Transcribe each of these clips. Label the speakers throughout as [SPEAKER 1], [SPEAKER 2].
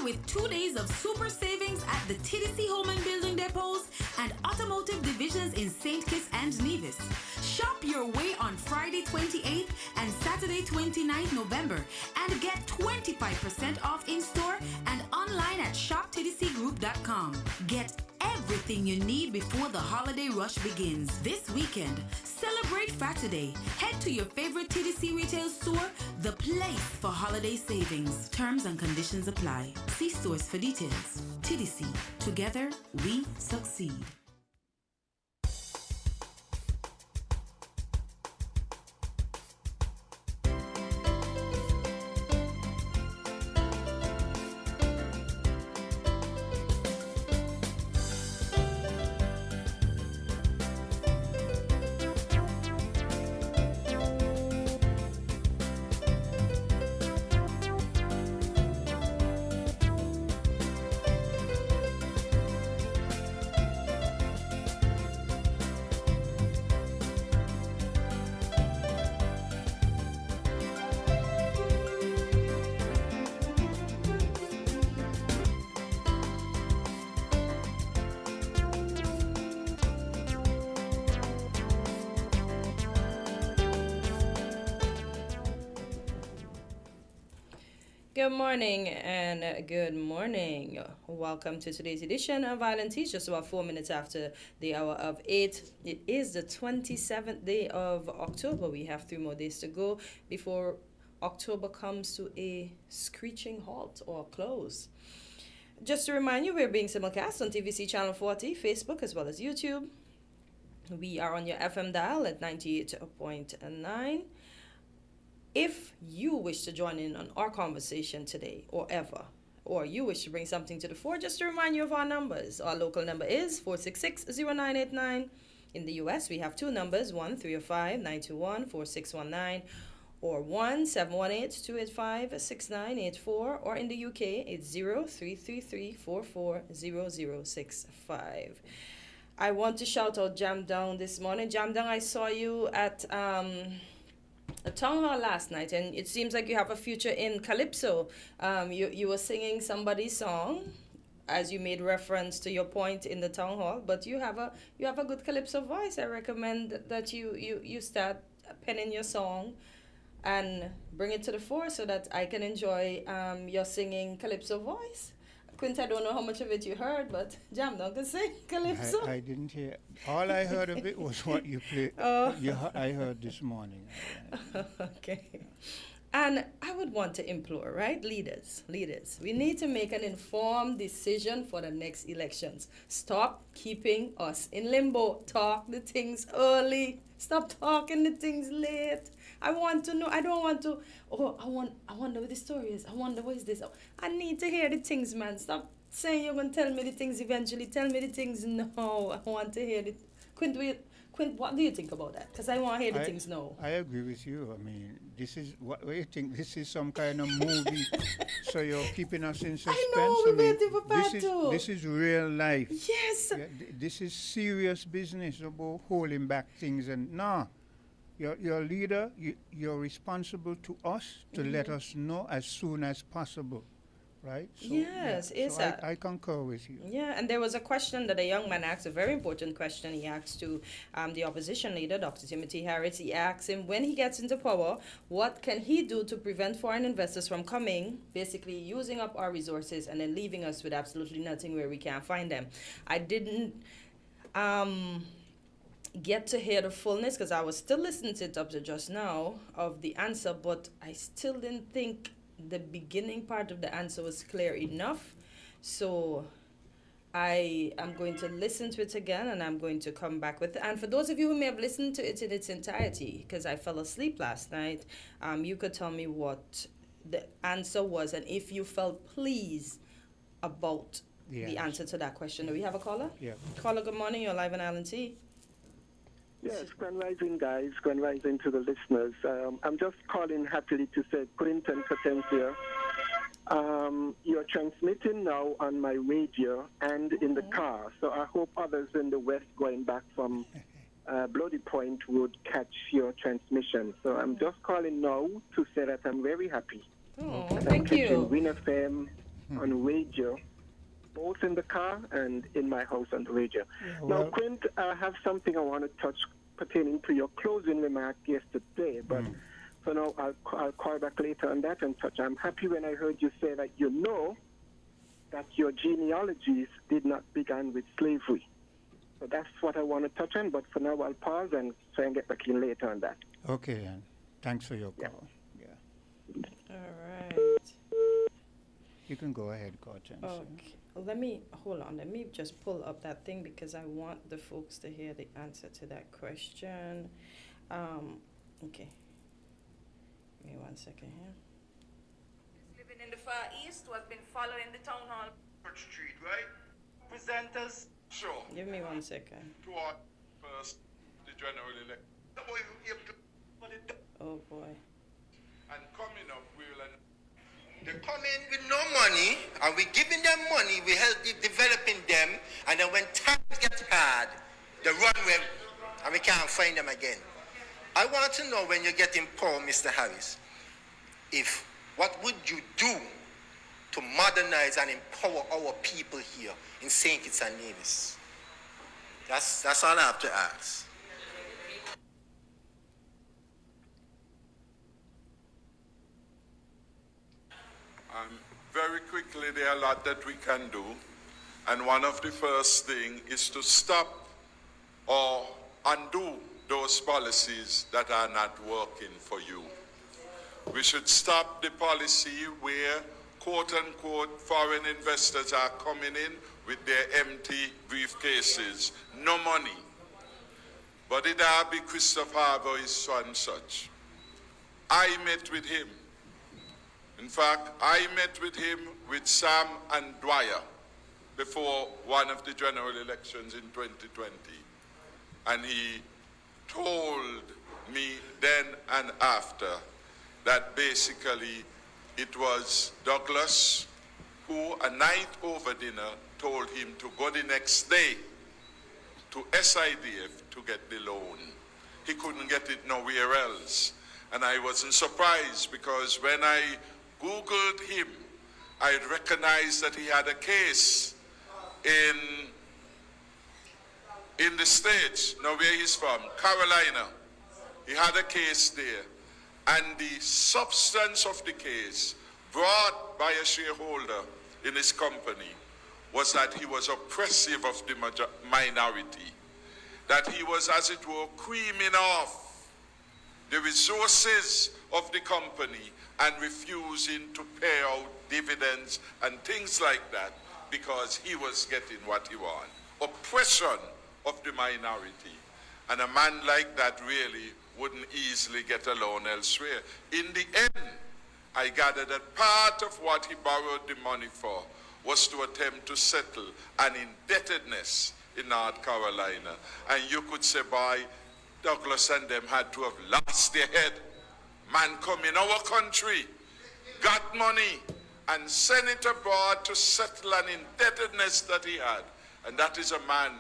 [SPEAKER 1] with 2 days of super savings at the TDC Home and Building Depots and Automotive Divisions in St. Kitts and Nevis. Shop your way on Friday 28th and Saturday 29th November and get 25% off in-store and online at shoptdcgroup.com. Get everything you need before the holiday rush begins. This weekend, celebrate Saturday. Head to your favorite TDC retail store, the place for holiday savings. Terms and conditions apply. See stores for details. TDC. Together, we succeed.
[SPEAKER 2] Good morning and good morning. Welcome to today's edition of Island Tea, just about 4 minutes after the hour of 8. It is the 27th day of October. We have 3 more days to go before October comes to a screeching halt or close. Just to remind you, we're being simulcast on TVC Channel 40, Facebook, as well as YouTube. We are on your FM dial at 98.9. If you wish to join in on our conversation today or ever, or you wish to bring something to the fore, just to remind you of our numbers. Our local number is 466-0989. In the U.S., we have 2 numbers, 1-305-921-4619 or 1-718-285-6984. Or in the UK, it's 0333-440065. I want to shout out Jam Down this morning. Jam Down, I saw you at a town hall last night, and it seems like you have a future in calypso. You were singing somebody's song, as you made reference to your point in the town hall. But you have a good calypso voice. I recommend that you start penning your song and bring it to the fore so that I can enjoy your singing calypso voice. Quint, I don't know how much of it you heard, but Jam Down can sing calypso.
[SPEAKER 3] I didn't hear. All I heard of it was what you played. I heard this morning.
[SPEAKER 2] Okay. And I would want to implore, right? Leaders, we need to make an informed decision for the next elections. Stop keeping us in limbo. Talk the things early. Stop talking the things late. I want to know. I don't want to. Oh, I wonder what the story is. I wonder what is this. I need to hear the things, man. Stop saying you're going to tell me the things eventually. Tell me the things now. I want to hear it. Quint, what do you think about that? Because I want to hear the things now.
[SPEAKER 3] I agree with you. I mean, this is, what do you think? This is some kind of movie, so you're keeping us in suspense.
[SPEAKER 2] I know, we're waiting for part 2.
[SPEAKER 3] This is real life.
[SPEAKER 2] Yes.
[SPEAKER 3] Yeah, this is serious business about holding back things. And your leader, you're responsible to us to let us know as soon as possible. Right? So,
[SPEAKER 2] yes,
[SPEAKER 3] yeah.
[SPEAKER 2] is
[SPEAKER 3] so
[SPEAKER 2] that?
[SPEAKER 3] I concur with you.
[SPEAKER 2] Yeah, and there was a question that a young man asked, a very important question he asked to the opposition leader, Dr. Timothy Harris. He asked him, when he gets into power, what can he do to prevent foreign investors from coming, basically using up our resources and then leaving us with absolutely nothing where we can't find them. I didn't get to hear the fullness because I was still listening to it up to just now of the answer, but I still didn't think the beginning part of the answer was clear enough. So I am going to listen to it again and I'm going to come back with it. And for those of you who may have listened to it in its entirety, because I fell asleep last night, you could tell me what the answer was and if you felt pleased about the answer to that question. Do we have a caller?
[SPEAKER 3] Yeah.
[SPEAKER 2] Caller, good morning. You're live on Island Tea.
[SPEAKER 4] Yes, Grand Rising, guys. Grand Rising to the listeners. I'm just calling happily to say, Clinton Potencia, you're transmitting now on my radio and in the car. So I hope others in the West going back from Bloody Point would catch your transmission. So I'm just calling now to say that I'm very happy.
[SPEAKER 2] Oh, thank you.
[SPEAKER 4] WinFM on radio, both in the car and in my house on the radio.
[SPEAKER 3] Yeah,
[SPEAKER 4] Now,
[SPEAKER 3] well,
[SPEAKER 4] Quint, I have something I want to touch pertaining to your closing remark yesterday, but for now, I'll call back later on that and touch. I'm happy when I heard you say that you know that your genealogies did not begin with slavery. So that's what I want to touch on, but for now, I'll pause and try and get back in later on that.
[SPEAKER 3] okay, then. Thanks for your
[SPEAKER 4] Yeah.
[SPEAKER 3] call. Yeah.
[SPEAKER 2] All right.
[SPEAKER 3] You can go ahead, Gorgeous.
[SPEAKER 2] Okay. Let me hold on. Let me just pull up that thing because I want the folks to hear the answer to that question. Okay. Give me 1 second here.
[SPEAKER 5] Living in the Far East who has been following the town hall.
[SPEAKER 6] Church Street, right? Presenters. Sure.
[SPEAKER 2] Give me 1 second.
[SPEAKER 6] To our first, the general election.
[SPEAKER 2] Oh boy.
[SPEAKER 6] And coming up, we'll.
[SPEAKER 7] They come in with no money, and we're giving them money, we help developing them, and then when times get hard, they run away, and we can't find them again. I want to know when you get in power, Mr. Harris, what would you do to modernize and empower our people here in St. Kitts and Nevis? That's all I have to ask.
[SPEAKER 6] Very quickly, there are a lot that we can do. And one of the first thing is to stop or undo those policies that are not working for you. We should stop the policy where, quote unquote, foreign investors are coming in with their empty briefcases, no money. But it be Christopher Harbour is so and such. I met with him. In fact, I met with him with Sam and Dwyer before one of the general elections in 2020. And he told me then and after that basically it was Douglas who, a night over dinner, told him to go the next day to SIDF to get the loan. He couldn't get it nowhere else. And I wasn't surprised because when I Googled him, I recognized that he had a case in the States, now where he's from, Carolina. He had a case there. And the substance of the case brought by a shareholder in his company was that he was oppressive of the minority, that he was, as it were, creaming off the resources of the company and refusing to pay out dividends and things like that because he was getting what he wanted. Oppression of the minority. And a man like that really wouldn't easily get a loan elsewhere. In the end, I gathered that part of what he borrowed the money for was to attempt to settle an indebtedness in North Carolina. And you could say, boy, Douglas and them had to have lost their head. Man come in our country, got money, and sent it abroad to settle an indebtedness that he had. And that is a man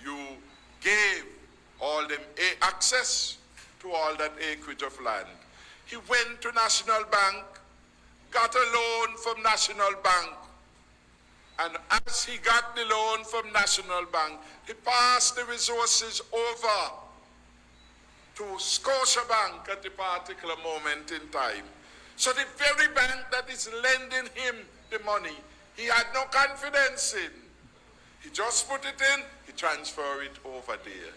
[SPEAKER 6] you gave all them access to all that acreage of land. He went to National Bank, got a loan from National Bank, and as he got the loan from National Bank, he passed the resources over to Scotiabank at a particular moment in time. So the very bank that is lending him the money, he had no confidence in. He just put it in, he transferred it over there.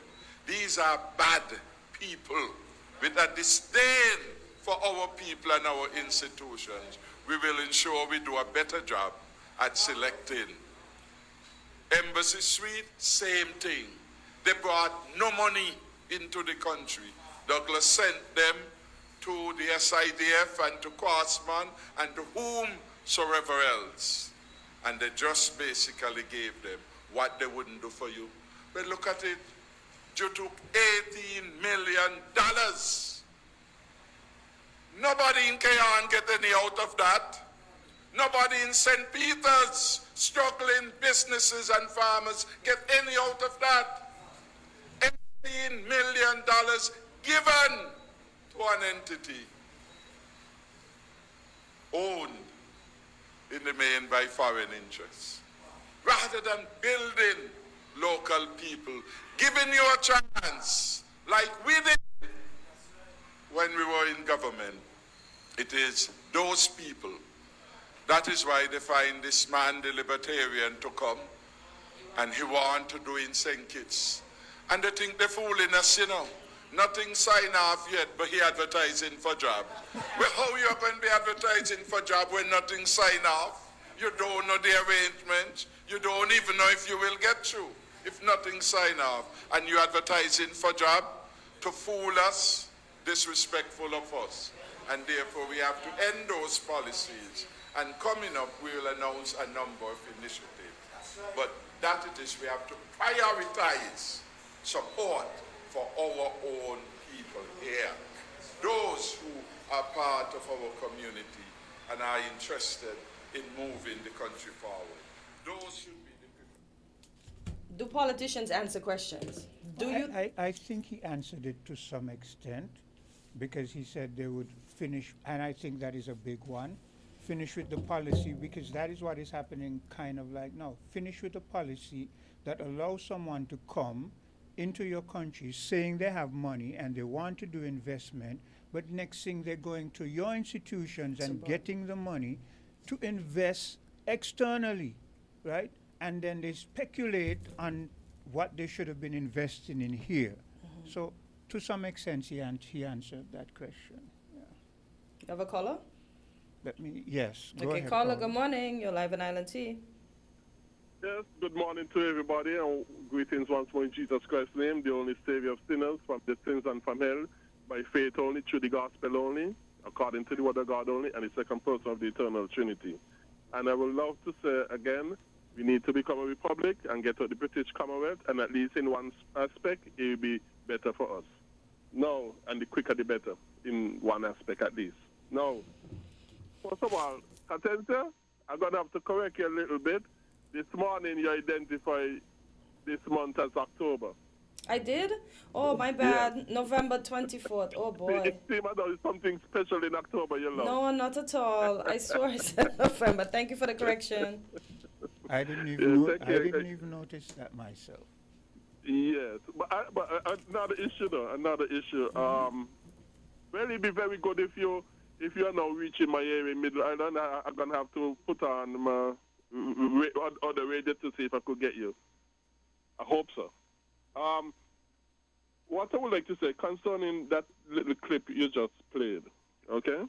[SPEAKER 6] These are bad people with a disdain for our people and our institutions. We will ensure we do a better job at selecting. Embassy Suite, same thing. They brought no money into the country. Douglas sent them to the SIDF and to Crossman and to whomsoever else. And they just basically gave them what they wouldn't do for you. But look at it. You took $18 million. Nobody in Cayan get any out of that. Nobody in St. Peter's, struggling businesses and farmers, get any out of that. $18 million given to an entity owned in in the main by foreign interests. Rather than building local people, giving you a chance, like we did when we were in government. It is those people. That is why they find this man, the libertarian, to come, and he want to do in St. Kitts. And they think they're fooling us, you know. Nothing signed off yet, but he advertising for job. Well, how you are going to be advertising for job when nothing signed off? You don't know the arrangement. You don't even know if you will get through. If nothing signed off, and you advertising for job to fool us, disrespectful of us. And therefore we have to end those policies. And coming up, we will announce a number of initiatives. But that it is, we have to prioritize support for our own people here. Those who are part of our community and are interested in moving the country forward. Those should be the people.
[SPEAKER 2] Do politicians answer questions?
[SPEAKER 3] I think he answered it to some extent, because he said they would finish, and I think that is a big one, finish with the policy, because that is what is happening kind of like now. Finish with a policy that allows someone to come into your country saying they have money and they want to do investment, but next thing they're going to your institutions and getting the money to invest externally, right? And then they speculate on what they should have been investing in here. So to some extent, he answered that question. Yeah.
[SPEAKER 2] You have a caller?
[SPEAKER 3] Yes. Go
[SPEAKER 2] Okay,
[SPEAKER 3] ahead,
[SPEAKER 2] caller, good morning. You're live on Island T.
[SPEAKER 8] Yes, good morning to everybody, and greetings once more in Jesus Christ's name, the only Savior of sinners, from the sins and from hell, by faith only, through the gospel only, according to the word of God only, and the second person of the eternal Trinity. And I would love to say again, we need to become a republic and get to the British Commonwealth, and at least in one aspect, it will be better for us. No, and the quicker the better, in one aspect at least. Now, first of all, Katensia, I'm going to have to correct you a little bit. This morning you identified this month as October.
[SPEAKER 2] I did? Oh, my bad. Yeah. November 24th. Oh, boy.
[SPEAKER 8] It seems as though there's something special in October, you know.
[SPEAKER 2] No, not at all. I swore I said November. Thank you for the correction.
[SPEAKER 3] I didn't even notice that myself.
[SPEAKER 8] Yes, but another issue though. Another issue. Well, it'd be very good if you are now reaching my area, Middle Island. I'm gonna have to put on my other radio to see if I could get you. I hope so. What I would like to say concerning that little clip you just played, okay?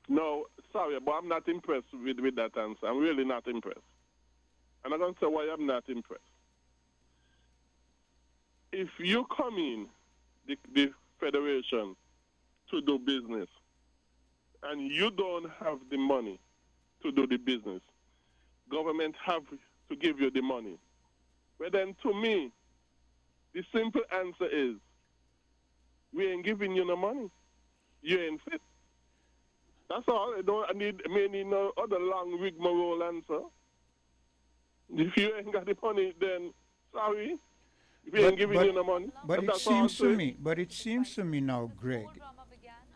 [SPEAKER 8] No, sorry, but I'm not impressed with that answer. I'm really not impressed. And I'm going to say why I'm not impressed. If you come in the federation to do business and you don't have the money to do the business, government have to give you the money. Well, then to me, the simple answer is, we ain't giving you no money. You ain't fit. That's all. I need no other long rigmarole answer. If you ain't got the money, then sorry. If you ain't giving you no money.
[SPEAKER 3] But it seems to me now, Greg,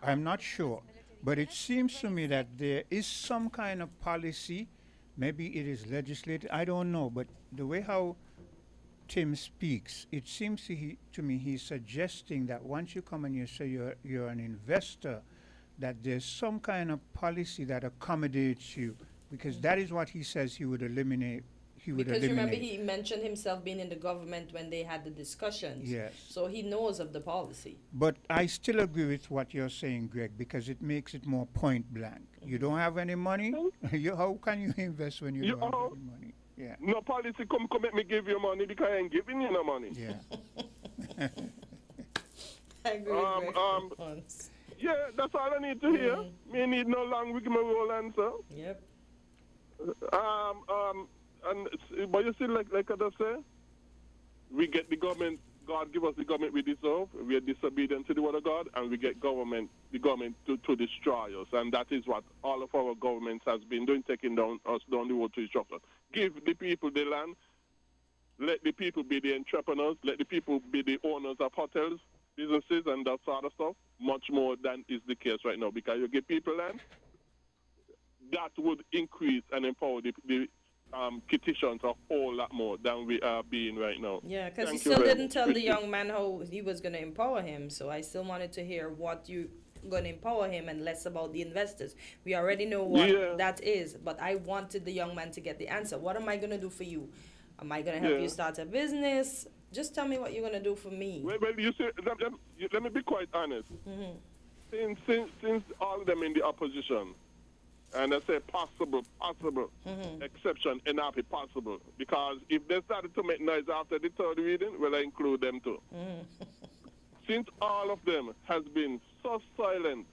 [SPEAKER 3] I'm not sure, but it seems to me that there is some kind of policy, maybe it is legislated, I don't know, but the way how Tim speaks, it seems to me he's suggesting that once you come and you say you're an investor, that there's some kind of policy that accommodates you, because that is what he says he would eliminate.
[SPEAKER 2] Because remember, he mentioned himself being in the government when they had the discussions.
[SPEAKER 3] Yes.
[SPEAKER 2] So he knows of the policy.
[SPEAKER 3] But I still agree with what you're saying, Greg, because it makes it more point blank. You don't have any money? How can you invest when you don't have any money? Yeah.
[SPEAKER 8] No policy come make me give you money because I ain't giving you no money.
[SPEAKER 3] Yeah.
[SPEAKER 2] I agree with Greg.
[SPEAKER 8] Yeah, that's all I need to hear. Me need no long rigmarole answer.
[SPEAKER 2] Yep.
[SPEAKER 8] But you see, like I just say, we get the government. God give us the government we deserve. We are disobedient to the word of God, and we get the government to destroy us. And that is what all of our governments has been doing, taking us down the road to destruction. Give the people the land. Let the people be the entrepreneurs. Let the people be the owners of hotels, businesses, and that sort of stuff. Much more than is the case right now, because you give people land, that would increase and empower the petitions a whole lot more than we are being right now.
[SPEAKER 2] Yeah, because he
[SPEAKER 8] Thank you
[SPEAKER 2] still
[SPEAKER 8] very
[SPEAKER 2] didn't
[SPEAKER 8] much,
[SPEAKER 2] tell the
[SPEAKER 8] Christy.
[SPEAKER 2] young man how he was going to empower him. So I still wanted to hear what you going to empower him and less about the investors. We already know what
[SPEAKER 8] Yeah.
[SPEAKER 2] that is, but I wanted the young man to get the answer. What am I going to do for you? Am I going to help
[SPEAKER 8] Yeah.
[SPEAKER 2] you start a business? Just tell me what you're going to do for me.
[SPEAKER 8] Well, you see, let me be quite honest. Since all of them in the opposition, and I say possible, exception, and not possible, because if they started to make noise after the third reading, well, I include them too. Since all of them has been so silent,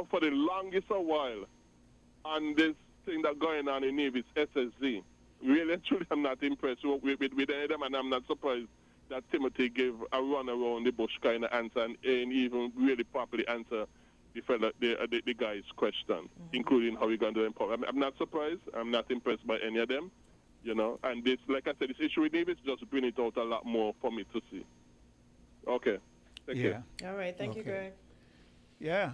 [SPEAKER 8] for the longest a while, on this thing that going on in Nevis, SSZ, really, truly, I'm not impressed with any of them, and I'm not surprised that Timothy gave a run around the bush kind of answer and even really properly answer the guy's question, including how we're going to empower. I'm not surprised. I'm not impressed by any of them, And this, like I said, this issue with Nevis just bring it out a lot more for me to see. Okay. Thank you.
[SPEAKER 2] All right. Thank you, Greg.
[SPEAKER 3] Yeah,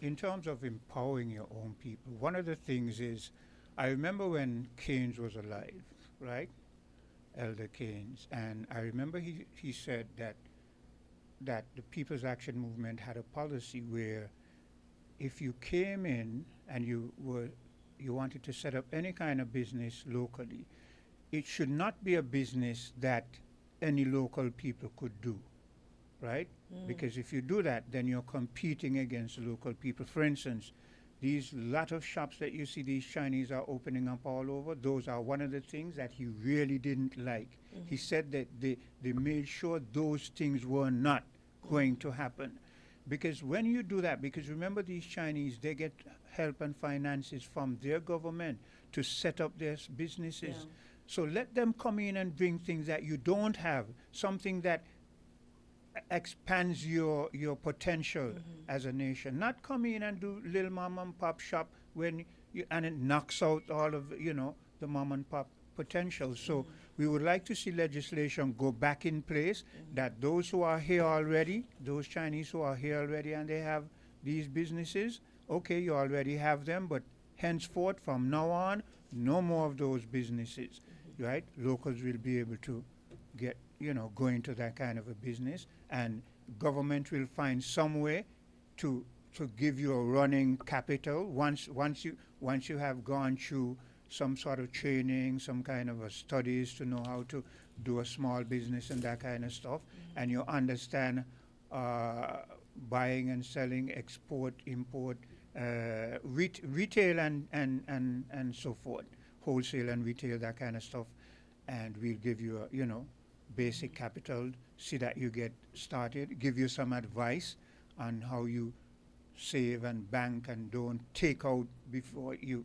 [SPEAKER 3] in terms of empowering your own people, one of the things is, I remember when Keynes was alive, right? Elder Keynes, and I remember he said that the People's Action Movement had a policy where if you came in and you wanted to set up any kind of business locally, it should not be a business that any local people could do, right? Because if you do that, then you're competing against local people. For instance, these lot of shops that you see these Chinese are opening up all over, those are one of the things that he really didn't like. He said that they made sure those things were not going to happen. Because when you do that, because remember these Chinese, they get help and finances from their government to set up their businesses.
[SPEAKER 2] Yeah.
[SPEAKER 3] So let them come in and bring things that you don't have, something that expands your potential as a nation. Not come in and do little mom and pop shop and it knocks out all of the mom and pop potential. So we would like to see legislation go back in place that those who are here already, those Chinese who are here already and they have these businesses, okay, you already have them, but henceforth from now on, no more of those businesses, right? Locals will be able to get go into that kind of a business, and government will find some way to give you a running capital once you have gone through some sort of training, some kind of a studies to know how to do a small business and that kind of stuff, and you understand buying and selling, export, import, retail and so forth, wholesale and retail, that kind of stuff, and we'll give you a basic capital, see that you get started, give you some advice on how you save and bank and don't take out before you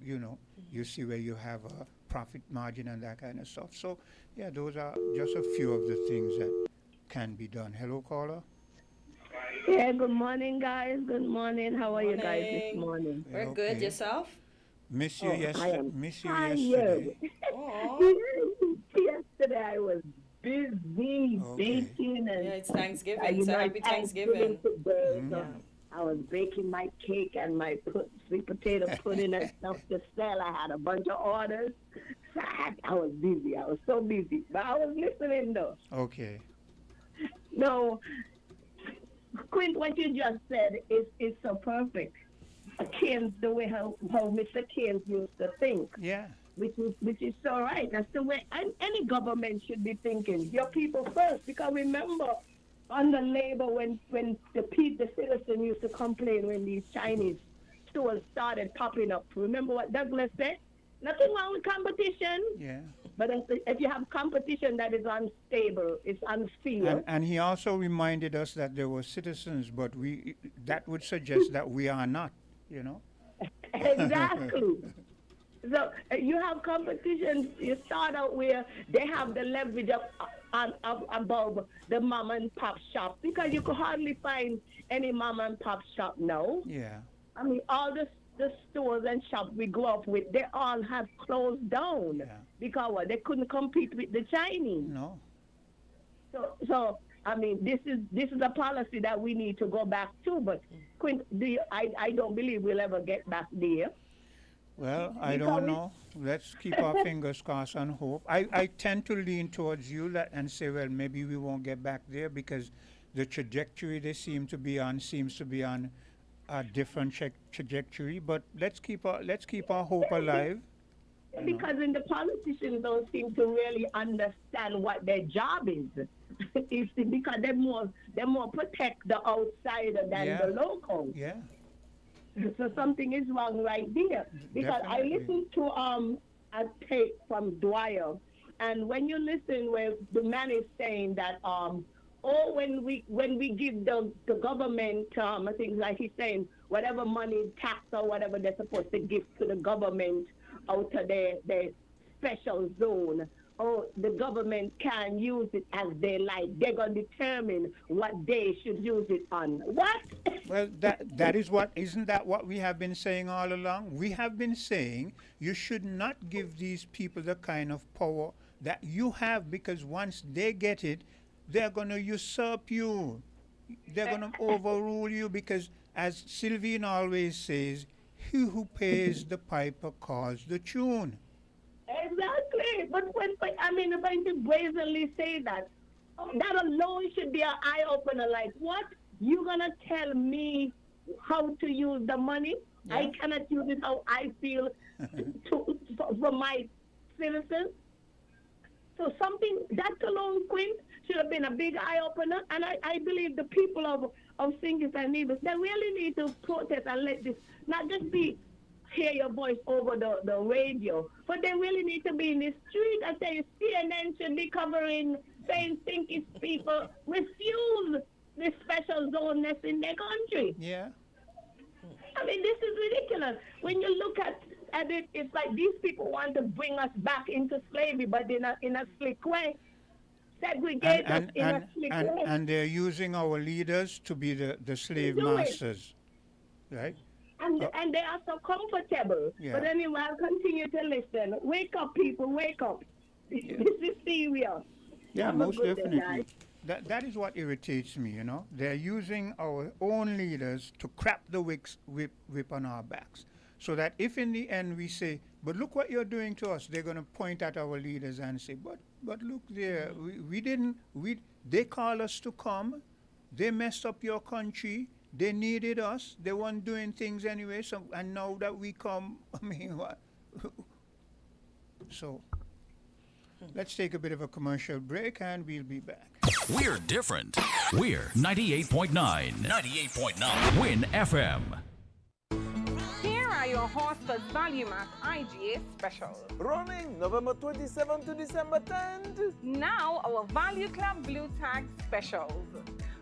[SPEAKER 3] see where you have a profit margin and that kind of stuff. So yeah, those are just a few of the things that can be done. Hello, caller.
[SPEAKER 9] Yeah, good morning, guys. Good morning. How are you guys this morning?
[SPEAKER 2] We're good. Yourself?
[SPEAKER 3] Miss you
[SPEAKER 9] Miss you
[SPEAKER 3] yesterday.
[SPEAKER 9] Yesterday I was busy baking and
[SPEAKER 2] it's Thanksgiving, so happy Thanksgiving.
[SPEAKER 9] Today, so I was baking my cake and my sweet potato pudding and stuff to sell. I had a bunch of orders. So I was busy. I was so busy, but I was listening though.
[SPEAKER 3] Okay.
[SPEAKER 9] No, Quint, what you just said is so perfect. Keynes, the way how Mr. Keynes used to think.
[SPEAKER 3] Yeah.
[SPEAKER 9] Which is so right. That's the way any government should be thinking. Your people first, because remember, under Labor, when the citizen used to complain when these Chinese stores started popping up. Remember what Douglas said? Nothing wrong with competition.
[SPEAKER 3] Yeah.
[SPEAKER 9] But if you have competition that is unstable, it's unfair.
[SPEAKER 3] And he also reminded us that there were citizens, but that would suggest that we are not,
[SPEAKER 9] Exactly. So you have competition. You start out where they have the leverage above the mom and pop shop, because you could hardly find any mom and pop shop now.
[SPEAKER 3] Yeah.
[SPEAKER 9] I mean, all the stores and shops we grew up with, they all have closed down because they couldn't compete with the Chinese.
[SPEAKER 3] No.
[SPEAKER 9] So I mean, this is a policy that we need to go back to. But Quint, I don't believe we'll ever get back there.
[SPEAKER 3] Well, I
[SPEAKER 9] Because
[SPEAKER 3] don't know. Let's keep our fingers crossed and hope. I tend to lean towards you and say, well, maybe we won't get back there because the trajectory they seem to be on seems to be on a different trajectory. But let's keep our hope alive.
[SPEAKER 9] because in the politicians don't seem to really understand what their job is. It's because they more protect the outsider than the local.
[SPEAKER 3] Yeah.
[SPEAKER 9] So something is wrong right there. Because I
[SPEAKER 3] Definitely.
[SPEAKER 9] listened to a tape from Dwyer, and when you listen where the man is saying that when we give the government I think like he's saying whatever money tax or whatever they're supposed to give to the government out of their special zone, the government can use it as they like. They're going to determine what they should use it on. What?
[SPEAKER 3] Well, isn't that what we have been saying all along? We have been saying you should not give these people the kind of power that you have, because once they get it, they're going to usurp you. They're going to overrule you, because as Sylvian always says, he who pays the piper calls the tune.
[SPEAKER 9] Exactly. But when you brazenly say that, that alone should be an eye opener. Like, what? You gonna tell me how to use the money?
[SPEAKER 3] Yeah.
[SPEAKER 9] I cannot use it how I feel for my citizens. So something that alone, Quinn, should have been a big eye opener. And I believe the people of St. Kitts and Nevis, they really need to protest and let this not just be hear your voice over the radio, but they really need to be in the street. I say CNN should be covering saying St. Kitts people refuse this special zoneness in their country.
[SPEAKER 3] Yeah.
[SPEAKER 9] I mean, this is ridiculous. When you look at it, it's like these people want to bring us back into slavery, but in a slick way. Segregate us in a slick way.
[SPEAKER 3] And they're using our leaders to be the slave
[SPEAKER 9] Do it.
[SPEAKER 3] masters, right?
[SPEAKER 9] And they are so comfortable.
[SPEAKER 3] Yeah.
[SPEAKER 9] But anyway, I'll continue to listen. Wake up, people, wake up.
[SPEAKER 3] Yeah.
[SPEAKER 9] This is serious.
[SPEAKER 3] Yeah,
[SPEAKER 9] Have a
[SPEAKER 3] most
[SPEAKER 9] good day,
[SPEAKER 3] definitely.
[SPEAKER 9] guys.
[SPEAKER 3] That is what irritates me, you know. They're using our own leaders to crap the whip on our backs. So that if in the end we say, but look what you're doing to us, they're going to point at our leaders and say, but look there, they called us to come, they messed up your country, they needed us, they weren't doing things anyway, so, and now that we come, I mean, what? So, let's take a bit of a commercial break and we'll be back.
[SPEAKER 10] We're different. We're 98.9. 98.9. Win FM.
[SPEAKER 11] Here are your Horsted's Value Mart IGA specials.
[SPEAKER 12] Running November 27th to December 10th.
[SPEAKER 11] Now our Value Club Blue Tag specials.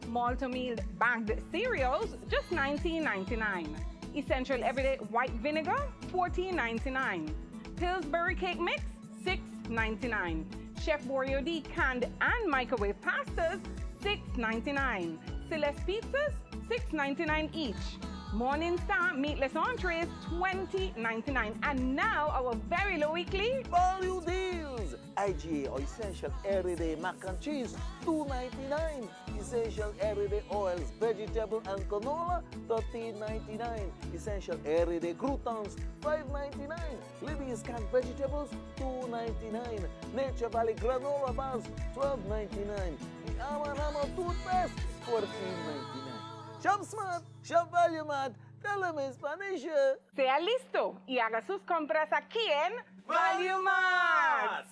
[SPEAKER 11] Malt-o-meal bagged cereals, just $19.99. Essential Everyday White Vinegar, $14.99. Pillsbury Cake Mix, $6.99. Chef Boyardee canned and microwave pastas, $6.99. Celeste pizzas, $6.99 each. Morning Star meatless entrees, $20.99. And now our very low weekly
[SPEAKER 12] Value deals. IGA or Essential Everyday Mac and Cheese, $2.99. Essential Everyday Oils, Vegetable and Canola, $13.99. Essential Everyday Croutons, $5.99. Libby's Canned Vegetables, $2.99. Nature Valley Granola Bars, $12.99. The Amanama Toothpaste, $14.99. Shop Smart, Shop Value Mart, tell them in Spanish.
[SPEAKER 11] sea listo y haga sus compras aquí en Value Mart.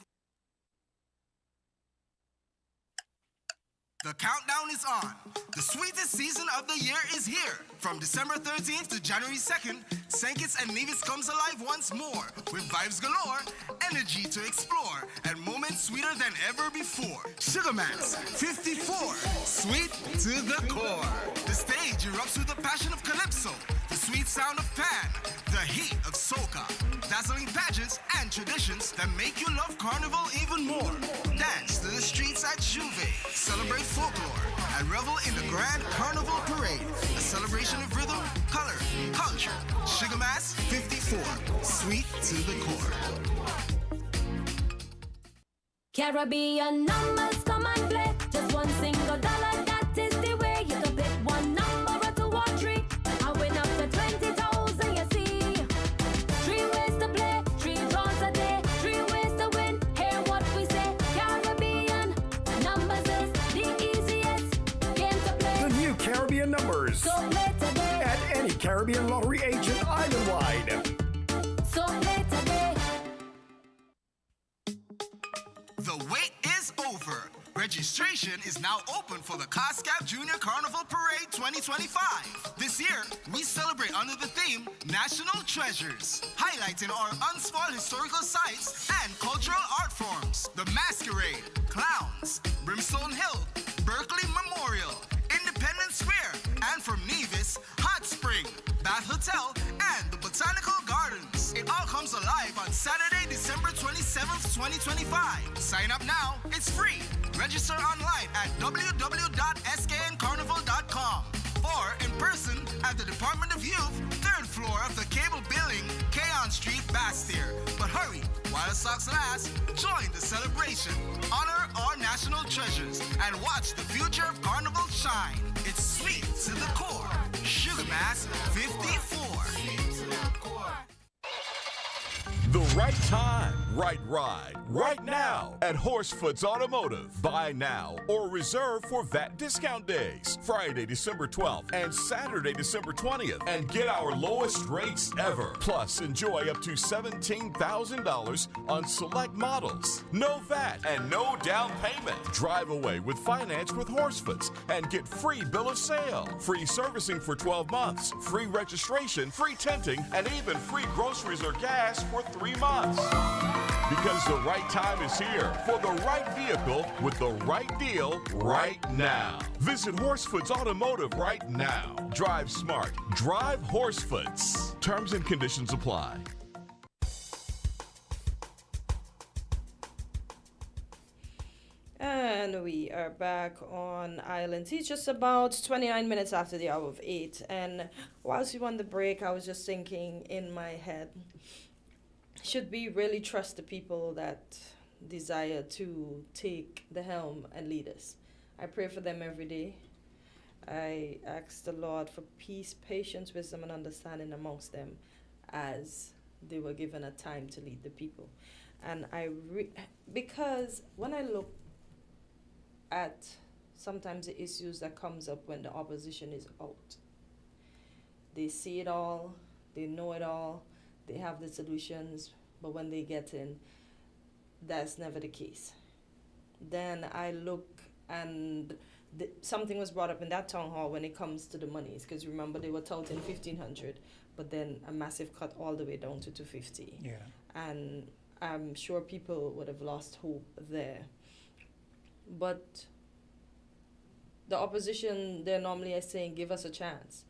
[SPEAKER 13] The countdown is on. The sweetest season of the year is here. From December 13th to January 2nd, St. Kitts and Nevis comes alive once more with vibes galore, energy to explore, and moments sweeter than ever before. Sugar Mass 54, sweet to the core. The stage erupts with the passion of Calypso, the sweet sound of Pan, the heat of Soca, dazzling pageants and traditions that make you love Carnival even more. Dance to the streets at Juve, celebrate folklore, and revel in the Grand Carnival Parade, a celebration of rhythm, color, culture. Sugar Mass 54, sweet to the core.
[SPEAKER 14] Caribbean numbers come and play. Just one single dollar, that is the way. You can pick one number or two or three. I win up to 20,000, you see. 3 ways
[SPEAKER 13] The wait is over. Registration is now open for the CASCAP Junior Carnival Parade 2025. This year, we celebrate under the theme National Treasures, highlighting our unspoiled historical sites and cultural art forms. The Masquerade, Clowns, Brimstone Hill, Berkeley Memorial, Independence Square, and from Nevis, Hot Spring, Bath Hotel, and the Botanical Gardens. It all comes alive on Saturday, December 27th, 2025. Sign up now. It's free. Register online at www.skncarnival.com or in person at the Department of Youth, 3rd floor of the Cable Building, Keon Street, Bastyr. But hurry, while stocks last, join the celebration, honor our national treasures, and watch the future of Carnival shine. It's sweet to the core. Sugar Mass 54.
[SPEAKER 15] The right time, right ride, right now at Horsefoot's Automotive. Buy now or reserve for VAT discount days, Friday, December 12th and Saturday, December 20th, and get our lowest rates ever. Plus, enjoy up to $17,000 on select models. No VAT and no down payment. Drive away with finance with Horsefoot's and get free bill of sale, free servicing for 12 months, free registration, free tinting, and even free groceries or gas for 3 months. Because the right time is here for the right vehicle with the right deal right now. Visit Horsefoot's Automotive right now. Drive smart. Drive Horsefoot's. Terms and conditions apply.
[SPEAKER 2] And we are back on Island. It's just about 29 minutes after the hour of 8. And whilst we were on the break, I was just thinking in my head, should we really trust the people that desire to take the helm and lead us? I pray for them every day. I ask the Lord for peace, patience, wisdom, and understanding amongst them as they were given a time to lead the people. And because when I look at sometimes the issues that comes up when the opposition is out, they see it all, they know it all, they have the solutions, but when they get in, that's never the case. Then I look and something was brought up in that town hall when it comes to the monies, because remember they were touting 1,500, but then a massive cut all the way down to 250.
[SPEAKER 3] Yeah.
[SPEAKER 2] And I'm sure people would have lost hope there. But the opposition, they're normally saying, give us a chance.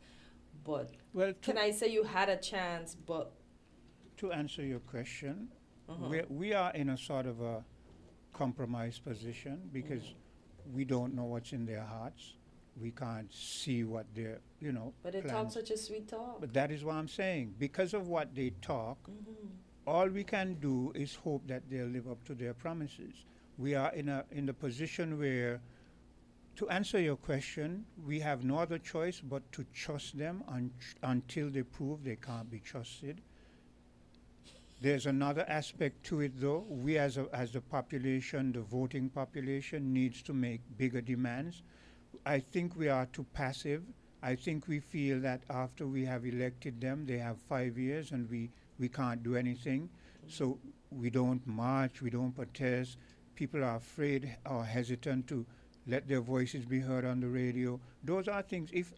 [SPEAKER 2] But can I say you had a chance, but...
[SPEAKER 3] To answer your question, we are in a sort of a compromised position because we don't know what's in their hearts. We can't see what they're,
[SPEAKER 2] But they talk such a sweet talk.
[SPEAKER 3] But that is what I'm saying. Because of what they talk, all we can do is hope that they'll live up to their promises. We are in the position where, to answer your question, we have no other choice but to trust them until they prove they can't be trusted. There's another aspect to it, though. We as the population, the voting population, needs to make bigger demands. I think we are too passive. I think we feel that after we have elected them, they have 5 years and we can't do anything. So we don't march, we don't protest. People are afraid or hesitant to let their voices be heard on the radio. Those are things. If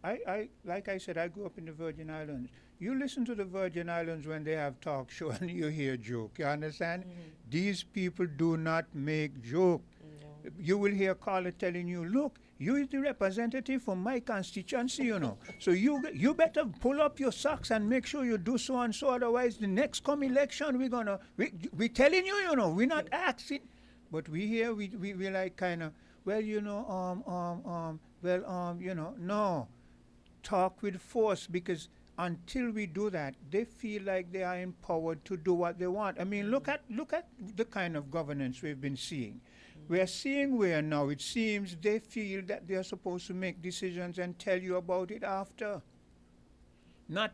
[SPEAKER 3] like I said, I grew up in the Virgin Islands. You listen to the Virgin Islands when they have talk show and you hear joke. You understand? These people do not make joke. You will hear a caller telling you, look, you is the representative from my constituency, So you better pull up your socks and make sure you do so and so. Otherwise, the next election, we're telling you, we're not asking. But we here, we like kind of, no. Talk with force, because until we do that, they feel like they are empowered to do what they want. I mean, look at the kind of governance we've been seeing. We're seeing where now it seems they feel that they're supposed to make decisions and tell you about it after. Not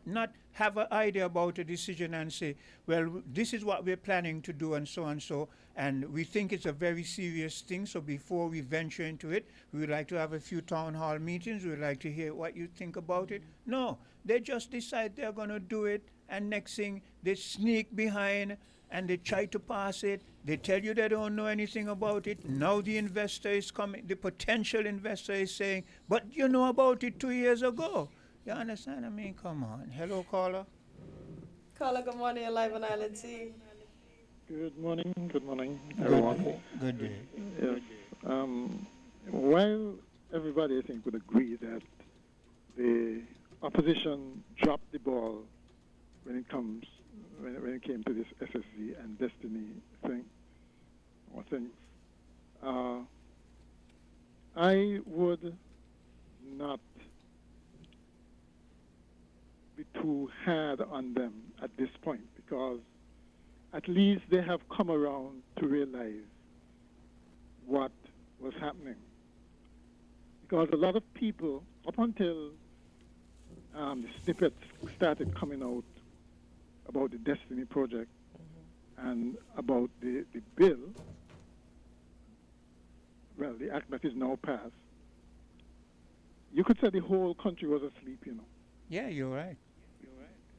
[SPEAKER 3] have an idea about a decision and say, well, this is what we're planning to do and so, and we think it's a very serious thing, so before we venture into it, we would like to have a few town hall meetings, we would like to hear what you think about it. No, they just decide they're going to do it, and next thing they sneak behind and they try to pass it. They tell you they don't know anything about it. Now the investor is coming, the potential investor is saying, but you know about it 2 years ago. You understand? I mean, come on. Hello, caller.
[SPEAKER 2] Caller, good morning. You're live on Island T.
[SPEAKER 16] Good morning,
[SPEAKER 3] everyone. Good day.
[SPEAKER 16] Yes. While everybody, I think, would agree that the opposition dropped the ball when it came to this SSC and Destiny thing, or things, I would not be too hard on them at this point, because at least they have come around to realize what was happening. Because a lot of people, up until the snippets started coming out about the Destiny project and about the bill, well, the act that is now passed, you could say the whole country was asleep, you know.
[SPEAKER 3] Yeah, you're right.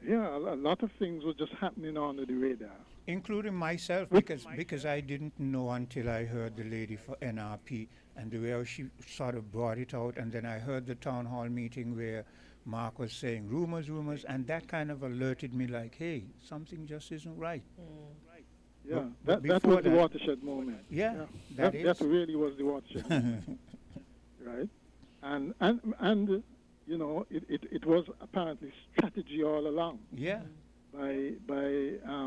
[SPEAKER 16] Yeah, a lot of things were just happening under the radar.
[SPEAKER 3] Including myself, because I didn't know until I heard the lady for NRP and the way she sort of brought it out, and then I heard the town hall meeting where Mark was saying rumors, and that kind of alerted me like, hey, something just isn't right.
[SPEAKER 16] Yeah, that was the watershed moment.
[SPEAKER 3] Yeah,
[SPEAKER 16] that really was the watershed moment. Right? And you know, it was apparently strategy all along.
[SPEAKER 3] Yeah.
[SPEAKER 16] By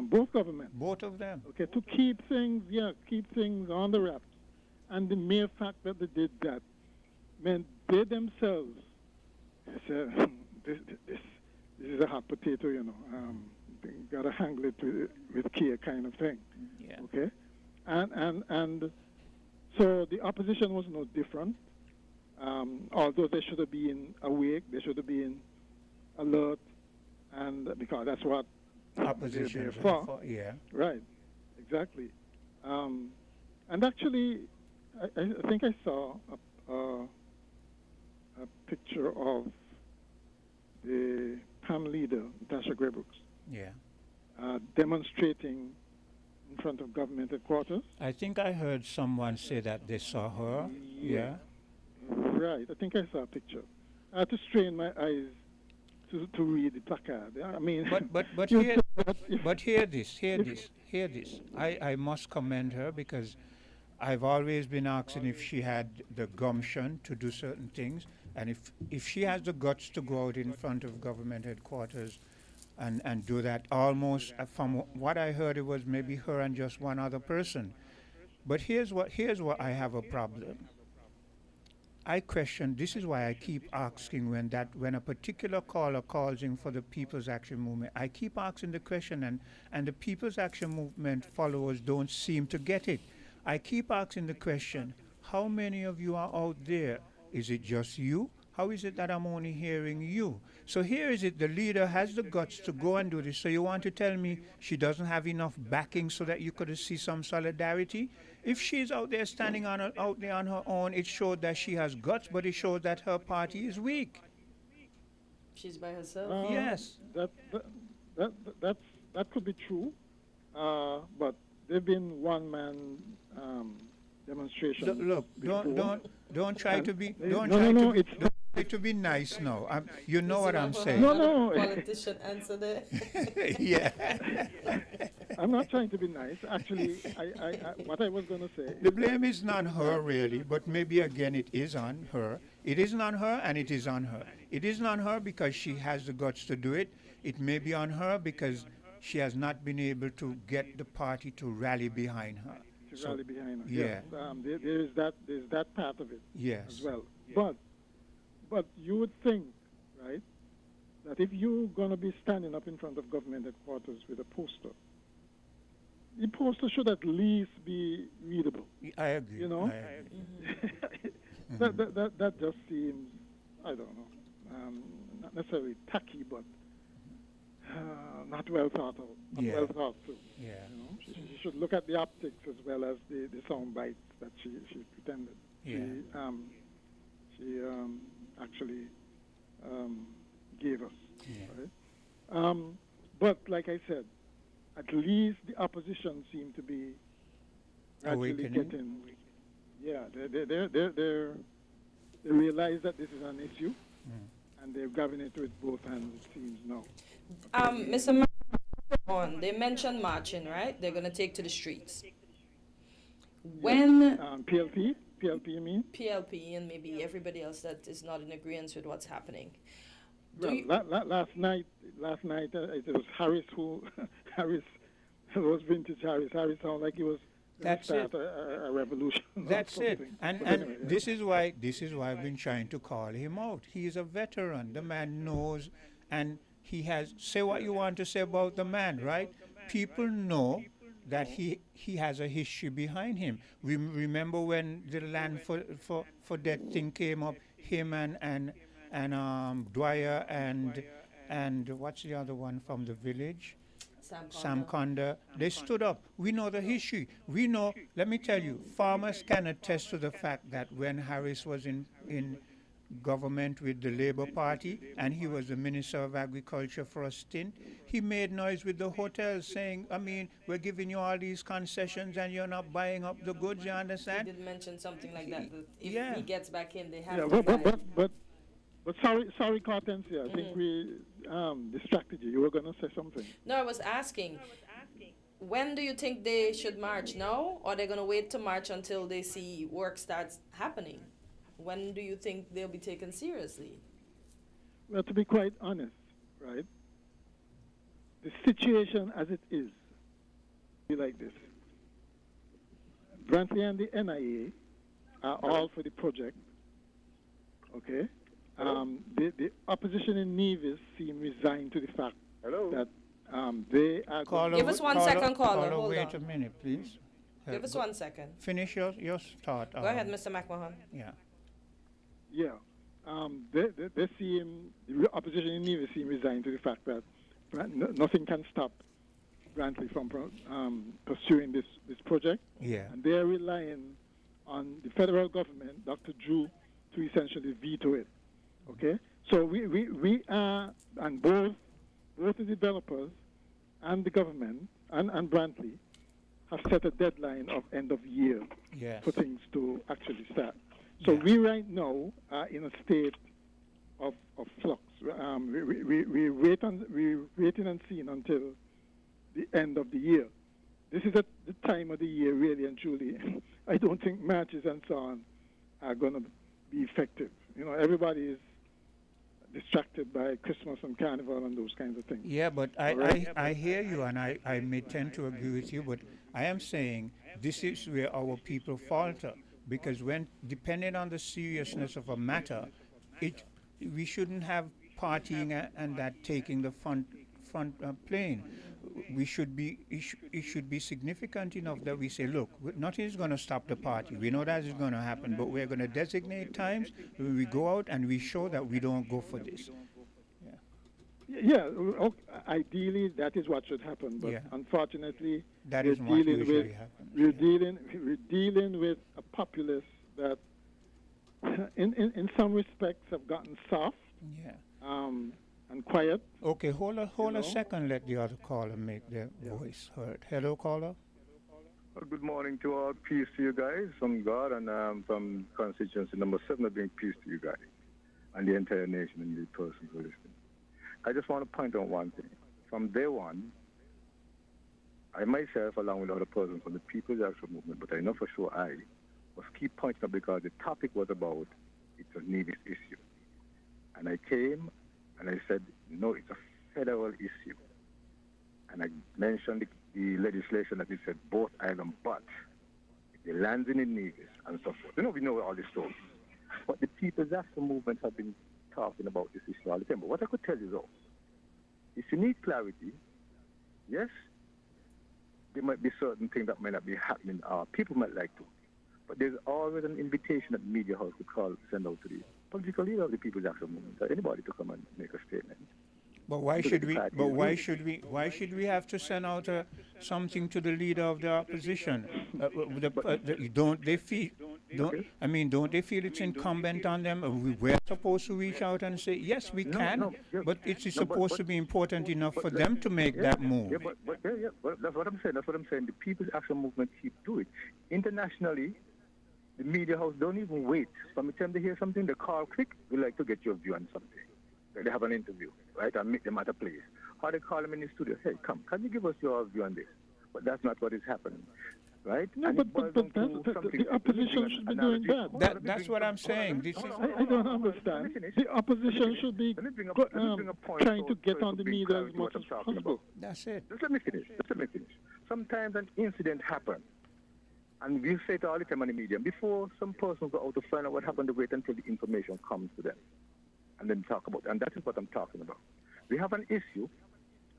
[SPEAKER 16] both governments.
[SPEAKER 3] Both of them.
[SPEAKER 16] Okay, to keep things on the wraps. And the mere fact that they did that meant they themselves said, this is a hot potato, you know. Gotta handle it with care, kind of thing.
[SPEAKER 3] Yeah.
[SPEAKER 16] Okay? And so the opposition was no different. Although they should have been awake, they should have been alert, and because that's what
[SPEAKER 3] opposition
[SPEAKER 16] they're for.
[SPEAKER 3] Yeah.
[SPEAKER 16] Right. Exactly. And actually, I think I saw a picture of the PAM leader, Natasha Graybrooks.
[SPEAKER 3] Yeah.
[SPEAKER 16] Demonstrating in front of government headquarters.
[SPEAKER 3] I think I heard someone say that they saw her. Yeah.
[SPEAKER 16] Right. I think I saw a picture. I had to strain my eyes to read the placard. I mean,
[SPEAKER 3] but hear this. I must commend her, because I've always been asking if she had the gumption to do certain things, and if she has the guts to go out in front of government headquarters and do that. Almost from what I heard, it was maybe her and just one other person. But here's what I have a problem. I question, this is why I keep asking when a particular caller calls in for the People's Action Movement, I keep asking the question, and the People's Action Movement followers don't seem to get it. I keep asking the question, how many of you are out there? Is it just you? How is it that I'm only hearing you? So here is it, the leader has the guts to go and do this. So you want to tell me she doesn't have enough backing so that you could see some solidarity? If she's out there standing out there on her own, it showed that she has guts, but it shows that her party is weak.
[SPEAKER 2] She's by herself.
[SPEAKER 3] Yes.
[SPEAKER 16] That could be true, but they've been one-man demonstrations.
[SPEAKER 3] Look, don't try to be to be nice now. You know what I'm saying.
[SPEAKER 16] No.
[SPEAKER 2] Politician answer there.
[SPEAKER 3] Yeah.
[SPEAKER 16] I'm not trying to be nice. Actually, what I was going to say.
[SPEAKER 3] The blame is not her, really, but maybe again it is on her. It isn't on her, and it is on her. It isn't on her because she has the guts to do it. It may be on her because she has not been able to get the party to rally behind her.
[SPEAKER 16] Rally behind her.
[SPEAKER 3] Yeah.
[SPEAKER 16] Yes. There's that part of it.
[SPEAKER 3] Yes.
[SPEAKER 16] As well. But you would think, right, that if you're going to be standing up in front of government headquarters with a poster, the poster should at least be readable.
[SPEAKER 3] I agree.
[SPEAKER 16] You know? That just seems, I don't know, not necessarily tacky, but not well thought out. Not well thought through.
[SPEAKER 3] Yeah.
[SPEAKER 16] You know? She should look at the optics as well as the sound bites that she pretended.
[SPEAKER 3] Yeah.
[SPEAKER 16] She actually gave us.
[SPEAKER 3] Yeah.
[SPEAKER 16] Right? But like I said, at least the opposition seem to be gradually
[SPEAKER 3] Awakening.
[SPEAKER 16] getting. Yeah, they realize that this is an issue, and they're grabbing it with both hands. It seems now.
[SPEAKER 2] Mr. They mentioned marching, right? They're gonna take to the streets. When
[SPEAKER 16] PLP, you mean?
[SPEAKER 2] PLP and maybe everybody else that is not in agreement with what's happening.
[SPEAKER 16] Well, last night it was Harris who Harris it was vintage Harris. Harris sounded like he was going to start a revolution.
[SPEAKER 3] That's it. And
[SPEAKER 16] But anyway, yeah.
[SPEAKER 3] this is why I've been trying to call him out. He's a veteran. The man knows, and he has. Say what you want to say about the man, right? People know that he has a history behind him. We remember when the land for death thing came up. Him and Dwyer and what's the other one from the village? Sam Conda. They stood up. We know the history. We know, let me tell you, farmers can attest to the fact that when Harris was in government with the Labour Party and he was the Minister of Agriculture for a stint, he made noise with the hotels saying, I mean, we're giving you all these concessions and you're not buying up the goods, you understand?
[SPEAKER 2] He did mention something like that. That if
[SPEAKER 3] Yeah.
[SPEAKER 2] he gets back in, they have
[SPEAKER 16] Yeah,
[SPEAKER 2] to
[SPEAKER 16] but sorry, Cartensia. I think we distracted you. You were going to say something.
[SPEAKER 2] No, I was asking, when do you think they should march? Now? Or they're going to wait to march until they see work starts happening? When do you think they'll be taken seriously?
[SPEAKER 16] Well, to be quite honest, right, the situation as it is, be like this. Brantley and the NIA are all for the project, okay? The opposition in Nevis seem resigned to the fact that they are...
[SPEAKER 2] Give us 1 second, caller. Hold
[SPEAKER 3] wait
[SPEAKER 2] on.
[SPEAKER 3] a minute, please.
[SPEAKER 2] Give us 1 second.
[SPEAKER 3] Finish your thought.
[SPEAKER 2] Go ahead, Mr. McMahon.
[SPEAKER 3] Yeah.
[SPEAKER 16] Yeah. They seem, the opposition in Nevis seem resigned to the fact that nothing can stop Brantley from pursuing this project.
[SPEAKER 3] Yeah.
[SPEAKER 16] And they're relying on the federal government, Dr. Drew, to essentially veto it. Okay? So we are, and both the developers and the government and Brantley have set a deadline of end of year for things to actually start. So we right now are in a state of flux. We're waiting and seeing until the end of the year. This is the time of the year, really and truly. I don't think marches and so on are going to be effective. You know, everybody is distracted by Christmas and Carnival and those kinds of things.
[SPEAKER 3] Yeah, but I hear you, and I may tend to agree with you, but I am saying this is where our people falter, because when, depending on the seriousness of a matter, we shouldn't have partying and that taking the front plane. We should be, it should be significant enough that we say, look, nothing is going to stop the party. We know that is going to happen, but we're going to designate times when we go out and we show that we don't go for this.
[SPEAKER 16] Yeah, ideally that is what should happen, but unfortunately,
[SPEAKER 3] that is what usually happens.
[SPEAKER 16] We're dealing with a populace that, in some respects, have gotten soft. And quiet.
[SPEAKER 3] Okay, hold a second. Let the other caller make their voice heard. Hello, caller.
[SPEAKER 17] Well, good morning to all. Peace to you guys from God and from constituency number 7. I bring peace to you guys and the entire nation and the persons who are listening. I just want to point out one thing. From day one, I myself, along with other persons from the People's Action Movement, but I know for sure I was keep pointing out because the topic was about it's a Nevis issue. And I came and I said, no, it's a federal issue. And I mentioned the legislation that it said both island, but the lands in the Nevis and so forth. You know, we know all this story. But the People's Action Movement have been talking about this issue all the time. But what I could tell you, though, if you need clarity, yes, there might be certain things that might not be happening. People might like to. But there's always an invitation that media house to send out to the political leader of the People's Action Movement, or anybody to come and make a statement.
[SPEAKER 3] But why should we? But why should we? Why should we have to send out something to the leader of the opposition? Don't they feel? don't they feel it's incumbent on them? We're supposed to reach out and say, yes, we can, but it's supposed to be important enough for them to make that move.
[SPEAKER 17] But that's what I'm saying. That's what I'm saying. The People's Action Movement keep doing it. Internationally, the media house don't even wait. From the time they hear something, they call quick. We like to get your view on something. They have an interview, right? And meet them at a place. Or they call them in the studio. Hey, come, can you give us your view on this? But that's not what is happening, right?
[SPEAKER 16] No, but the opposition should be doing that.
[SPEAKER 3] That's what I'm saying.
[SPEAKER 16] I don't understand. The opposition should be trying to get on the media as much as possible.
[SPEAKER 3] That's it.
[SPEAKER 17] Just let me finish. Sometimes an incident happens. And we say it all the time on the media. Before some person go out to find out what happened, they wait until the information comes to them. And then talk about it. And that is what I'm talking about. We have an issue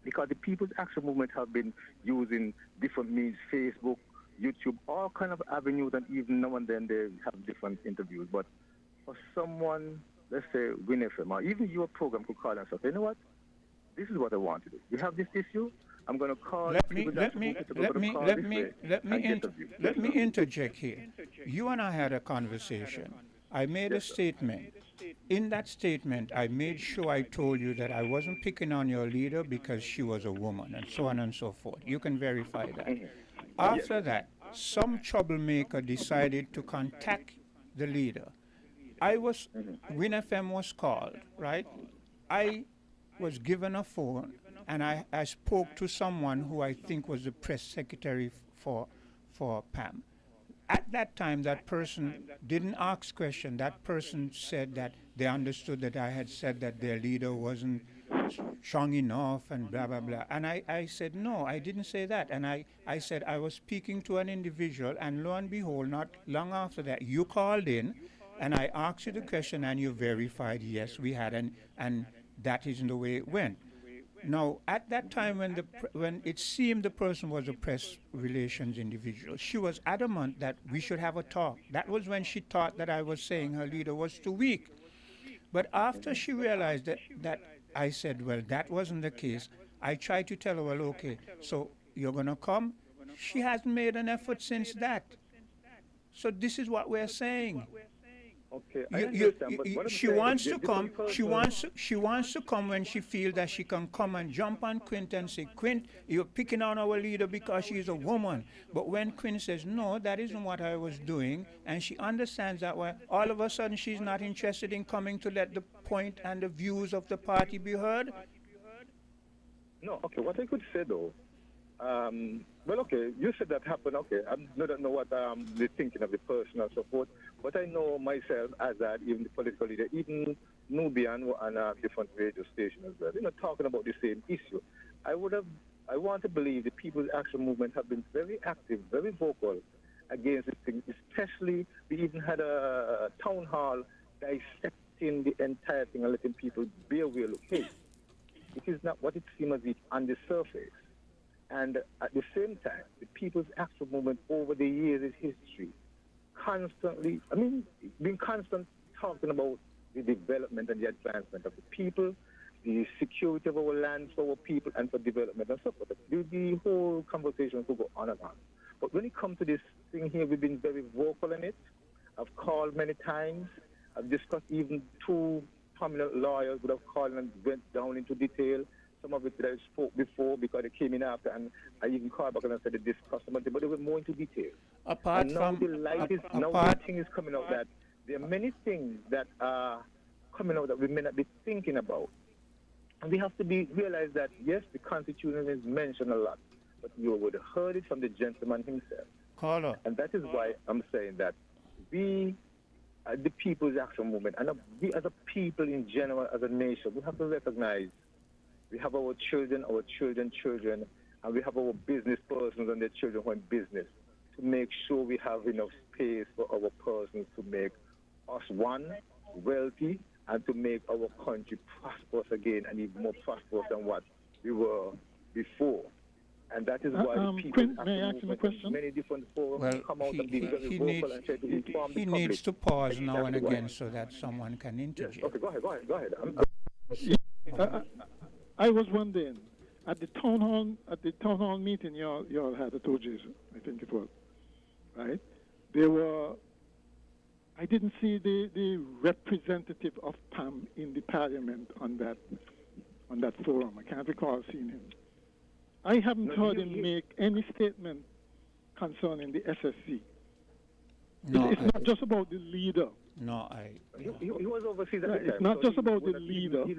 [SPEAKER 17] because the People's Action Movement have been using different means, Facebook, YouTube, all kind of avenues, and even now and then they have different interviews. But for someone, let's say WinFM, or even your program could call and say, you know what? This is what I want to do. We have this issue. I'm going to call.
[SPEAKER 3] Let me interject here. You and I had a conversation. I made a statement. In that statement, I made sure I told you that I wasn't picking on your leader because she was a woman, and so on and so forth. You can verify that. After that, some troublemaker decided to contact the leader. WinFM was called, right? I was given a phone, and I spoke to someone who I think was the press secretary for Pam. At that time, that person didn't ask question. That person said that they understood that I had said that their leader wasn't strong enough and blah, blah, blah. And I said, no, I didn't say that. And I said I was speaking to an individual, and lo and behold, not long after that, you called in, and I asked you the question, and you verified, yes, we had, and that isn't the way it went. Now, at that time, when it seemed the person was a press relations individual, she was adamant that we should have a talk. That was when she thought that I was saying her leader was too weak. But after she realized that I said, well, that wasn't the case, I tried to tell her, well, okay, so you're going to come? She hasn't made an effort since that. So this is what we're saying.
[SPEAKER 17] Okay, I understand, but
[SPEAKER 3] she wants to come. She wants to come when she feels that she can come and jump on Quint and say, Quint, you're picking on our leader because she's a woman. But when Quint says, no, that isn't what I was doing, and she understands that, well, all of a sudden she's not interested in coming to let the point and the views of the party be heard.
[SPEAKER 17] No, okay, what I could say though, well, okay, you said that happened, okay. I don't know what the thinking of the person and so forth, but I know myself as that, even the political leader, even Nubian on a different radio station as well, talking about the same issue. I want to believe the People's Action Movement have been very active, very vocal against this thing, especially we even had a town hall dissecting the entire thing and letting people be aware, look, hey, it is not what it seems as if on the surface. And at the same time, the People's Action Movement over the years in history, constantly, been constant talking about the development and the advancement of the people, the security of our lands for our people and for development and so forth. The whole conversation could go on and on. But when it comes to this thing here, we've been very vocal in it. I've called many times. I've discussed even two prominent lawyers would have called and went down into detail. Some of it that I spoke before because they came in after, and I even called back and I said they discussed some of it, but they were more into detail.
[SPEAKER 3] Apart
[SPEAKER 17] and now
[SPEAKER 3] from
[SPEAKER 17] the light is now the thing is coming out that there are many things that are coming out that we may not be thinking about, and we have to realize that yes, the Constitution is mentioned a lot, but you would have heard it from the gentleman himself.
[SPEAKER 3] Caller.
[SPEAKER 17] And that is why I'm saying that we, the People's Action Movement, and we as a people in general, as a nation, we have to recognize. We have our children, and we have our business persons and their children who are in business to make sure we have enough space for our persons to make us, one, wealthy, and to make our country prosperous again and even more prosperous than what we were before. And that is why the people
[SPEAKER 16] may I ask him a question?
[SPEAKER 17] Many different forums come out and be very vocal and try to inform the public.
[SPEAKER 3] He needs to pause now and again so that someone can interject.
[SPEAKER 17] Yes. Okay, go ahead.
[SPEAKER 16] I was wondering, at the town hall meeting y'all had at OJ's, I think it was, right? There were I didn't see the representative of PAM in the parliament on that forum. I can't recall seeing him. I haven't heard him make any statement concerning the SSC.
[SPEAKER 3] No,
[SPEAKER 16] it's not just about the leader.
[SPEAKER 3] No,
[SPEAKER 17] He was overseas at the time.
[SPEAKER 16] It's not
[SPEAKER 17] so
[SPEAKER 16] just about the leader,
[SPEAKER 17] He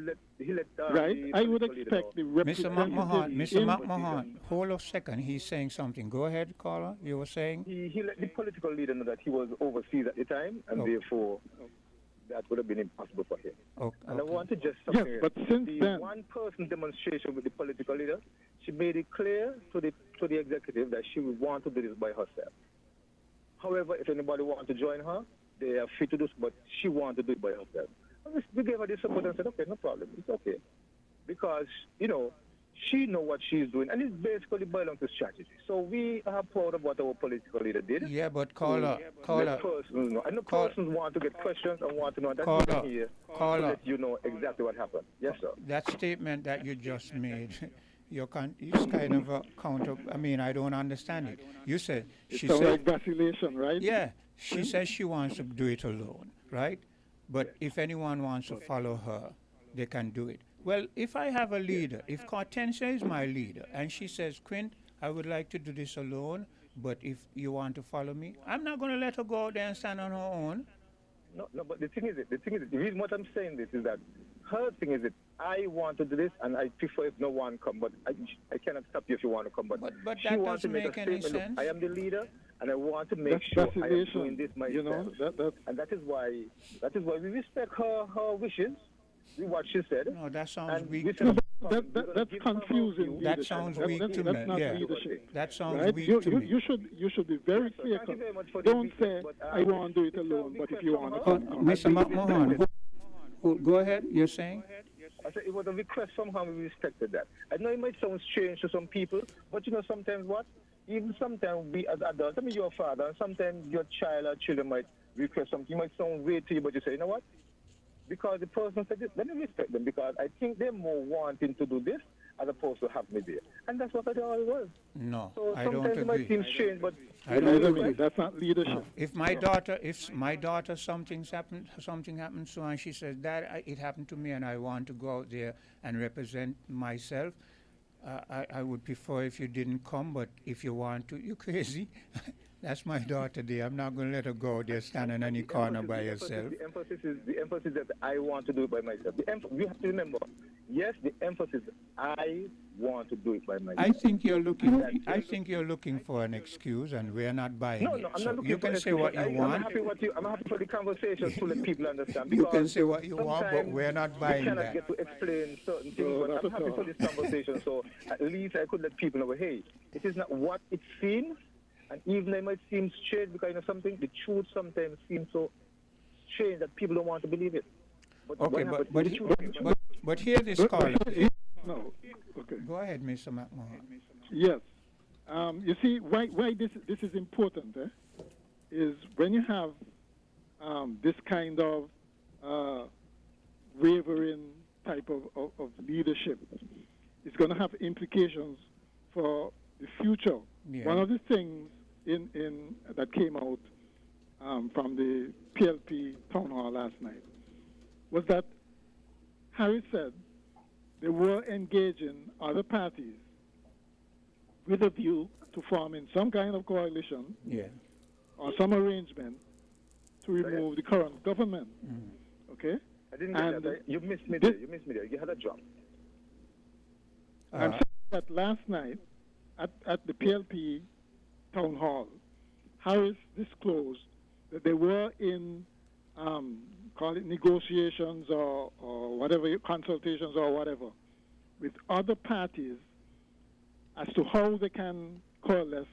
[SPEAKER 17] let
[SPEAKER 16] right?
[SPEAKER 17] the
[SPEAKER 16] I would
[SPEAKER 17] political leader
[SPEAKER 16] expect the
[SPEAKER 17] know.
[SPEAKER 16] representative.
[SPEAKER 3] Mr. McMahon, hold a second. He's saying something. Go ahead, caller. You were saying?
[SPEAKER 17] He let the political leader know that he was overseas at the time, and therefore that would have been impossible for him. And I want to just
[SPEAKER 16] yes, but since
[SPEAKER 17] the
[SPEAKER 16] then,
[SPEAKER 17] one-person demonstration with the political leader, she made it clear to the executive that she would want to do this by herself. However, if anybody wants to join her, they are free to do so, but she wanted to do it by herself. And we gave her the support and said, okay, no problem, it's okay. Because, she know what she's doing, and it's basically boiled down to strategy. So we are proud of what our political leader did.
[SPEAKER 3] Yeah, but caller.
[SPEAKER 17] Let persons know. And the persons want to get questions and want to know. That's why I'm here to let you know exactly what happened. Yes, sir.
[SPEAKER 3] That statement that you just made, it's kind of a counter. I mean, I don't understand it. You said she said
[SPEAKER 16] like vacillation, right?
[SPEAKER 3] Yeah, she says she wants to do it alone, right? But if anyone wants to follow her, they can do it. Well, if I have a leader, if Hortensia is my leader, and she says, Quint, I would like to do this alone, but if you want to follow me, I'm not going to let her go out there and stand on her own.
[SPEAKER 17] No, but the thing is, the reason what I'm saying this is that her thing is that I want to do this, and I prefer if no one come, but I cannot stop you if you want to come. But
[SPEAKER 3] that
[SPEAKER 17] she wants to
[SPEAKER 3] doesn't
[SPEAKER 17] make
[SPEAKER 3] make
[SPEAKER 17] a
[SPEAKER 3] any
[SPEAKER 17] statement.
[SPEAKER 3] sense.
[SPEAKER 17] Look, I am the leader, and I want to make
[SPEAKER 16] That's
[SPEAKER 17] sure I am
[SPEAKER 16] vacillation,
[SPEAKER 17] doing this myself. And that is why we respect her wishes. What she said.
[SPEAKER 3] No, that sounds weak.
[SPEAKER 16] That's confusing.
[SPEAKER 3] That sounds weak to me.
[SPEAKER 16] That's not
[SPEAKER 3] Yeah.
[SPEAKER 16] leadership.
[SPEAKER 3] That sounds
[SPEAKER 16] Right?
[SPEAKER 3] weak
[SPEAKER 16] You
[SPEAKER 3] to me.
[SPEAKER 16] you should be very clear. Don't say I won't do it alone, but if you want to come,
[SPEAKER 3] Mr. McMahon, go ahead. You're saying?
[SPEAKER 17] I said it was a request from her. We respected that. I know it might sound strange to some people, but sometimes what? Even sometimes we as adults, your father, and sometimes your child or children might request something. You might sound weird to you, but you say, you know what? Because the person said this, let me respect them, because I think they're more wanting to do this as opposed to have me there. And that's what I always was.
[SPEAKER 3] No,
[SPEAKER 17] so
[SPEAKER 3] I don't
[SPEAKER 17] sometimes it might
[SPEAKER 3] agree.
[SPEAKER 17] seem strange, but
[SPEAKER 3] I don't agree.
[SPEAKER 16] That's not leadership.
[SPEAKER 3] If my daughter something happens to her and she says, Dad, it happened to me and I want to go out there and represent myself, I would prefer if you didn't come, but if you want to, you're crazy. That's my daughter there. I'm not going to let her go there standing in the corner by herself.
[SPEAKER 17] The emphasis that I want to do it by myself. You have to remember, yes, the emphasis I want to do it by myself.
[SPEAKER 3] I think you're looking for an excuse, and we're not buying it.
[SPEAKER 17] No, I'm not looking
[SPEAKER 3] you
[SPEAKER 17] for
[SPEAKER 3] can
[SPEAKER 17] an
[SPEAKER 3] say what
[SPEAKER 17] excuse.
[SPEAKER 3] you want.
[SPEAKER 17] I'm happy for the conversation to let people understand.
[SPEAKER 3] You can say what you want, but we're not buying
[SPEAKER 17] we cannot
[SPEAKER 3] that.
[SPEAKER 17] get to explain certain things, but I'm happy for this conversation. So at least I could let people know, hey, it is not what it seems. And even though it might seem strange, because something, the truth sometimes seems so strange that people don't want to believe it.
[SPEAKER 3] Okay, but hear this caller.
[SPEAKER 16] No. Okay.
[SPEAKER 3] Go ahead, Mr. McMahon.
[SPEAKER 16] Yes. You see, why this is important, is when you have this kind of wavering type of leadership, it's going to have implications for the future.
[SPEAKER 3] Yeah.
[SPEAKER 16] One of the things in that came out from the PLP town hall last night was that Harris said they were engaging other parties with a view to forming some kind of coalition or some arrangement to remove the current government. Okay?
[SPEAKER 17] I didn't get that. You missed me there. You had a drop.
[SPEAKER 16] I'm saying that last night at the PLP town hall, Harris disclosed that they were in, call it negotiations or whatever, consultations or whatever, with other parties as to how they can coalesce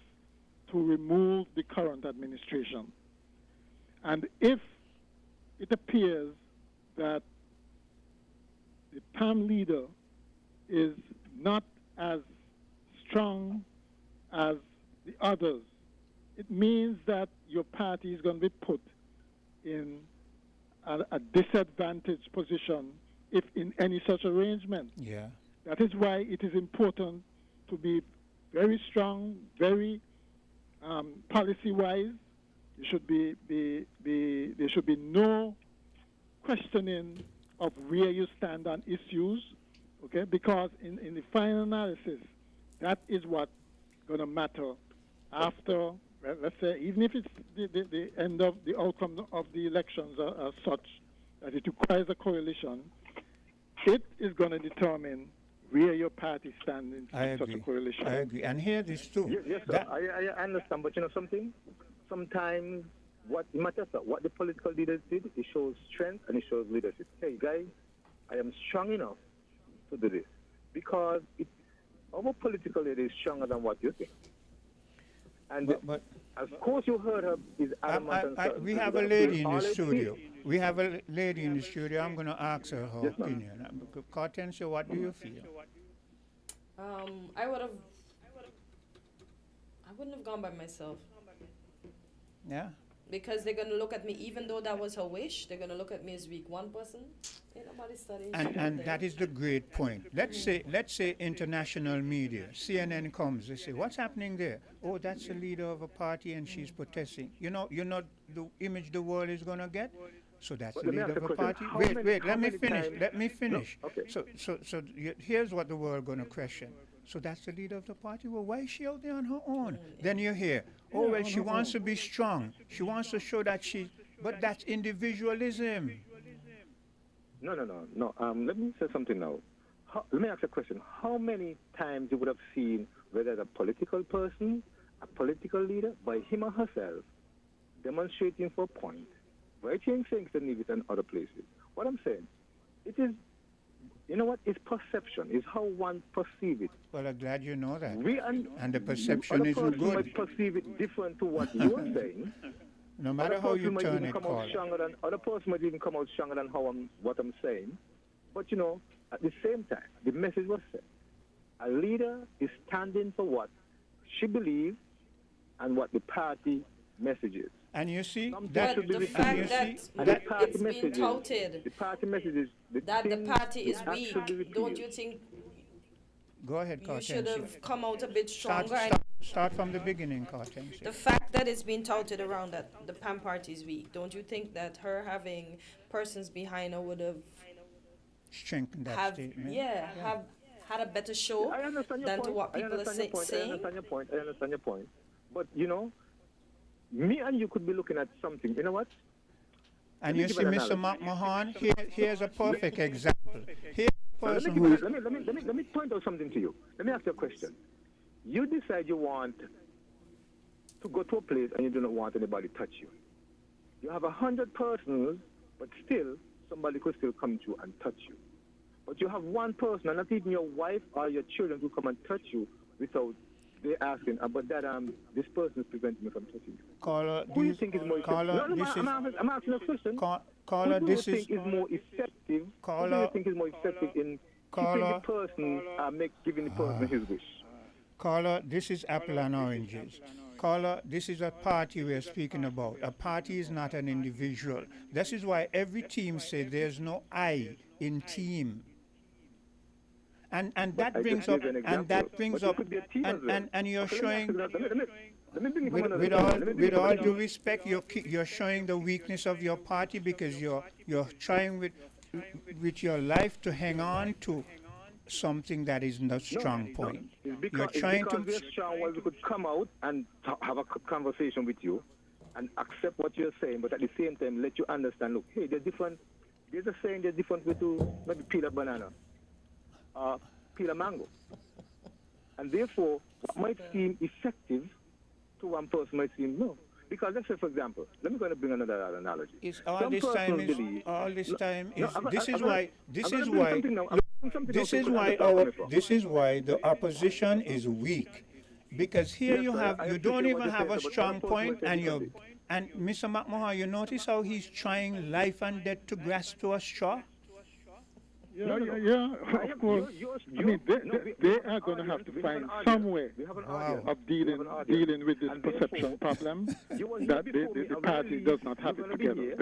[SPEAKER 16] to remove the current administration. And if it appears that the PAM leader is not as strong as the others, it means that your party is going to be put in a disadvantaged position if in any such arrangement.
[SPEAKER 3] Yeah.
[SPEAKER 16] That is why it is important to be very strong, very policy-wise, there should be no questioning of where you stand on issues, okay? Because in the final analysis, that is what going to matter after, let's say, even if it's the end of the outcome of the elections are such that it requires a coalition, it is going to determine where your party stands in such a coalition.
[SPEAKER 3] I agree. And hear this too.
[SPEAKER 17] Yes, sir. I understand, but you know something? Sometimes what matters, what the political leaders did, it shows strength and it shows leadership. Hey, guys, I am strong enough to do this because our political leader is stronger than what you think. And
[SPEAKER 3] but
[SPEAKER 17] of course, you heard her is adamant.
[SPEAKER 3] We have a lady in the studio. We have a lady in the studio. I'm going to ask her her opinion. Hortensia, what do you feel?
[SPEAKER 2] I wouldn't have gone by myself.
[SPEAKER 3] Yeah.
[SPEAKER 2] Because they're gonna look at me, even though that was her wish, they're gonna look at me as weak. One person, ain't nobody studying.
[SPEAKER 3] And that is the great point. Let's say international media, CNN comes, they say, what's happening there? Oh, that's the leader of a party and she's protesting. You know the image the world is gonna get. So that's the leader of a party. Wait, let me finish.
[SPEAKER 17] No, okay.
[SPEAKER 3] So here's what the world gonna question. So that's the leader of the party. Well, why is she out there on her own? Then you hear, oh, well, she wants to be strong. She wants to show that but that's individualism.
[SPEAKER 17] No. Let me say something now. Let me ask a question. How many times you would have seen whether a political person, a political leader, by him or herself, demonstrating for a point, writing things in Nevis and other places? What I'm saying, it is, you know what? It's perception. It's how one perceives it.
[SPEAKER 3] Well, I'm glad you know that.
[SPEAKER 17] And
[SPEAKER 3] the perception is good.
[SPEAKER 17] Might perceive it different to what you are saying.
[SPEAKER 3] No matter how you turn it,
[SPEAKER 17] other person might even come out stronger than what I'm saying. But you know, at the same time, the message was said. A leader is standing for what she believes and what the party message is.
[SPEAKER 3] And you see,
[SPEAKER 2] that the fact that it's been touted,
[SPEAKER 17] the party message is
[SPEAKER 2] that the party is weak. Don't you think?
[SPEAKER 3] Go ahead, Hortensia.
[SPEAKER 2] You should have come out a bit stronger.
[SPEAKER 3] Start from the beginning, Hortensia.
[SPEAKER 2] The fact that it's been touted around that the PAM party is weak, don't you think that her having persons behind her would have
[SPEAKER 3] strengthened that statement?
[SPEAKER 2] Have had a better show than to what people are saying?
[SPEAKER 17] I understand your point. But you know, me and you could be looking at something. You know what?
[SPEAKER 3] And you see, Mr. McMahon, here's a perfect example. Here's a person
[SPEAKER 17] let me point out something to you. Let me ask you a question. You decide you want to go to a place and you do not want anybody to touch you. You have 100 persons, but still somebody could still come to you and touch you. But you have one person, and not even your wife or your children, who come and touch you without they asking about that this person is preventing me from touching you.
[SPEAKER 3] Caller,
[SPEAKER 17] who do you think is more effective? I'm asking a question.
[SPEAKER 3] Caller,
[SPEAKER 17] who do you think is more effective? Who do you think is more effective in keeping the person, giving the person his wish?
[SPEAKER 3] Caller, this is apple and oranges. Caller, this is a party we're speaking about. A party is not an individual. This is why every team says there's no I in team. And that brings up, and you're showing, with all due respect, you're showing the weakness of your party because you're trying with your life to hang on to something that isn't a strong point. You're trying to.
[SPEAKER 17] We're strong, well, we could come out and have a conversation with you and accept what you're saying, but at the same time let you understand. Look, hey, there's a saying, there's different way to maybe peel a banana. Peel a mango. And therefore, what might seem effective to one person might seem no. Because let's say, for example, let me go and bring another analogy.
[SPEAKER 3] This is why the opposition is weak. Because here you don't even have a strong point, and Mr. McMahon, you notice how he's trying life and death to grasp to a straw?
[SPEAKER 16] Yeah, of course. I mean, they are going to have to find some way of dealing with this perception problem that the party does not have it together.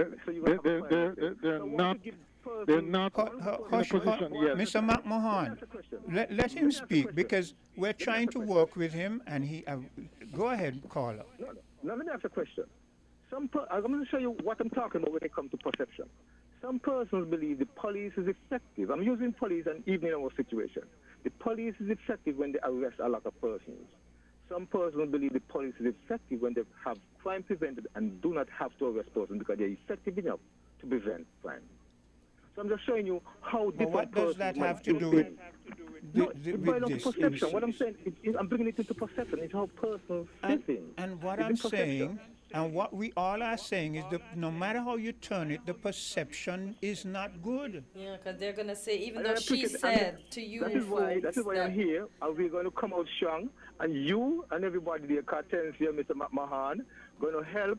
[SPEAKER 16] They're not in a position yet.
[SPEAKER 3] Mr. McMahon, let him speak, because we're trying to work with him, and he. Go ahead, caller.
[SPEAKER 17] No, let me ask a question. I'm going to show you what I'm talking about when it comes to perception. Some persons believe the police is effective. I'm using police and even in our situation. The police is effective when they arrest a lot of persons. Some persons believe the police is effective when they have crime prevented and do not have to arrest persons because they're effective enough to prevent crime. So I'm just showing you how different
[SPEAKER 3] what does that have to do with this
[SPEAKER 17] perception.
[SPEAKER 3] issue?
[SPEAKER 17] What I'm saying, I'm bringing it into perception. It's how persons see things.
[SPEAKER 3] And what
[SPEAKER 17] It's
[SPEAKER 3] I'm
[SPEAKER 17] in perception.
[SPEAKER 3] saying, and what we all are saying is that no matter how you turn it, the perception is not good.
[SPEAKER 2] Yeah, because they're going to say, even
[SPEAKER 17] And
[SPEAKER 2] though
[SPEAKER 17] I
[SPEAKER 2] she
[SPEAKER 17] appreciate-
[SPEAKER 2] said to you
[SPEAKER 17] that is why
[SPEAKER 2] folks
[SPEAKER 17] I'm here, and we're going to come out strong, and you and everybody there, Cartens here, Mr. McMahon, going to help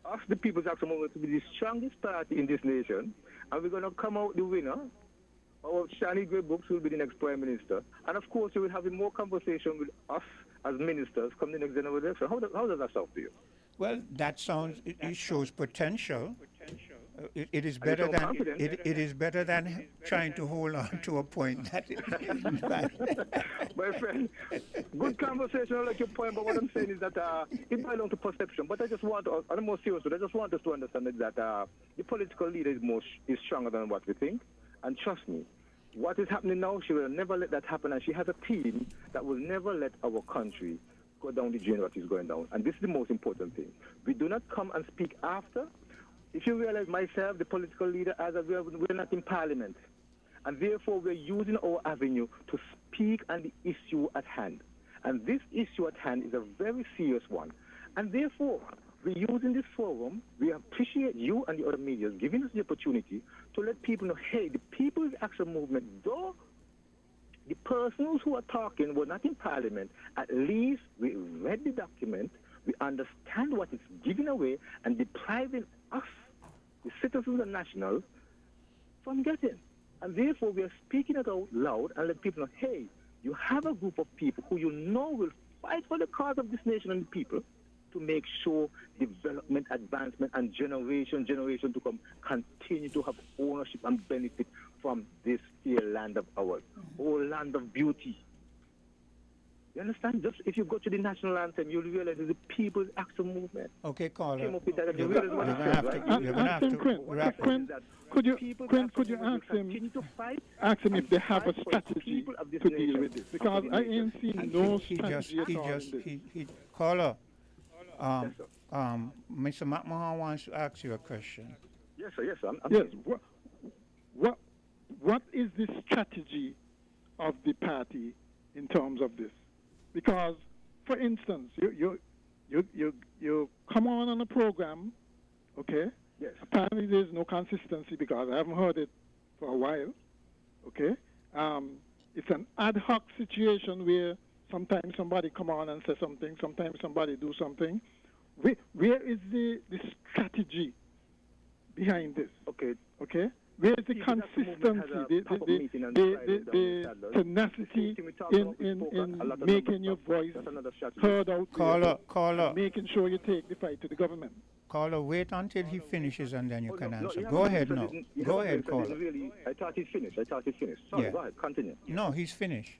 [SPEAKER 17] us, the People's Action Movement, to be the strongest party in this nation, and we're going to come out the winner. Our Shani Gray Books will be the next Prime Minister, and of course, we will have more conversation with us as ministers come the next general election. How does that sound to you?
[SPEAKER 3] Well, that sounds, it shows potential. It is
[SPEAKER 17] Are you
[SPEAKER 3] better
[SPEAKER 17] so
[SPEAKER 3] than
[SPEAKER 17] confident?
[SPEAKER 3] it is better than trying to hold on to a point that is bad.
[SPEAKER 17] My friend, good conversation. I like your point, but what I'm saying is that it belongs to perception. But I just want, on a more serious note, I just want us to understand that the political leader is stronger than what we think. And trust me, what is happening now, she will never let that happen. And she has a team that will never let our country go down the drain what is going down. And this is the most important thing. We do not come and speak after. If you realize, myself, the political leader, we're not in parliament. And therefore, we're using our avenue to speak on the issue at hand. And this issue at hand is a very serious one. And therefore, we're using this forum. We appreciate you and the other media giving us the opportunity to let people know, hey, the People's Action Movement, though the persons who are talking were not in parliament, at least we read the document, we understand what it's giving away and depriving us, the citizens and nationals, from getting. And therefore, we are speaking it out loud and let people know, hey, you have a group of people who you know will fight for the cause of this nation and the people to make sure development, advancement, and generation to come continue to have ownership and benefit from this dear land of ours, our land of beauty. You understand? Just if you go to the national anthem, you'll realize it's the People's Action Movement.
[SPEAKER 3] Okay, caller.
[SPEAKER 17] Came up with that, and you
[SPEAKER 3] You're
[SPEAKER 17] realize
[SPEAKER 3] going
[SPEAKER 17] what
[SPEAKER 3] to
[SPEAKER 17] it
[SPEAKER 3] have
[SPEAKER 17] says,
[SPEAKER 3] to,
[SPEAKER 17] right?
[SPEAKER 3] you're going to have to wrap up.
[SPEAKER 16] Could you ask him if they have a strategy to deal with this? Because I ain't seen no strategy at all in this.
[SPEAKER 3] Caller, Mr. McMahon wants to ask you a question.
[SPEAKER 17] Yes, sir. Yes, sir.
[SPEAKER 16] Yes. What is the strategy of the party in terms of this? Because, for instance, you come on a program, okay?
[SPEAKER 17] Yes.
[SPEAKER 16] Apparently there's no consistency because I haven't heard it for a while, okay? It's an ad hoc situation where sometimes somebody come on and say something, sometimes somebody do something. Where is the strategy behind this?
[SPEAKER 17] Okay.
[SPEAKER 16] Okay? Where is the consistency, the tenacity in making your voice heard out there,
[SPEAKER 3] Caller,
[SPEAKER 16] making sure you take the fight to the government?
[SPEAKER 3] Caller, wait until he finishes and then you can answer.
[SPEAKER 17] No,
[SPEAKER 3] Go ahead now. Go ahead, caller.
[SPEAKER 17] I thought he's finished. Sorry,
[SPEAKER 3] Yeah.
[SPEAKER 17] go ahead, continue.
[SPEAKER 3] No, he's finished.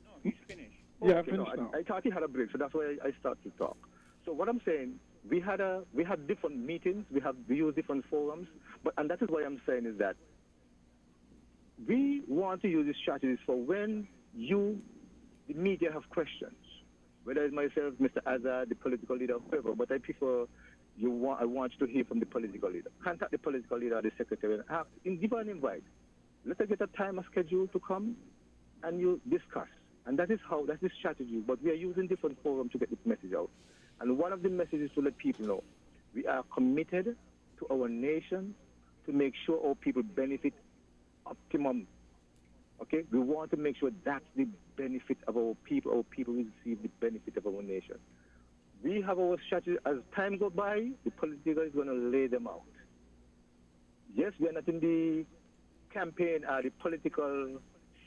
[SPEAKER 16] Yeah, finished now.
[SPEAKER 17] I thought he had a break, so that's why I started to talk. So what I'm saying, we had different meetings, we use different forums, and that is why I'm saying is that we want to use these strategies for when the media, have questions, whether it's myself, Mr. Azad, the political leader, whoever, but I prefer I want you to hear from the political leader. Contact the political leader or the secretary and ask, give an invite. Let us get a time, a schedule to come and you discuss. And that's the strategy. But we are using different forums to get this message out. And one of the messages to let people know, we are committed to our nation to make sure our people benefit optimum. Okay? We want to make sure that's the benefit of our people. Our people receive the benefit of our nation. We have our strategy. As time goes by, the political is going to lay them out. Yes, we are not in the campaign or the political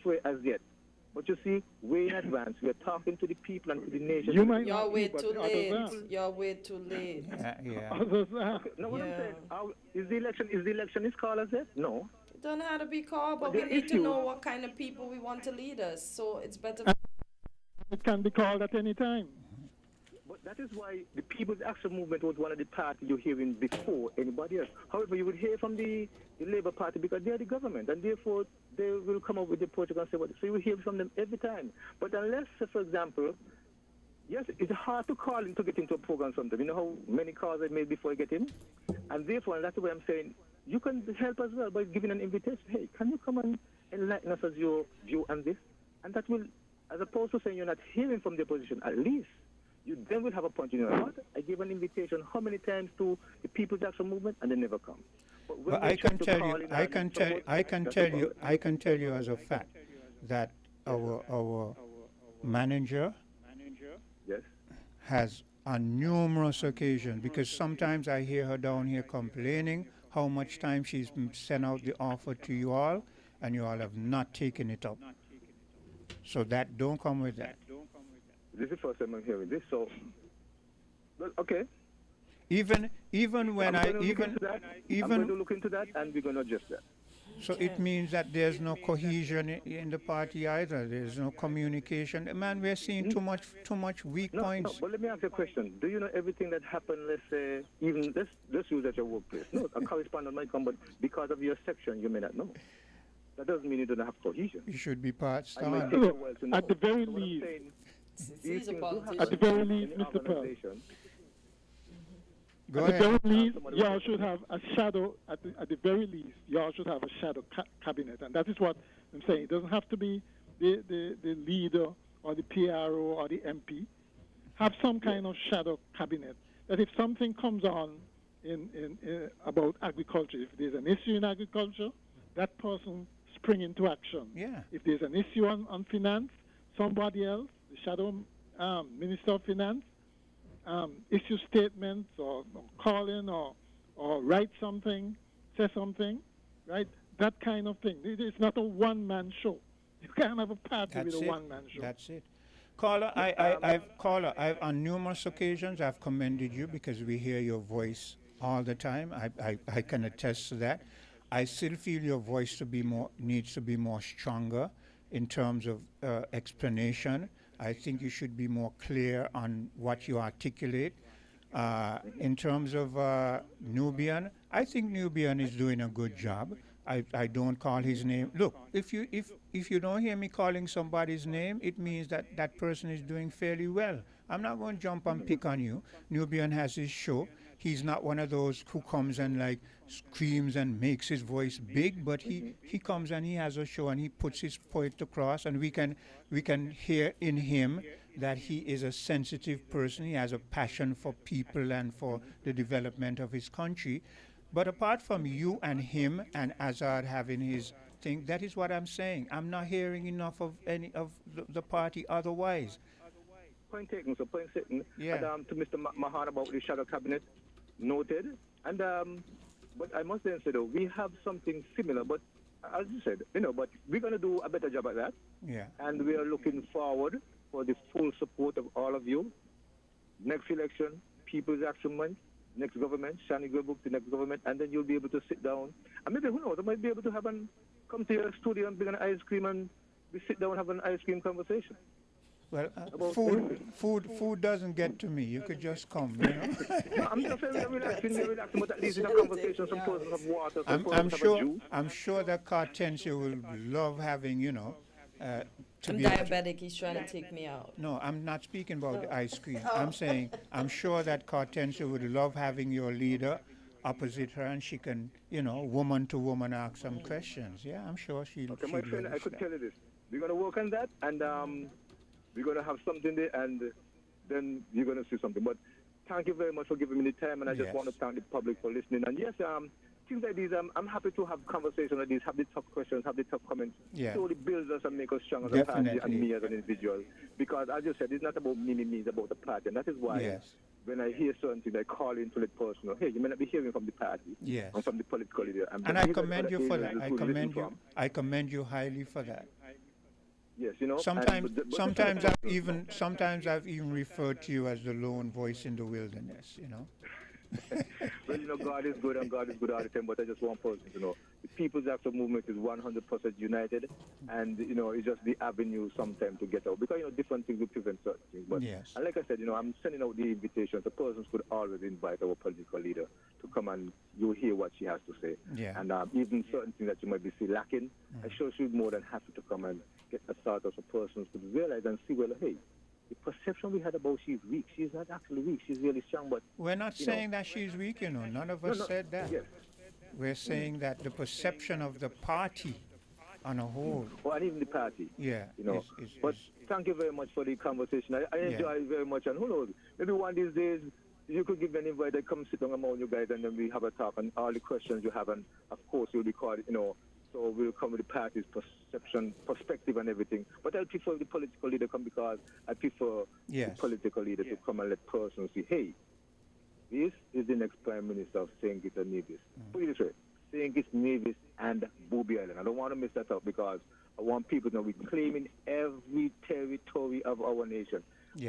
[SPEAKER 17] fray as yet. But you see, way in advance, we are talking to the people and to the nation.
[SPEAKER 2] You're way too late. You're way too late.
[SPEAKER 3] Yeah.
[SPEAKER 17] No, what I'm saying, is the election called as yet? No.
[SPEAKER 2] It don't have to be called, but we need to know what kind of people we want to lead us. So it's better.
[SPEAKER 16] It can be called at any time.
[SPEAKER 17] That is why the People's Action Movement was one of the parties you're hearing before anybody else. However, you would hear from the Labour Party because they're the government, and therefore they will come up with the project and say what. So you will hear from them every time. But unless, for example, yes, it's hard to call in to get into a program sometimes. You know how many calls I made before I get in? And therefore, and that's the way I'm saying, you can help as well by giving an invitation. Hey, can you come and enlighten us as your view on this? And that will, as opposed to saying you're not hearing from the opposition, at least you then will have a point in your heart. I gave an invitation how many times to the People's Action Movement, and they never come.
[SPEAKER 3] But I can tell you, I can tell you as a fact that our manager
[SPEAKER 17] yes.
[SPEAKER 3] has on numerous occasions, because sometimes I hear her down here complaining how much time she's sent out the offer to you all, and you all have not taken it up. So that don't come with that.
[SPEAKER 17] This is the first time I'm hearing this, so well, okay.
[SPEAKER 3] Even when
[SPEAKER 17] I'm going to look into that, and we're going to adjust that.
[SPEAKER 3] So it means that there's no cohesion in the party either. There's no communication. Man, we're seeing too much weak points.
[SPEAKER 17] No, but let me ask you a question. Do you know everything that happened, let's say, even let's use at your workplace? No, a correspondent might come, but because of your section, you may not know. That doesn't mean you don't have cohesion.
[SPEAKER 3] You should be part
[SPEAKER 17] I might
[SPEAKER 3] star.
[SPEAKER 17] take a while to know.
[SPEAKER 16] At the very
[SPEAKER 17] So what I'm
[SPEAKER 16] least,
[SPEAKER 17] saying,
[SPEAKER 16] at the very least, Mr. Pearl,
[SPEAKER 3] Go
[SPEAKER 16] at the
[SPEAKER 3] ahead.
[SPEAKER 16] very least, y'all should have a shadow. At the very least, y'all should have a shadow cabinet, and that is what I'm saying. It doesn't have to be the leader or the PRO or the MP. Have some kind of shadow cabinet. That if something comes on in about agriculture, if there's an issue in agriculture, that person spring into action.
[SPEAKER 3] Yeah.
[SPEAKER 16] If there's an issue on finance, somebody else, the shadow Minister of Finance, issue statements or call in or write something, say something, right? That kind of thing. It's not a one-man show. You can't have a party with a one-man show.
[SPEAKER 3] That's it. Caller, I've on numerous occasions I've commended you because we hear your voice all the time. I can attest to that. I still feel your voice needs to be more stronger in terms of explanation. I think you should be more clear on what you articulate. In terms of Nubian, I think Nubian is doing a good job. I don't call his name. Look, if you don't hear me calling somebody's name, it means that that person is doing fairly well. I'm not going to jump and pick on you. Nubian has his show. He's not one of those who comes and like screams and makes his voice big, but he comes and he has a show and he puts his point across, and we can hear in him that he is a sensitive person. He has a passion for people and for the development of his country. But apart from you and him and Azad having his thing, that is what I'm saying. I'm not hearing enough of any of the party otherwise.
[SPEAKER 17] Point taken, so point taken.
[SPEAKER 3] Yeah.
[SPEAKER 17] And to Mr. Mahan about the shadow cabinet, noted. And but I must then say though, we have something similar, but as you said, but we're going to do a better job at that.
[SPEAKER 3] Yeah.
[SPEAKER 17] And we are looking forward for the full support of all of you. Next election, People's Action Month, next government, Shani Book, the next government, and then you'll be able to sit down. And maybe, who knows, I might be able to come to your studio and bring an ice cream and we sit down and have an ice cream conversation.
[SPEAKER 3] Well, food doesn't get to me. You could just come,
[SPEAKER 17] No, I'm just saying we're relaxing, but at least in a conversation, some persons have water, some persons have a juice.
[SPEAKER 3] I'm sure that Cartensia will love having,
[SPEAKER 2] I'm diabetic. He's trying to take me out.
[SPEAKER 3] No, I'm not speaking about the ice cream. I'm saying I'm sure that Cartensia would love having your leader opposite her, and she can, woman to woman ask some questions. Yeah, I'm sure she'll.
[SPEAKER 17] Okay, my friend, I could tell you this. We're going to work on that, and we're going to have something there, and then you're going to see something. But thank you very much for giving me the time, and I just want to thank the public for listening. And yes, things like these, I'm happy to have conversations like these, have the tough questions, have the tough comments.
[SPEAKER 3] Yeah.
[SPEAKER 17] It only builds us and make us stronger as a party and me as an individual. Because as you said, it's not about me, it's about the party. And that is why when I hear certain things, I call into it personal. Hey, you may not be hearing from the party or from the political leader.
[SPEAKER 3] And I commend you for that. I commend you highly for that.
[SPEAKER 17] Yes,
[SPEAKER 3] Sometimes I've even referred to you as the lone voice in the wilderness.
[SPEAKER 17] Well, God is good and God is good all the time, but I just want person to know the People's Action Movement is 100% united, and, it's just the avenue sometimes to get out. Because, different things will prevent certain things. But,
[SPEAKER 3] Yes.
[SPEAKER 17] and like I said, I'm sending out the invitations. The persons could always invite our political leader to come and you hear what she has to say.
[SPEAKER 3] Yeah.
[SPEAKER 17] And even certain things that you might be still lacking, I'm sure she'd be more than happy to come and get a sort of a person to realize and see, well, hey, the perception we had about she's weak, she's not actually weak, she's really strong, but...
[SPEAKER 3] We're not saying that she's weak, None of us said that.
[SPEAKER 17] Yes.
[SPEAKER 3] We're saying that the perception of the party on a whole.
[SPEAKER 17] Well, and even the party.
[SPEAKER 3] Yeah.
[SPEAKER 17] But thank you very much for the conversation. I enjoy it very much, and who knows, maybe one of these days you could give me an invite, I come sit down among you guys, and then we have a talk, and all the questions you have, and of course you'll record, so we'll come with the party's perspective and everything. But I prefer the political leader come because I prefer the political leader to come and let persons see, hey, this is the next Prime Minister of St. Kitts and Nevis. Put it this way, St. Kitts, Nevis, and Booby Island. I don't want to miss that out because I want people to know we're claiming every territory of our nation.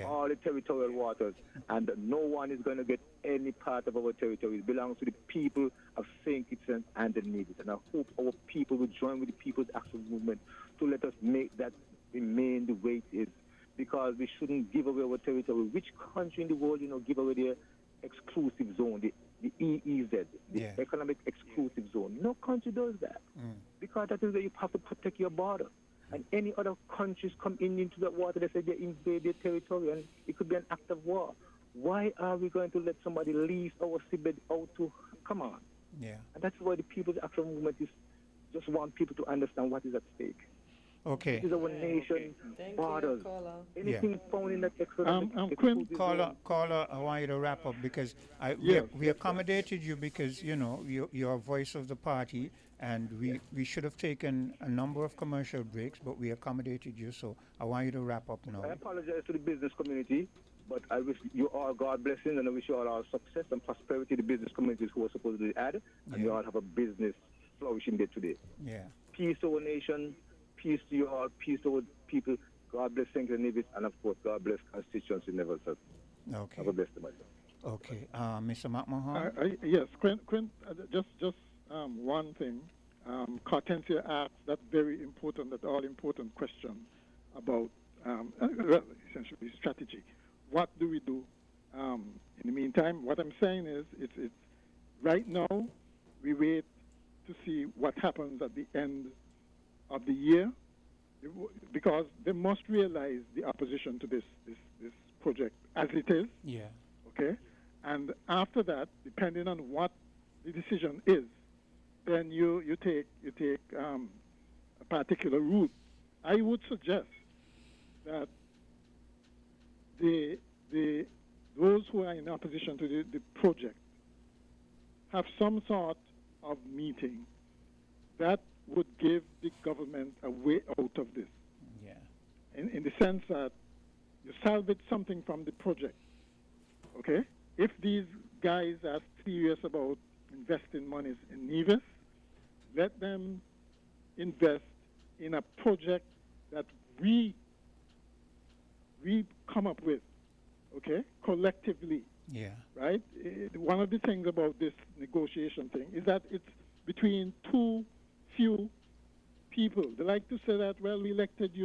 [SPEAKER 17] All the territorial waters, and no one is going to get any part of our territory. It belongs to the people of St. Kitts and the Nevis. And I hope our people will join with the People's Action Movement to let us make that remain the way it is. Because we shouldn't give away our territory. Which country in the world, give away their exclusive zone, the EEZ, the Economic Exclusive Zone? No country does that. Because that is where you have to protect your border. And any other countries come into that water, they say they invade their territory, and it could be an act of war. Why are we going to let somebody lease our seabed out to... Come on.
[SPEAKER 3] Yeah.
[SPEAKER 17] And that's why the People's Action Movement is just want people to understand what is at stake.
[SPEAKER 3] Okay.
[SPEAKER 17] This is our nation, borders. Anything found in that
[SPEAKER 3] Caller, I want you to wrap up because we accommodated you because, you're a voice of the party, and we should have taken a number of commercial breaks, but we accommodated you, so I want you to wrap up now.
[SPEAKER 17] I apologize to the business community, but I wish you all God blessings, and I wish you all success and prosperity, the business communities who are supposedly add, and you all have a business flourishing day today.
[SPEAKER 3] Yeah.
[SPEAKER 17] Peace to our nation, peace to you all, peace to our people. God bless St. Kitts and Nevis, and of course, God bless constituency Nevis.
[SPEAKER 3] Okay.
[SPEAKER 17] Have a blessed day, myself.
[SPEAKER 3] Okay. Mr. McMahon?
[SPEAKER 16] Yes, Quint, just one thing. Cartentia asked that very important, that all-important question about, essentially, strategy. What do we do? In the meantime, what I'm saying is, it's right now, we wait to see what happens at the end of the year, because they must realize the opposition to this project as it is.
[SPEAKER 3] Yeah.
[SPEAKER 16] Okay? And after that, depending on what the decision is, then you take a particular route. I would suggest that those who are in opposition to the project have some sort of meeting that would give the government a way out of this.
[SPEAKER 3] Yeah.
[SPEAKER 16] In the sense that you salvage something from the project. Okay? If these guys are serious about investing monies in Nevis, let them invest in a project that we come up with, okay, collectively.
[SPEAKER 3] Yeah.
[SPEAKER 16] Right? One of the things about this negotiation thing is that it's between too few people. They like to say that, well, you elected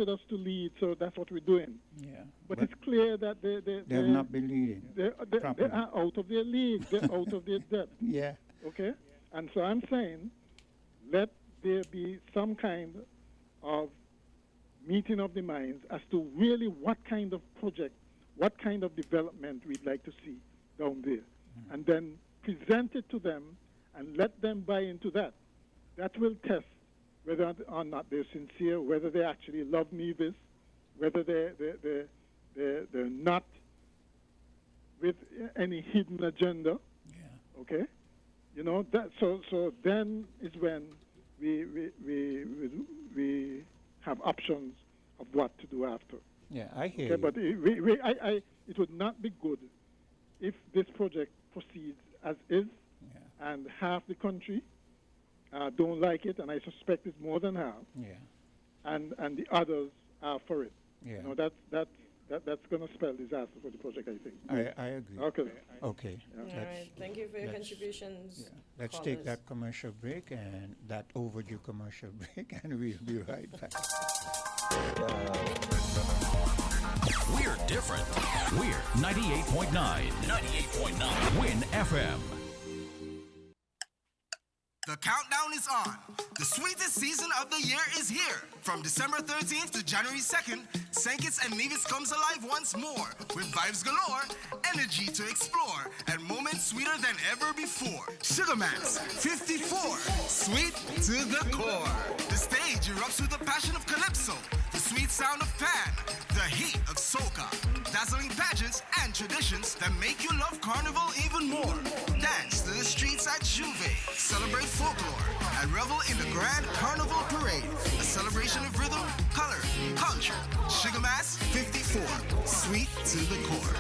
[SPEAKER 16] us to lead, so that's what we're doing.
[SPEAKER 3] Yeah.
[SPEAKER 16] But it's clear that
[SPEAKER 3] they've not been leading.
[SPEAKER 16] They are out of their league. They're out of their depth.
[SPEAKER 3] Yeah.
[SPEAKER 16] Okay? And so I'm saying, let there be some kind of meeting of the minds as to really what kind of project, what kind of development we'd like to see down there. And then present it to them and let them buy into that. That will test whether or not they're sincere, whether they actually love Nevis, whether they're not with any hidden agenda. Yeah. Okay? You know, that, so then is when we have options of what to do after.
[SPEAKER 3] Yeah, I hear you.
[SPEAKER 16] But it would not be good if this project proceeds as is, and half the country don't like it, and I suspect it's more than half.
[SPEAKER 3] Yeah.
[SPEAKER 16] And the others are for it.
[SPEAKER 3] Yeah.
[SPEAKER 16] You know, that's going to spell disaster for the project, I think.
[SPEAKER 3] I agree.
[SPEAKER 16] Okay.
[SPEAKER 3] Okay.
[SPEAKER 2] All right. Thank you for your contributions.
[SPEAKER 3] Let's take that commercial break and that overdue commercial break, and we'll be right back.
[SPEAKER 10] We're different. We're 98.9. 98.9. Win FM.
[SPEAKER 13] The countdown is on. The sweetest season of the year is here. From December 13th to January 2nd, St. Kitts and Nevis comes alive once more with vibes galore, energy to explore, and moments sweeter than ever before. Sugar Mass 54, sweet to the core. The stage erupts with the passion of Calypso, the sweet sound of Pan, the heat of Soca, dazzling pageants and traditions that make you love Carnival even more. Dance to the streets at Juve, celebrate folklore, and revel in the Grand Carnival Parade, a celebration of rhythm, color, culture. Sugar Mass 54, sweet to the core.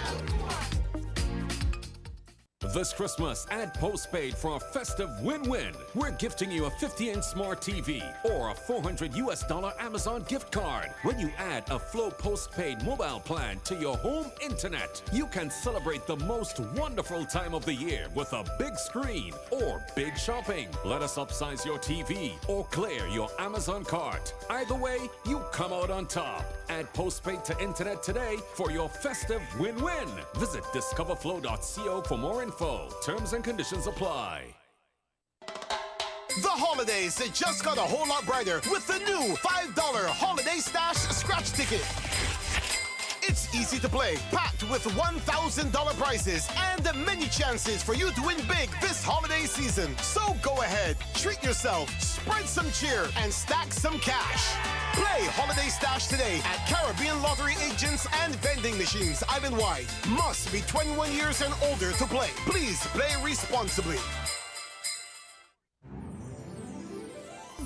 [SPEAKER 18] This Christmas, add postpaid for a festive win-win. We're gifting you a 50-inch smart TV or a $400 Amazon gift card. When you add a Flow postpaid mobile plan to your home internet, you can celebrate the most wonderful time of the year with a big screen or big shopping. Let us upsize your TV or clear your Amazon cart. Either way, you come out on top. Add postpaid to internet today for your festive win-win. Visit discoverflow.co for more info. Terms and conditions apply.
[SPEAKER 19] The holidays just got a whole lot brighter with the new $5 Holiday Stash Scratch Ticket. It's easy to play, packed with $1,000 prizes and many chances for you to win big this holiday season. So go ahead, treat yourself, spread some cheer, and stack some cash. Play Holiday Stash today at Caribbean Lottery agents and vending machines island-wide. Must be 21 years and older to play. Please play responsibly.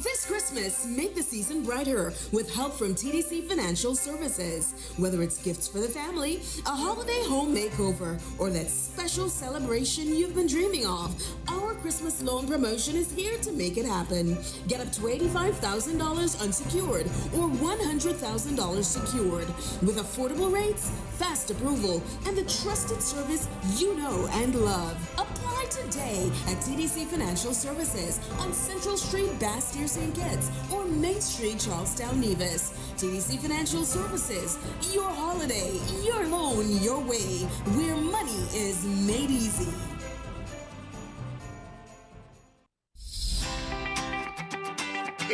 [SPEAKER 20] This Christmas, make the season brighter with help from TDC Financial Services. Whether it's gifts for the family, a holiday home makeover, or that special celebration you've been dreaming of, our Christmas loan promotion is here to make it happen. Get up to $85,000 unsecured or $100,000 secured with affordable rates, fast approval, and the trusted service you know and love. Apply today at TDC Financial Services on Central Street, Bastyr, St. Kitts, or Main Street, Charlestown, Nevis. TDC Financial Services, your holiday, your loan, your way, where money is made easy.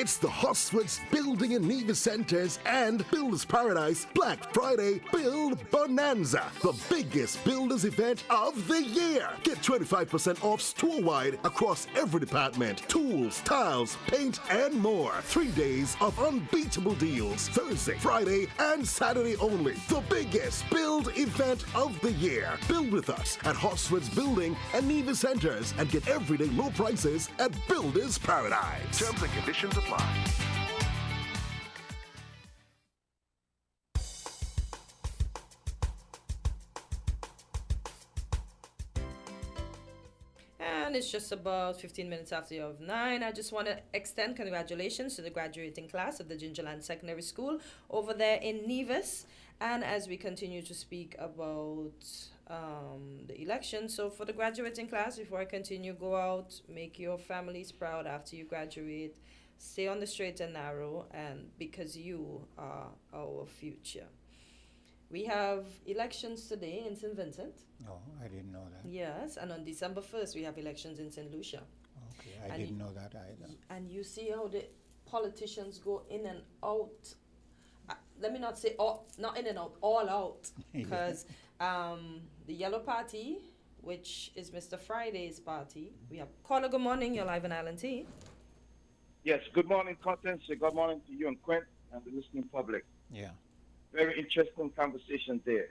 [SPEAKER 21] It's the Hoswitz Building and Nevis Centers and Builders Paradise Black Friday Build Bonanza, the biggest builders event of the year. Get 25% off store-wide across every department, tools, tiles, paint, and more. 3 days of unbeatable deals, Thursday, Friday, and Saturday only. The biggest build event of the year. Build with us at Hoswitz Building and Nevis Centers and get everyday low prices at Builders Paradise. Terms and conditions apply.
[SPEAKER 2] And it's just about 15 minutes after the hour of 9. I just want to extend congratulations to the graduating class of the Gingerland Secondary School over there in Nevis. And as we continue to speak about the election, so for the graduating class, before I continue, go out, make your families proud after you graduate. Stay on the straight and narrow, and because you are our future. We have elections today in St. Vincent.
[SPEAKER 3] Oh, I didn't know that.
[SPEAKER 2] Yes, and on December 1st, we have elections in St. Lucia.
[SPEAKER 3] Okay, I didn't know that either.
[SPEAKER 2] And you see how the politicians go in and out. Let me not say all, not in and out, all out. Because the Yellow Party, which is Mr. Friday's party, we have Caller, good morning, you're live on Island T.
[SPEAKER 22] Yes, good morning, Constance. Good morning to you and Quint and the listening public.
[SPEAKER 3] Yeah.
[SPEAKER 22] Very interesting conversation there.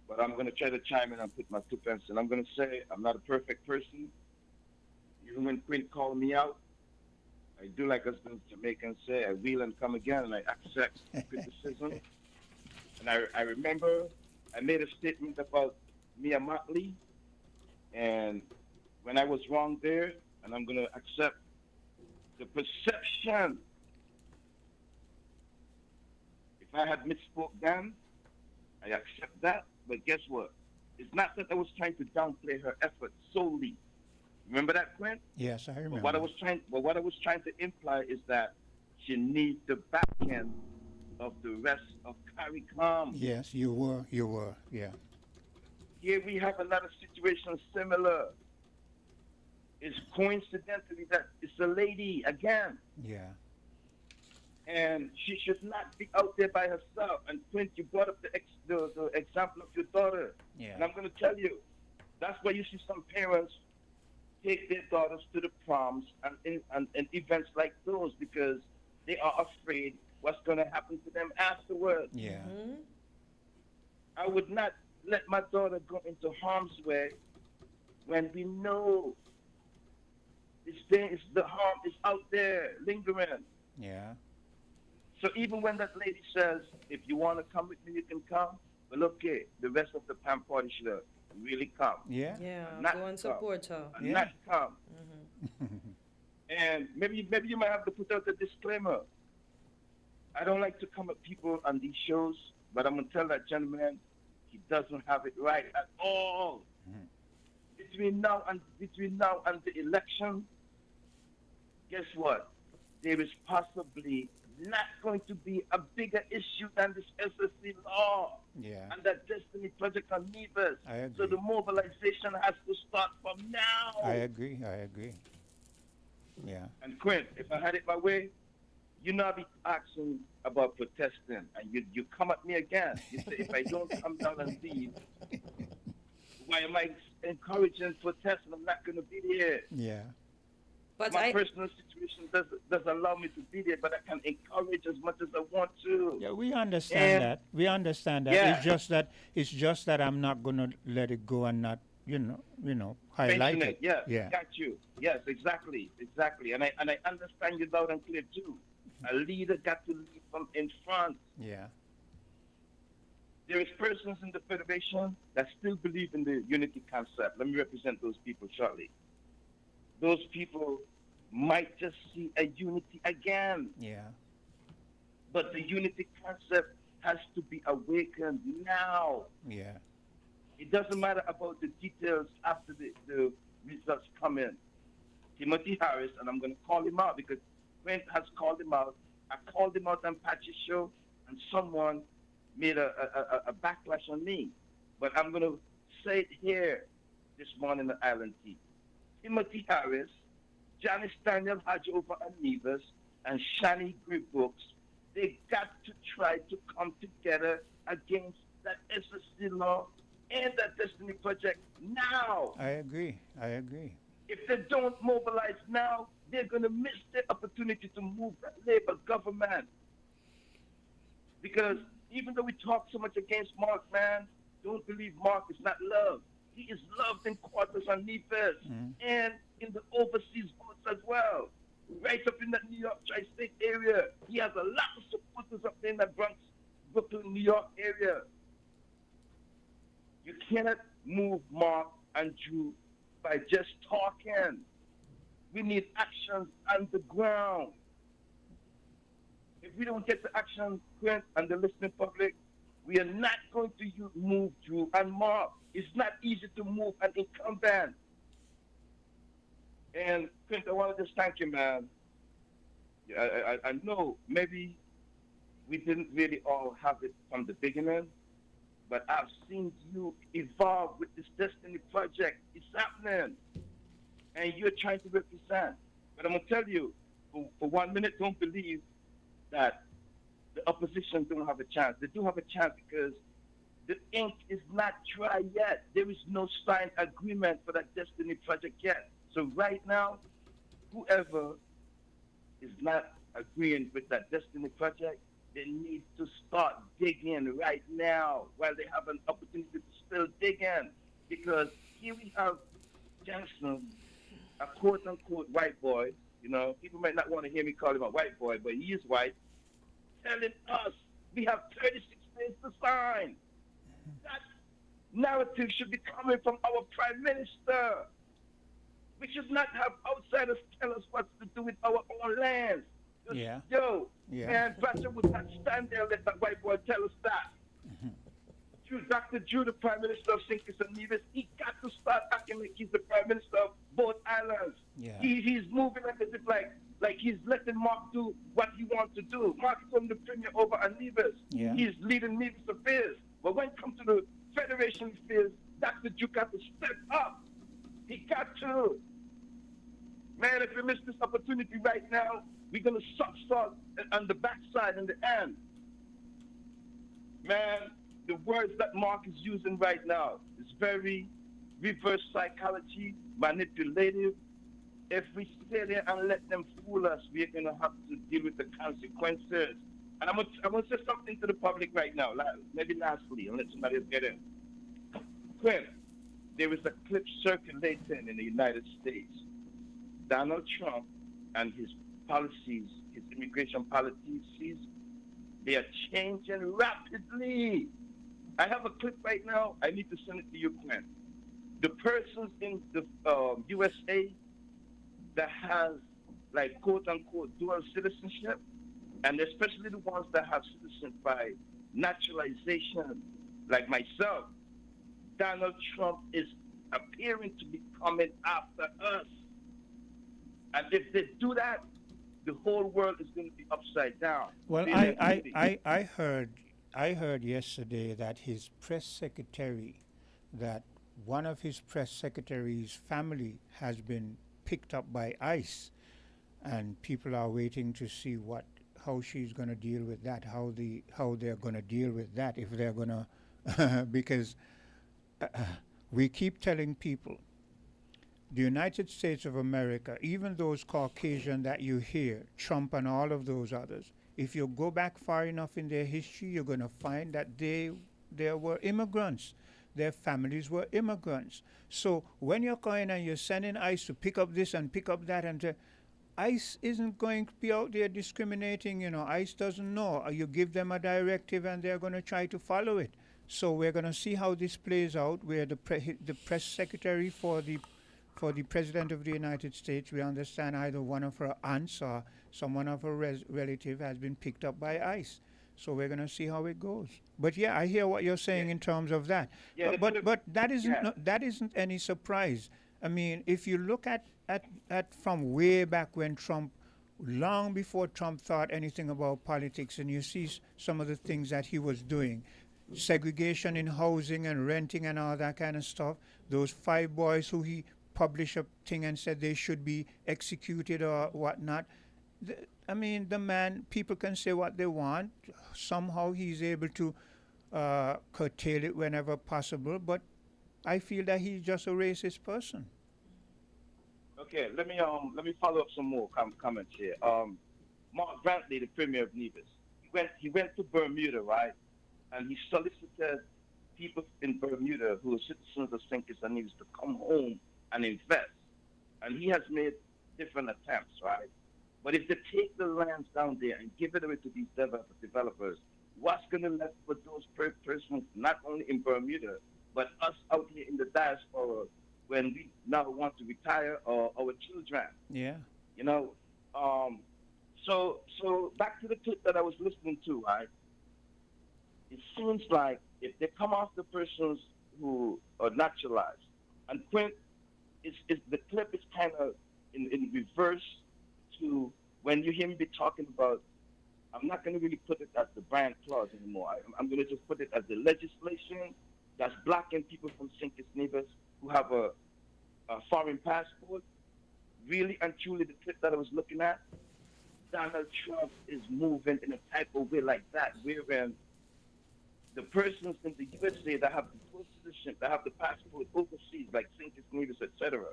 [SPEAKER 22] But I'm going to try to chime in and put my 2 pence in. I'm going to say I'm not a perfect person. Even when Quint called me out, I do like us Jamaicans say, I wheel and come again, and I accept criticism. And I remember I made a statement about Mia Motley, and when I was wrong there, and I'm going to accept the perception. If I had misspoke then, I accept that, but guess what? It's not that I was trying to downplay her effort solely. Remember that, Quinn?
[SPEAKER 3] Yes, I remember.
[SPEAKER 22] What I was trying to imply is that she needs the back end of the rest of CARICOM.
[SPEAKER 3] Yes, you were, yeah.
[SPEAKER 22] Here we have another situation similar. It's coincidentally that it's a lady again.
[SPEAKER 3] Yeah.
[SPEAKER 22] And she should not be out there by herself. And Quint, you brought up the example of your daughter.
[SPEAKER 3] Yeah.
[SPEAKER 22] And I'm going to tell you, that's why you see some parents take their daughters to the proms and events like those because they are afraid what's going to happen to them afterwards.
[SPEAKER 3] Yeah.
[SPEAKER 2] Mm-hmm.
[SPEAKER 22] I would not let my daughter go into harm's way when we know the harm is out there lingering.
[SPEAKER 3] Yeah.
[SPEAKER 22] So even when that lady says, if you want to come with me, you can come. But okay, the rest of the PAM party should really come.
[SPEAKER 3] Yeah.
[SPEAKER 2] Yeah,
[SPEAKER 22] Not
[SPEAKER 2] go and
[SPEAKER 22] come.
[SPEAKER 2] support her.
[SPEAKER 22] Not come.
[SPEAKER 2] Mm-hmm.
[SPEAKER 22] And maybe you might have to put out a disclaimer. I don't like to come at people on these shows, but I'm going to tell that gentleman he doesn't have it right at all.
[SPEAKER 3] Mm-hmm.
[SPEAKER 22] Between now and the election, guess what? There is possibly not going to be a bigger issue than this SSC law and that Destiny Project on Nevis.
[SPEAKER 3] I agree.
[SPEAKER 22] So the mobilization has to start from now.
[SPEAKER 3] I agree. Yeah.
[SPEAKER 22] And Quinn, if I had it my way, you know I'd be asking about protesting, and you come at me again. You say, if I don't come down and leave, why am I encouraging protest and I'm not going to be there?
[SPEAKER 3] Yeah.
[SPEAKER 2] But
[SPEAKER 22] my personal situation doesn't allow me to be there, but I can encourage as much as I want to.
[SPEAKER 3] Yeah, we understand that. We understand that.
[SPEAKER 22] Yeah.
[SPEAKER 3] It's just that I'm not gonna let it go and not, highlight
[SPEAKER 22] Mention
[SPEAKER 3] it.
[SPEAKER 22] Yeah, got you. Yes, exactly. And I understand you loud and clear too. A leader got to lead from in front.
[SPEAKER 3] Yeah.
[SPEAKER 22] There is persons in the Federation that still believe in the unity concept. Let me represent those people shortly. Those people might just see a unity again.
[SPEAKER 3] Yeah.
[SPEAKER 22] But the unity concept has to be awakened now.
[SPEAKER 3] Yeah.
[SPEAKER 22] It doesn't matter about the details after the results come in. Timothy Harris, and I'm going to call him out because Brent has called him out. I called him out on Patch's show, and someone made a backlash on me. But I'm going to say it here this morning at Island T. Timothy Harris, Janice Daniel Hodge over at Nevis, and Shani Gray Brooks, they got to try to come together against that SSC law and that Destiny Project now.
[SPEAKER 3] I agree.
[SPEAKER 22] If they don't mobilize now, they're going to miss the opportunity to move that Labour government. Because even though we talk so much against Mark, man, don't believe Mark is not loved. He is loved in quarters on Nevis and in the overseas votes as well. Right up in that New York tri-state area. He has a lot of supporters up there in the Bronx, Brooklyn, New York area. You cannot move Mark and Drew by just talking. We need actions on the ground. If we don't get the action, Quint, and the listening public, we are not going to move Drew and Mark. It's not easy to move an incumbent. And Quint, I want to just thank you, man. I know maybe we didn't really all have it from the beginning, but I've seen you evolve with this Destiny Project. It's happening. And you're trying to represent. But I'm going to tell you, for 1 minute, don't believe that the opposition don't have a chance. They do have a chance because the ink is not dry yet. There is no signed agreement for that Destiny Project yet. So right now, whoever is not agreeing with that Destiny Project, they need to start digging right now while they have an opportunity to still dig in. Because here we have Johnson, a quote-unquote white boy. You know, people might not want to hear me call him a white boy, but he is white, telling us we have 36 days to sign. That narrative should be coming from our Prime Minister. We should not have outsiders tell us what to do with our own lands. Man, Bratcher would not stand there and let that white boy tell us that. Dr. Drew, the Prime Minister of St. Kitts and Nevis, he got to start acting like he's the Prime Minister of both islands.
[SPEAKER 3] Yeah.
[SPEAKER 22] He's moving like as if like he's letting Mark do what he wants to do. Mark is on the premier over at Nevis.
[SPEAKER 3] Yeah.
[SPEAKER 22] He's leading Nevis affairs. But when it comes to the Federation affairs, Dr. Drew got to step up. He got to. Man, if we miss this opportunity right now, we're going to suck salt on the backside in the end. Man, the words that Mark is using right now is very reverse psychology, manipulative. If we stay there and let them fool us, we're going to have to deal with the consequences. And I'm going to say something to the public right now, maybe lastly, and let somebody else get in. Quinn, there is a clip circulating in the United States. Donald Trump and his policies, his immigration policies, they are changing rapidly. I have a clip right now. I need to send it to you, Quinn. The persons in the USA that has, like, quote-unquote, dual citizenship, and especially the ones that have citizenship by naturalization, like myself, Donald Trump is appearing to be coming after us. And if they do that, the whole world is going to be upside down.
[SPEAKER 3] Well, I heard yesterday that his press secretary, that one of his press secretary's family has been picked up by ICE, and people are waiting to see how she's going to deal with that, how they're going to deal with that, if they're going to, because we keep telling people, the United States of America, even those Caucasian that you hear, Trump and all of those others, if you go back far enough in their history, you're going to find that there were immigrants. Their families were immigrants. So when you're going and you're sending ICE to pick up this and pick up that, and ICE isn't going to be out there discriminating. ICE doesn't know. You give them a directive and they're going to try to follow it. So we're going to see how this plays out, where the press secretary for the President of the United States, we understand either one of her aunts or someone of her relative has been picked up by ICE. So we're going to see how it goes. But yeah, I hear what you're saying in terms of that.
[SPEAKER 22] Yeah,
[SPEAKER 3] but that isn't any surprise. I mean, if you look at from way back when Trump, long before Trump thought anything about politics, and you see some of the things that he was doing, segregation in housing and renting and all that kind of stuff, those 5 boys who he published a thing and said they should be executed or whatnot. The man, people can say what they want. Somehow he's able to curtail it whenever possible, but I feel that he's just a racist person.
[SPEAKER 22] Okay, let me follow up some more comments here. Mark Brantley, the Premier of Nevis, he went to Bermuda, right? And he solicited people in Bermuda who are citizens of St. Kitts and Nevis to come home and invest. And he has made different attempts, right? But if they take the lands down there and give it away to these developers, what's going to left for those persons, not only in Bermuda, but us out here in the diaspora when we now want to retire our children?
[SPEAKER 3] Yeah.
[SPEAKER 22] So back to the clip that I was listening to, right? It seems like if they come after persons who are naturalized, and Quint, the clip is kind of in reverse to when you hear me be talking about, I'm not going to really put it as the brand clause anymore. I'm going to just put it as the legislation that's blocking people from St. Kitts Nevis who have a foreign passport. Really and truly, the clip that I was looking at, Donald Trump is moving in a type of way like that, wherein the persons in the USA that have the full citizenship, that have the passport overseas, like St. Kitts Nevis, etc.,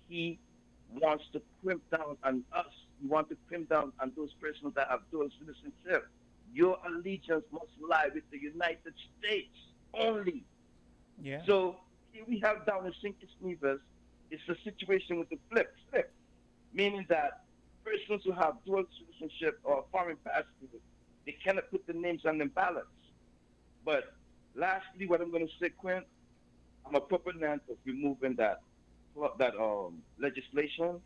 [SPEAKER 22] he wants to crimp down on us. He wants to crimp down on those persons that have dual citizenship. Your allegiance must lie with the United States only.
[SPEAKER 3] Yeah.
[SPEAKER 22] So here we have down in St. Kitts Nevis, it's a situation with the flip, meaning that persons who have dual citizenship or foreign passport, they cannot put the names on them ballots. But lastly, what I'm going to say, Quinn, I'm a proponent of removing that legislation.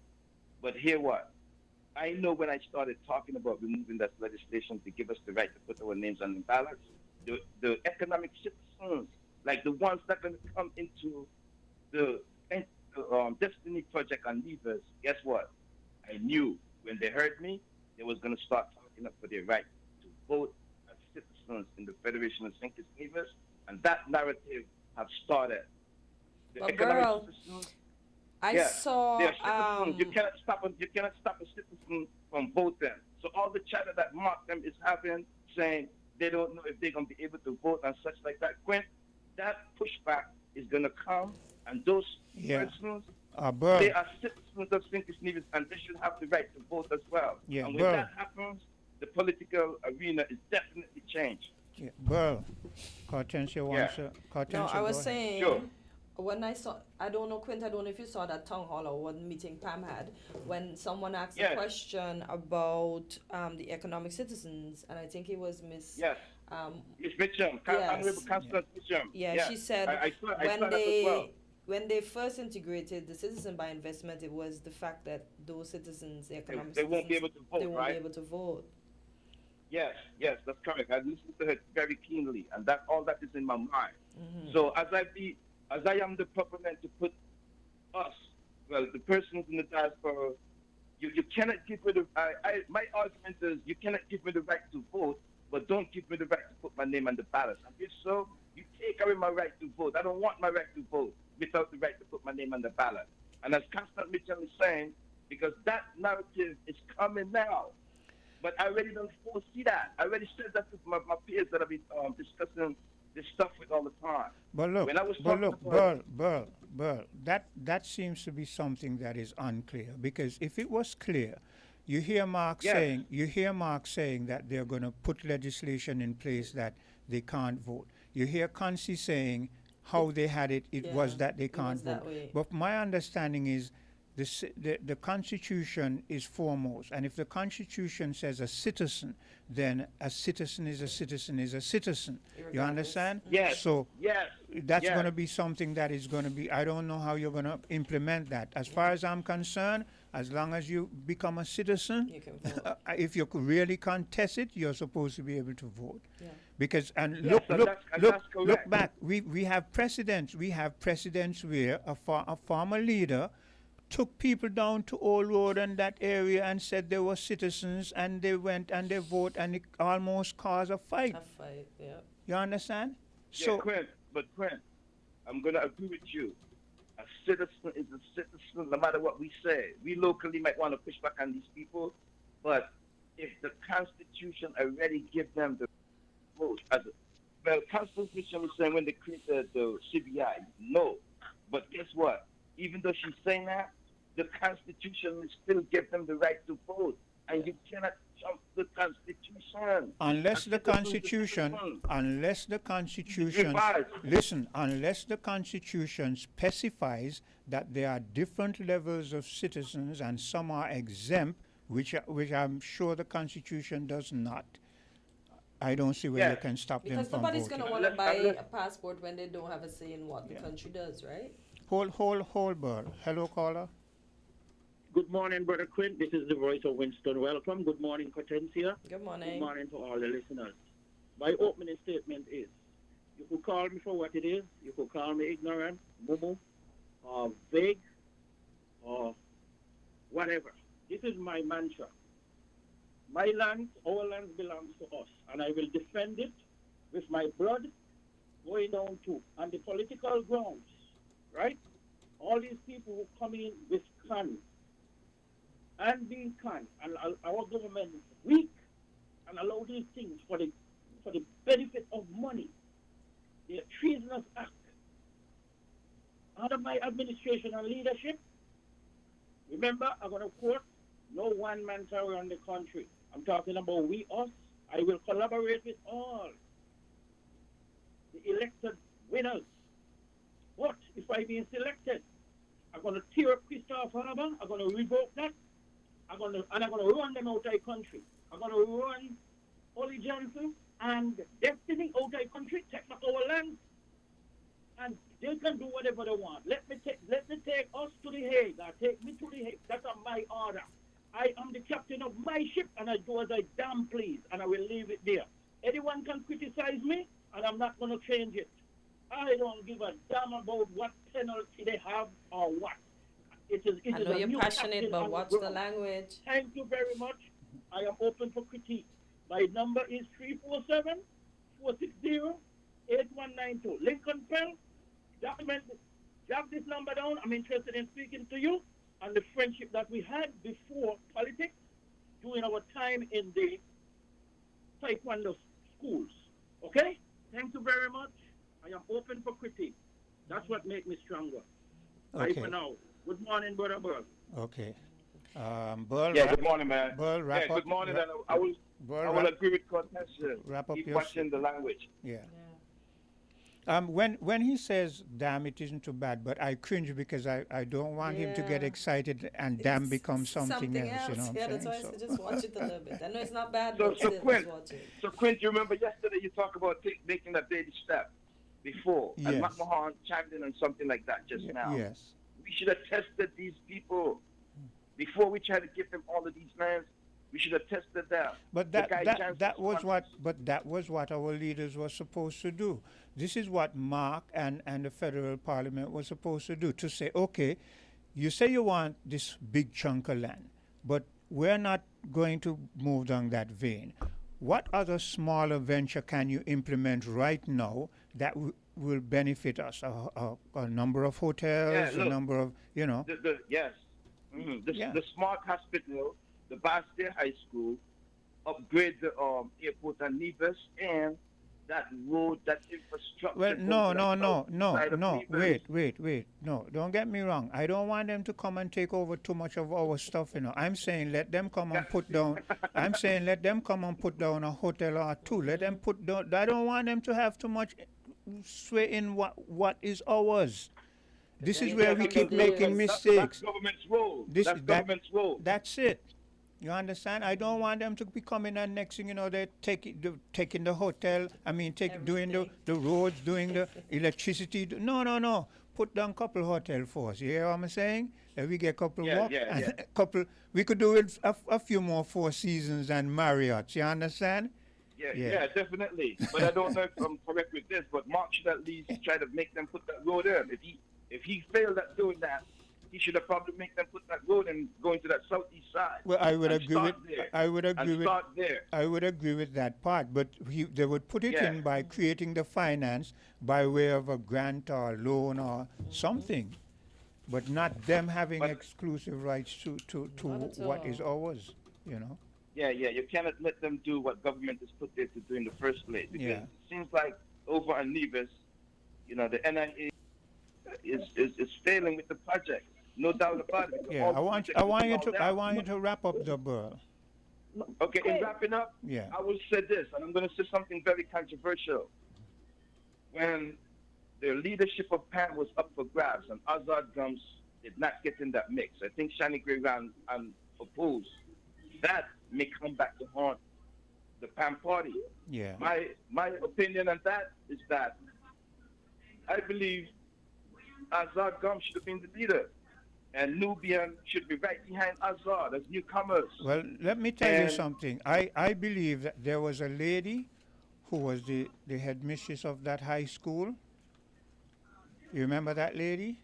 [SPEAKER 22] But hear what? I know when I started talking about removing that legislation to give us the right to put our names on the ballots, the economic citizens, like the ones that are going to come into the Destiny Project and Nevis, guess what? I knew when they heard me, they was going to start talking up for their right to vote as citizens in the Federation of St. Kitts Nevis, and that narrative has started. The
[SPEAKER 2] But
[SPEAKER 22] economic
[SPEAKER 2] Burl,
[SPEAKER 22] citizens,
[SPEAKER 2] I
[SPEAKER 22] yeah,
[SPEAKER 2] saw
[SPEAKER 22] they're citizens. You cannot stop a citizen from voting. So all the chatter that Mark them is having, saying they don't know if they're going to be able to vote and such like that, Quint, that pushback is going to come, and those
[SPEAKER 3] Yeah.
[SPEAKER 22] persons,
[SPEAKER 3] Burl.
[SPEAKER 22] they are citizens of St. Kitts Nevis, and they should have the right to vote as well.
[SPEAKER 3] Yeah,
[SPEAKER 22] and when
[SPEAKER 3] Burl.
[SPEAKER 22] that happens, the political arena is definitely changed.
[SPEAKER 3] Yeah. Burl, Hortensia wants
[SPEAKER 22] Yeah.
[SPEAKER 3] to. Hortensia,
[SPEAKER 2] No, I was
[SPEAKER 3] go ahead.
[SPEAKER 2] saying
[SPEAKER 22] Sure.
[SPEAKER 2] when I saw, I don't know, Quint, I don't know if you saw that town hall or what meeting Pam had, when someone asked a
[SPEAKER 22] Yes.
[SPEAKER 2] question about the economic citizens, and I think it was Miss.
[SPEAKER 22] Yes. It's Mitchum,
[SPEAKER 2] Yes.
[SPEAKER 22] Honorable Constance Mitchum.
[SPEAKER 2] Yeah,
[SPEAKER 22] Yes.
[SPEAKER 2] she said
[SPEAKER 22] I saw
[SPEAKER 2] when
[SPEAKER 22] that as well.
[SPEAKER 2] when they first integrated the citizen by investment, it was the fact that those citizens, the economic
[SPEAKER 22] They won't be able
[SPEAKER 2] citizens,
[SPEAKER 22] to vote,
[SPEAKER 2] they won't
[SPEAKER 22] right?
[SPEAKER 2] be able to vote.
[SPEAKER 22] Yes, that's correct. I listened to her very keenly, and that all that is in my mind.
[SPEAKER 2] Mhm.
[SPEAKER 22] So as I am the proponent to put us, well, the persons in the diaspora, you cannot give me the. My argument is you cannot give me the right to vote, but don't give me the right to put my name on the ballot. And if so, you take away my right to vote. I don't want my right to vote without the right to put my name on the ballot. And as Constant Mitchell is saying, because that narrative is coming now. But I already don't foresee that. I already said that to my peers that I've been discussing this stuff with all the time.
[SPEAKER 3] But look,
[SPEAKER 22] when I was
[SPEAKER 3] but
[SPEAKER 22] talking
[SPEAKER 3] look,
[SPEAKER 22] about
[SPEAKER 3] Burl, that seems to be something that is unclear. Because if it was clear, you hear Mark
[SPEAKER 22] Yes.
[SPEAKER 3] saying that they're going to put legislation in place that they can't vote. You hear Consi saying how they had it. It was
[SPEAKER 2] Yeah,
[SPEAKER 3] that they
[SPEAKER 2] it
[SPEAKER 3] can't
[SPEAKER 2] was that
[SPEAKER 3] vote.
[SPEAKER 2] way.
[SPEAKER 3] But my understanding is the Constitution is foremost, and if the Constitution says a citizen, then a citizen is a citizen is a citizen. You
[SPEAKER 2] Regardless.
[SPEAKER 3] understand?
[SPEAKER 22] Yes.
[SPEAKER 3] So
[SPEAKER 22] yes,
[SPEAKER 3] that's
[SPEAKER 22] yes.
[SPEAKER 3] going to be something that is going to be. I don't know how you're going to implement that. As far as I'm concerned, as long as you become a citizen,
[SPEAKER 2] You can vote.
[SPEAKER 3] if you could really contest it, you're supposed to be able to vote.
[SPEAKER 2] Yeah.
[SPEAKER 3] Because and
[SPEAKER 22] Yes,
[SPEAKER 3] look
[SPEAKER 22] and
[SPEAKER 3] look
[SPEAKER 22] that's
[SPEAKER 3] look
[SPEAKER 22] correct.
[SPEAKER 3] look back. We have precedents. We have precedents where a former leader took people down to Old Road and that area and said they were citizens, and they went and they vote, and it almost caused a fight.
[SPEAKER 2] A fight, yeah.
[SPEAKER 3] You understand?
[SPEAKER 22] Yeah, Quint, I'm going to agree with you. A citizen is a citizen no matter what we say. We locally might want to push back on these people, but if the Constitution already give them the vote, Constitution is saying when they created the CBI, no. But guess what? Even though she's saying that, the Constitution will still give them the right to vote. And you cannot jump the Constitution.
[SPEAKER 3] Unless the Constitution, listen, unless the Constitution specifies that there are different levels of citizens and some are exempt, which I'm sure the Constitution does not. I don't see where you can stop them
[SPEAKER 2] Because
[SPEAKER 3] from
[SPEAKER 2] nobody's
[SPEAKER 3] voting.
[SPEAKER 2] going to want to buy a passport when they don't have a say in what the country does, right?
[SPEAKER 3] Hold, Burl. Hello, caller.
[SPEAKER 1] Good morning, Brother Quint. This is the voice of Winston. Welcome. Good morning, Cortencia.
[SPEAKER 2] Good morning.
[SPEAKER 1] Good morning to all the listeners. My opening statement is, you could call me for what it is. You could call me ignorant, mumu, or vague, or whatever. This is my mantra. My land, our land belongs to us, and I will defend it with my blood going down to on the political grounds, right? All these people who come in with cons and being cons, and our government is weak and allow these things for the benefit of money. They're treasonous act. Under my administration and leadership, remember, I'm going to quote, no one man shall run the country. I'm talking about we, us. I will collaborate with all the elected winners. But if I being selected, I'm going to tear up Christopher Harbour. I'm going to revoke that. I'm going to run them out of the country. I'm going to run Ollie Johnson and Destiny out of the country, take back our land, and they can do whatever they want. Let me take us to the Hague. Take me to the Hague. That's my order. I am the captain of my ship, and I do as I damn please, and I will leave it there. Anyone can criticize me, and I'm not going to change it. I don't give a damn about what penalty they have or what. It is
[SPEAKER 2] I
[SPEAKER 1] a
[SPEAKER 2] know you're
[SPEAKER 1] new
[SPEAKER 2] passionate,
[SPEAKER 1] captain
[SPEAKER 2] but
[SPEAKER 1] on
[SPEAKER 2] watch
[SPEAKER 1] the
[SPEAKER 2] the
[SPEAKER 1] ground.
[SPEAKER 2] language.
[SPEAKER 1] Thank you very much. I am open for critique. My number is 347-460-8192. Lincoln Pell, jot this number down. I'm interested in speaking to you and the friendship that we had before politics during our time in the Taekwondo schools. Okay? Thank you very much. I am open for critique. That's what makes me stronger. Bye
[SPEAKER 3] Okay.
[SPEAKER 1] for now. Good morning, brother Burl.
[SPEAKER 3] Okay. Burl,
[SPEAKER 22] Yeah, good morning, man.
[SPEAKER 3] Burl, wrap
[SPEAKER 22] Yeah,
[SPEAKER 3] up.
[SPEAKER 22] good morning. And I will agree with Cortez.
[SPEAKER 3] Wrap up
[SPEAKER 22] Keep
[SPEAKER 3] your
[SPEAKER 22] watching the language.
[SPEAKER 3] Yeah. When he says damn, it isn't too bad, but I cringe because I don't want him to get excited and damn becomes something else. You know what
[SPEAKER 2] Yeah,
[SPEAKER 3] I'm
[SPEAKER 2] that's why I
[SPEAKER 3] saying?
[SPEAKER 2] said just watch it a little bit. I know it's not bad,
[SPEAKER 22] So,
[SPEAKER 2] but
[SPEAKER 22] so
[SPEAKER 2] still,
[SPEAKER 22] Quint,
[SPEAKER 2] just watch it.
[SPEAKER 22] so Quint, you remember yesterday you talked about making that baby step before,
[SPEAKER 3] Yes.
[SPEAKER 22] and Matt Mahan chimed in on something like that just now.
[SPEAKER 3] Yes.
[SPEAKER 22] We should have tested these people before we try to give them all of these lands. We should have tested them.
[SPEAKER 3] But that was what our leaders were supposed to do. This is what Mark and the federal parliament was supposed to do, to say, okay, you say you want this big chunk of land, but we're not going to move down that vein. What other smaller venture can you implement right now that will benefit us? A number of hotels, a number of,
[SPEAKER 22] Yes. The smart hospital, the Bastille High School, upgrade the airport and Nevis, and that road, that infrastructure.
[SPEAKER 3] Well, no. Wait. No, don't get me wrong. I don't want them to come and take over too much of our stuff, I'm saying let them come and put down. I'm saying let them come and put down a hotel or two. Let them put down. I don't want them to have too much sway in what is ours. This is where we keep making mistakes.
[SPEAKER 22] That's government's role. That's government's role.
[SPEAKER 3] That's it. You understand? I don't want them to be coming and next thing they're taking the hotel. I mean, doing the roads, doing the electricity. No. Put down a couple hotel for us. You hear what I'm saying? That we get a couple more. And a couple. We could do it a few more Four Seasons and Marriott. You understand?
[SPEAKER 22] Yeah, definitely. But I don't know if I'm correct with this, but Mark should at least try to make them put that road in. If he failed at doing that, he should have probably make them put that road and go into that southeast side.
[SPEAKER 3] Well, I would agree with that part, but they would put it in by creating the finance by way of a grant or loan or something, but not them having exclusive rights to what is ours.
[SPEAKER 22] Yeah, you cannot let them do what government is put there to do in the first place. Because it seems like over on Nevis, the NIA is failing with the project. No doubt about it.
[SPEAKER 3] Yeah, I want you to wrap up the Burl.
[SPEAKER 22] Okay, in wrapping up, I will say this, and I'm going to say something very controversial. When the leadership of PAM was up for grabs and Azad Gums did not get in that mix, I think Shani Gray ran and opposed. That may come back to haunt the PAM party.
[SPEAKER 3] Yeah.
[SPEAKER 22] My opinion on that is that I believe Azad Gums should have been the leader, and Nubian should be right behind Azad as newcomers.
[SPEAKER 3] Well, let me tell you something. I believe that there was a lady who was the headmistress of that high school. You remember that lady?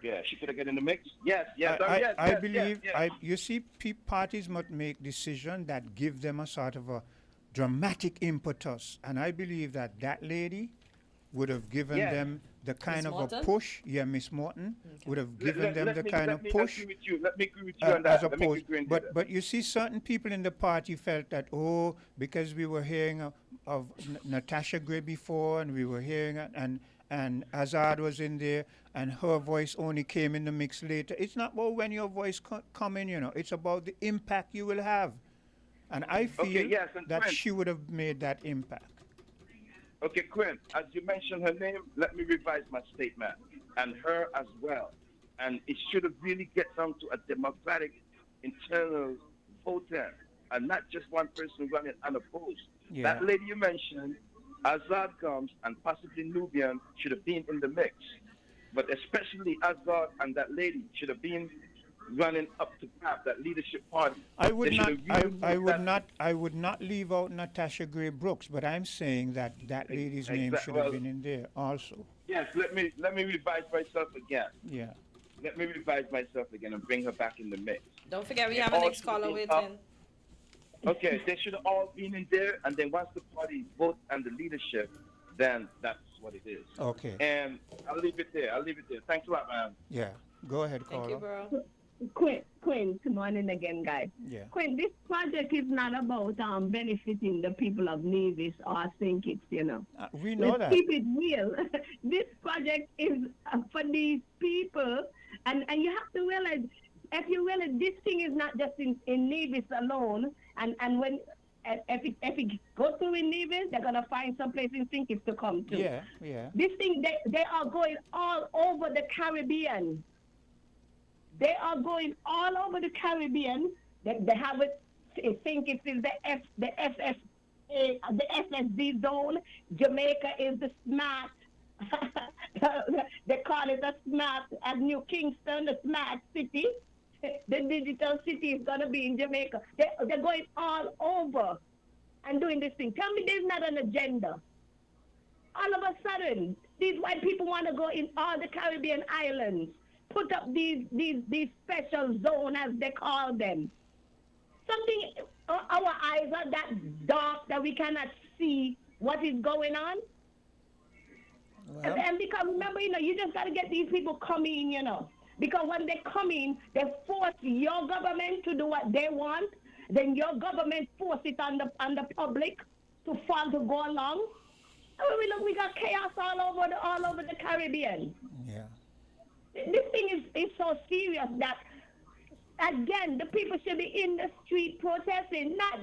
[SPEAKER 22] Yeah, she could have got in the mix. Yes.
[SPEAKER 3] I believe. You see, parties must make decisions that give them a sort of a dramatic impetus, and I believe that lady would have given them the kind of a push. Yeah, Miss Morton would have given them the kind of push.
[SPEAKER 22] Let me agree with you on that.
[SPEAKER 3] As opposed, but you see, certain people in the party felt that because we were hearing of Natasha Gray before, and we were hearing and Azad was in there, and her voice only came in the mix later. It's not about when your voice come in, it's about the impact you will have. And I feel that she would have made that impact.
[SPEAKER 22] Okay, Quinn, as you mentioned her name, let me revise my statement, and her as well. And it should have really get down to a democratic internal voting, and not just one person running unopposed.
[SPEAKER 3] Yeah.
[SPEAKER 22] That lady you mentioned, Azad Gums, and possibly Nubian should have been in the mix. But especially Azad and that lady should have been running up to grab that leadership party.
[SPEAKER 3] I would
[SPEAKER 22] They
[SPEAKER 3] not.
[SPEAKER 22] should have really
[SPEAKER 3] I
[SPEAKER 22] moved
[SPEAKER 3] would
[SPEAKER 22] that-
[SPEAKER 3] not. I would not leave out Natasha Gray Brooks, but I'm saying that that lady's name should have
[SPEAKER 22] well,
[SPEAKER 3] been in there also.
[SPEAKER 22] Yes, let me revise myself again.
[SPEAKER 3] Yeah.
[SPEAKER 22] Let me revise myself again and bring her back in the mix.
[SPEAKER 2] Don't forget we
[SPEAKER 22] They
[SPEAKER 2] have a
[SPEAKER 22] all
[SPEAKER 2] next
[SPEAKER 22] should
[SPEAKER 2] caller
[SPEAKER 22] be up.
[SPEAKER 2] waiting.
[SPEAKER 22] Okay, they should have all been in there, and then once the party vote and the leadership, then that's what it is.
[SPEAKER 3] Okay.
[SPEAKER 22] And I'll leave it there. Thanks a lot, man.
[SPEAKER 3] Yeah. Go ahead, caller.
[SPEAKER 2] Thank you, bro.
[SPEAKER 9] Quinn, good morning again, guys.
[SPEAKER 3] Yeah.
[SPEAKER 9] Quinn, this project is not about benefiting the people of Nevis or St. Kitts, you know.
[SPEAKER 3] We know
[SPEAKER 9] Let's
[SPEAKER 3] that.
[SPEAKER 9] keep it real. This project is for these people, and you have to realize, if you realize, this thing is not just in Nevis alone, and when if it goes through in Nevis, they're gonna find some place in St. Kitts to come to.
[SPEAKER 3] Yeah, yeah.
[SPEAKER 9] This thing, they are going all over the Caribbean. They are going all over the Caribbean. They have it. I think it is the FSD zone. Jamaica is the smart. They call it a smart. At New Kingston, the smart city. The digital city is gonna be in Jamaica. They're going all over and doing this thing. Tell me, there's not an agenda. All of a sudden, these white people want to go in all the Caribbean islands. Put up these special zones, as they call them. Something, our eyes are that dark that we cannot see what is going on.
[SPEAKER 3] Well.
[SPEAKER 9] And because remember, you just got to get these people coming in, Because when they come in, they force your government to do what they want. Then your government force it on the public to go along. And we got chaos all over the Caribbean.
[SPEAKER 3] Yeah.
[SPEAKER 9] This thing is so serious that, again, the people should be in the street protesting. Not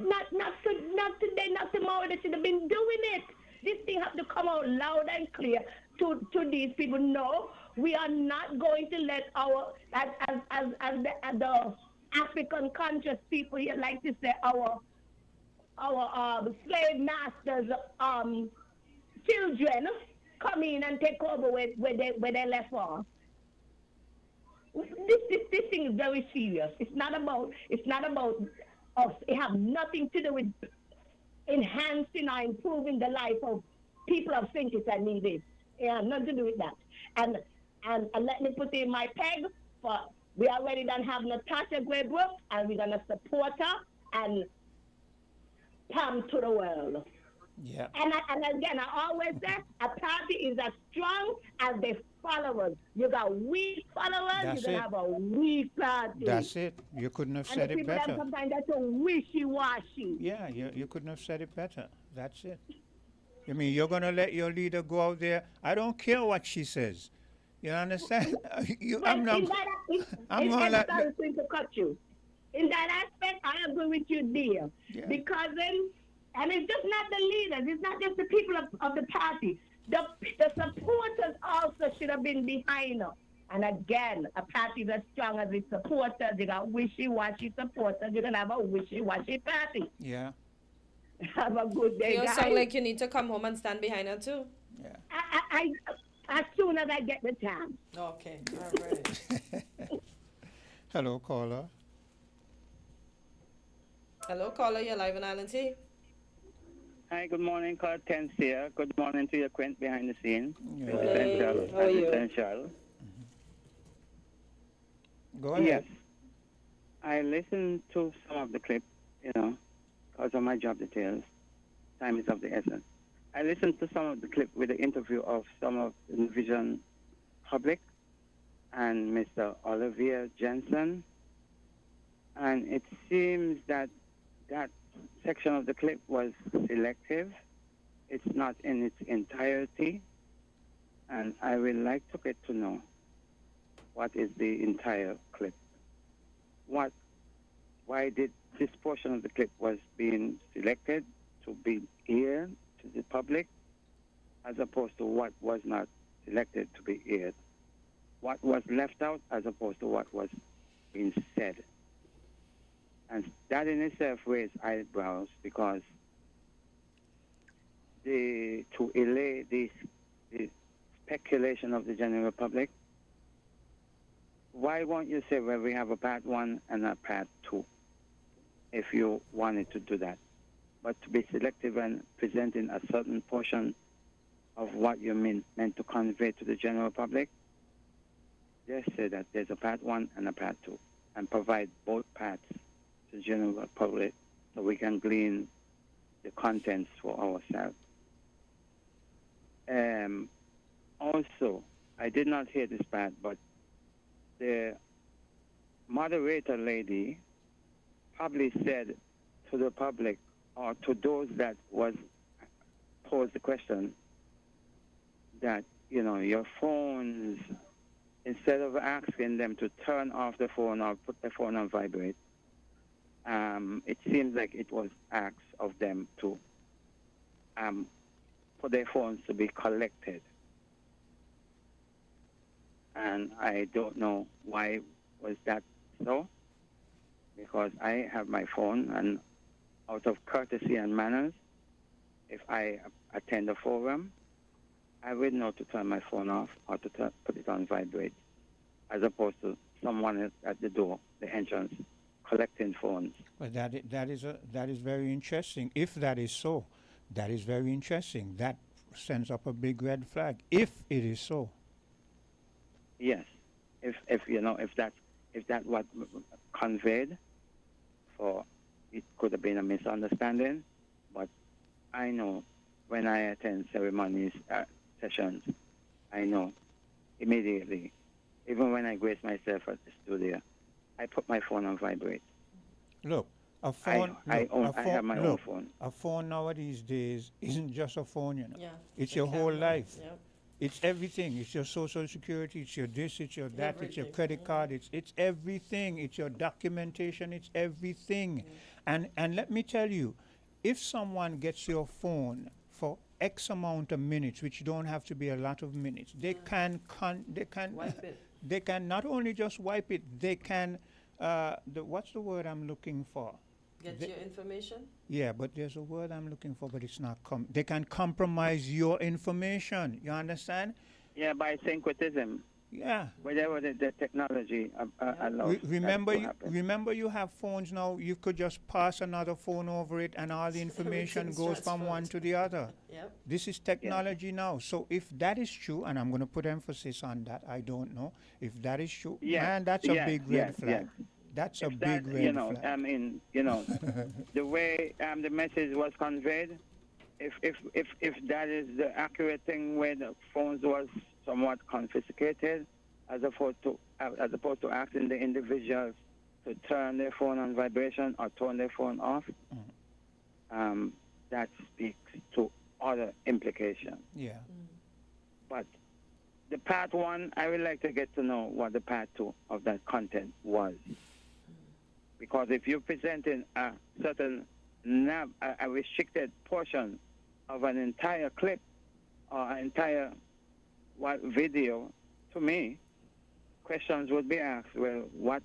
[SPEAKER 9] today, not tomorrow. They should have been doing it. This thing has to come out loud and clear to these people. No, we are not going to let our, as the African conscious people here like to say, our slave masters' children come in and take over where they left off. This thing is very serious. It's not about us. It has nothing to do with enhancing or improving the life of people of St. Kitts and Nevis. It has nothing to do with that. And let me put in my peg for, we already done have Natasha Gray Brooks, and we're gonna support her and come to the world.
[SPEAKER 3] Yeah.
[SPEAKER 9] And again, I always say a party is as strong as the followers. You got weak followers,
[SPEAKER 3] That's
[SPEAKER 9] you're gonna
[SPEAKER 3] it.
[SPEAKER 9] have a weak party.
[SPEAKER 3] That's it. You couldn't have
[SPEAKER 9] And
[SPEAKER 3] said
[SPEAKER 9] the
[SPEAKER 3] it
[SPEAKER 9] people that
[SPEAKER 3] better.
[SPEAKER 9] sometimes that's so wishy-washy.
[SPEAKER 3] Yeah, you couldn't have said it better. That's it. I mean, you're going to let your leader go out there. I don't care what she says. You understand? I'm not. I'm going to let.
[SPEAKER 9] Sorry to cut you. In that aspect, I agree with you, dear.
[SPEAKER 3] Yeah.
[SPEAKER 9] Because then, and it's just not the leaders. It's not just the people of the party. The supporters also should have been behind her. And again, a party is as strong as its supporters. You got wishy-washy supporters. You're going to have a wishy-washy party.
[SPEAKER 3] Yeah.
[SPEAKER 9] Have a good day,
[SPEAKER 2] You
[SPEAKER 9] guys.
[SPEAKER 2] sound like you need to come home and stand behind her too.
[SPEAKER 3] Yeah.
[SPEAKER 9] I as soon as I get the chance.
[SPEAKER 2] Okay, all right.
[SPEAKER 3] Hello, caller.
[SPEAKER 2] Hello, caller. You're live on Island T.
[SPEAKER 4] Hi, good morning, Carl Tense here. Good morning to your Quint behind the scene.
[SPEAKER 3] Yeah.
[SPEAKER 4] Essential.
[SPEAKER 2] How are you?
[SPEAKER 4] Essential.
[SPEAKER 3] Go ahead.
[SPEAKER 4] Yes. I listened to some of the clip, because of my job details. Time is of the essence. I listened to some of the clip with the interview of some of the Vision Public and Mr. Olivier Jensen. And it seems that section of the clip was selective. It's not in its entirety. And I would like to get to know what is the entire clip. Why did this portion of the clip was being selected to be aired to the public as opposed to what was not selected to be aired? What was left out as opposed to what was being said? And that in itself raised eyebrows because to allay the speculation of the general public why won't you say, well, we have a part 1 and a part 2, if you wanted to do that? But to be selective and presenting a certain portion of what you meant to convey to the general public, just say that there's a part 1 and a part 2, and provide both parts to the general public so we can glean the contents for ourselves. Also, I did not hear this part, but the moderator lady probably said to the public or to those that was posed the question that, you know, your phones, instead of asking them to turn off the phone or put the phone on vibrate, it seems like it was asked of them to for their phones to be collected. And I don't know why was that so, because I have my phone, and out of courtesy and manners, if I attend a forum, I will know to turn my phone off or to put it on vibrate, as opposed to someone at the door, the entrance, collecting phones.
[SPEAKER 3] But that is very interesting. If that is so, that is very interesting. That sends up a big red flag. If it is so.
[SPEAKER 4] Yes, if you know, if that what conveyed, for it could have been a misunderstanding. But I know when I attend ceremonies, sessions, I know immediately. Even when I grace myself at the studio, I put my phone on vibrate.
[SPEAKER 3] Look, a phone.
[SPEAKER 4] I have my own phone.
[SPEAKER 3] A phone nowadays days isn't just a phone, you know.
[SPEAKER 2] Yeah,
[SPEAKER 3] it's your whole life.
[SPEAKER 2] Yep.
[SPEAKER 3] It's everything. It's your social security. It's your this. It's your that. It's your credit card. It's everything. It's your documentation. It's everything. And let me tell you, if someone gets your phone for X amount of minutes, which don't have to be a lot of minutes, they can
[SPEAKER 2] wipe it.
[SPEAKER 3] They can not only just wipe it. They can what's the word I'm looking for?
[SPEAKER 2] Get your information?
[SPEAKER 3] Yeah, but there's a word I'm looking for, but it's not they can compromise your information. You understand?
[SPEAKER 4] Yeah, by syncretism.
[SPEAKER 3] Yeah.
[SPEAKER 4] Whatever the technology allows.
[SPEAKER 3] Remember you have phones now, you could just pass another phone over it and all the information goes from one to the other.
[SPEAKER 2] Yep.
[SPEAKER 3] This is technology now. So if that is true, and I'm going to put emphasis on that, I don't know. If that is true, man, that's a big red flag. That's a big red flag.
[SPEAKER 4] I mean, the way the message was conveyed, if that is the accurate thing, where the phones was somewhat confiscated, as opposed to asking the individuals to turn their phone on vibration or turn their phone off, that speaks to other implications.
[SPEAKER 3] Yeah.
[SPEAKER 4] But the part 1, I would like to get to know what the part 2 of that content was. Because if you're presenting a certain a restricted portion of an entire clip or an entire video, to me, questions would be asked, well, what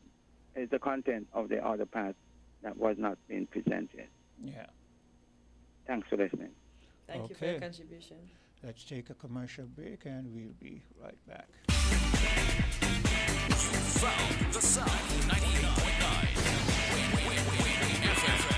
[SPEAKER 4] is the content of the other part that was not being presented?
[SPEAKER 3] Yeah.
[SPEAKER 4] Thanks for listening.
[SPEAKER 2] Thank you for your contribution.
[SPEAKER 3] Let's take a commercial break and we'll be right back.
[SPEAKER 10] You found the sound 98.9 FM.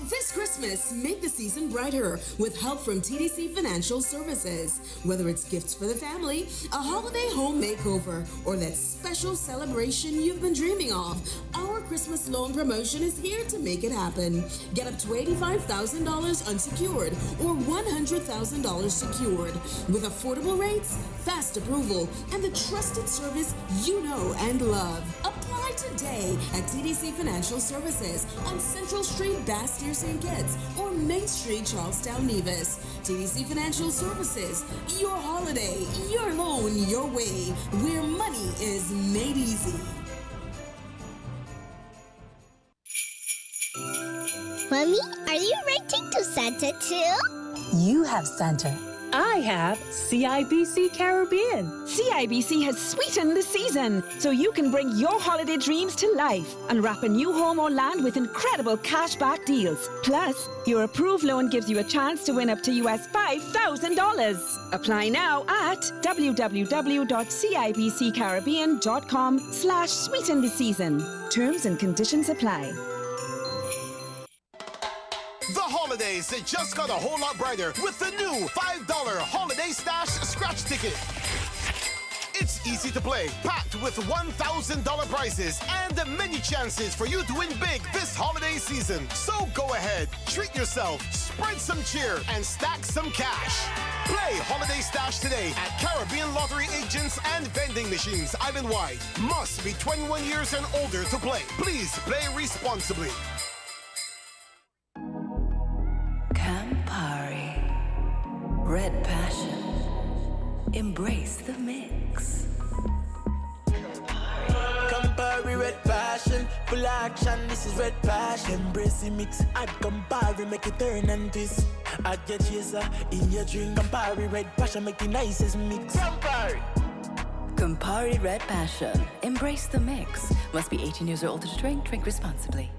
[SPEAKER 20] This Christmas, make the season brighter with help from TDC Financial Services. Whether it's gifts for the family, a holiday home makeover, or that special celebration you've been dreaming of, our Christmas loan promotion is here to make it happen. Get up to $85,000 unsecured or $100,000 secured with affordable rates, fast approval, and the trusted service you know and love. Apply today at TDC Financial Services on Central Street, Bastyr, St. Kitts, or Main Street, Charlestown, Nevis. TDC Financial Services, your holiday, your loan, your way, where money is made easy.
[SPEAKER 5] Mommy, are you writing to Santa too?
[SPEAKER 7] You have Santa.
[SPEAKER 5] I have CIBC Caribbean.
[SPEAKER 7] CIBC has sweetened the season, so you can bring your holiday dreams to life and wrap a new home or land with incredible cashback deals. Plus, your approved loan gives you a chance to win up to US $5,000. Apply now at www.cibccaribbean.com/sweeten the season. Terms and conditions apply.
[SPEAKER 19] The holidays just got a whole lot brighter with the new $5 Holiday Stash scratch ticket. It's easy to play, packed with $1,000 prizes and many chances for you to win big this holiday season. So go ahead, treat yourself, spread some cheer, and stack some cash. Play Holiday Stash today at Caribbean lottery agents and vending machines island-wide. Must be 21 years and older to play. Please play responsibly.
[SPEAKER 23] Campari, Red Passion, embrace the mix.
[SPEAKER 24] Campari, Red Passion, full action, this is Red Passion. Embrace the mix, add Campari, make it turn and twist. Add your chaser in your drink. Campari, Red Passion, make the nicest mix. Campari!
[SPEAKER 23] Campari Red Passion, embrace the mix. Must be 18 years or older to drink. Drink responsibly.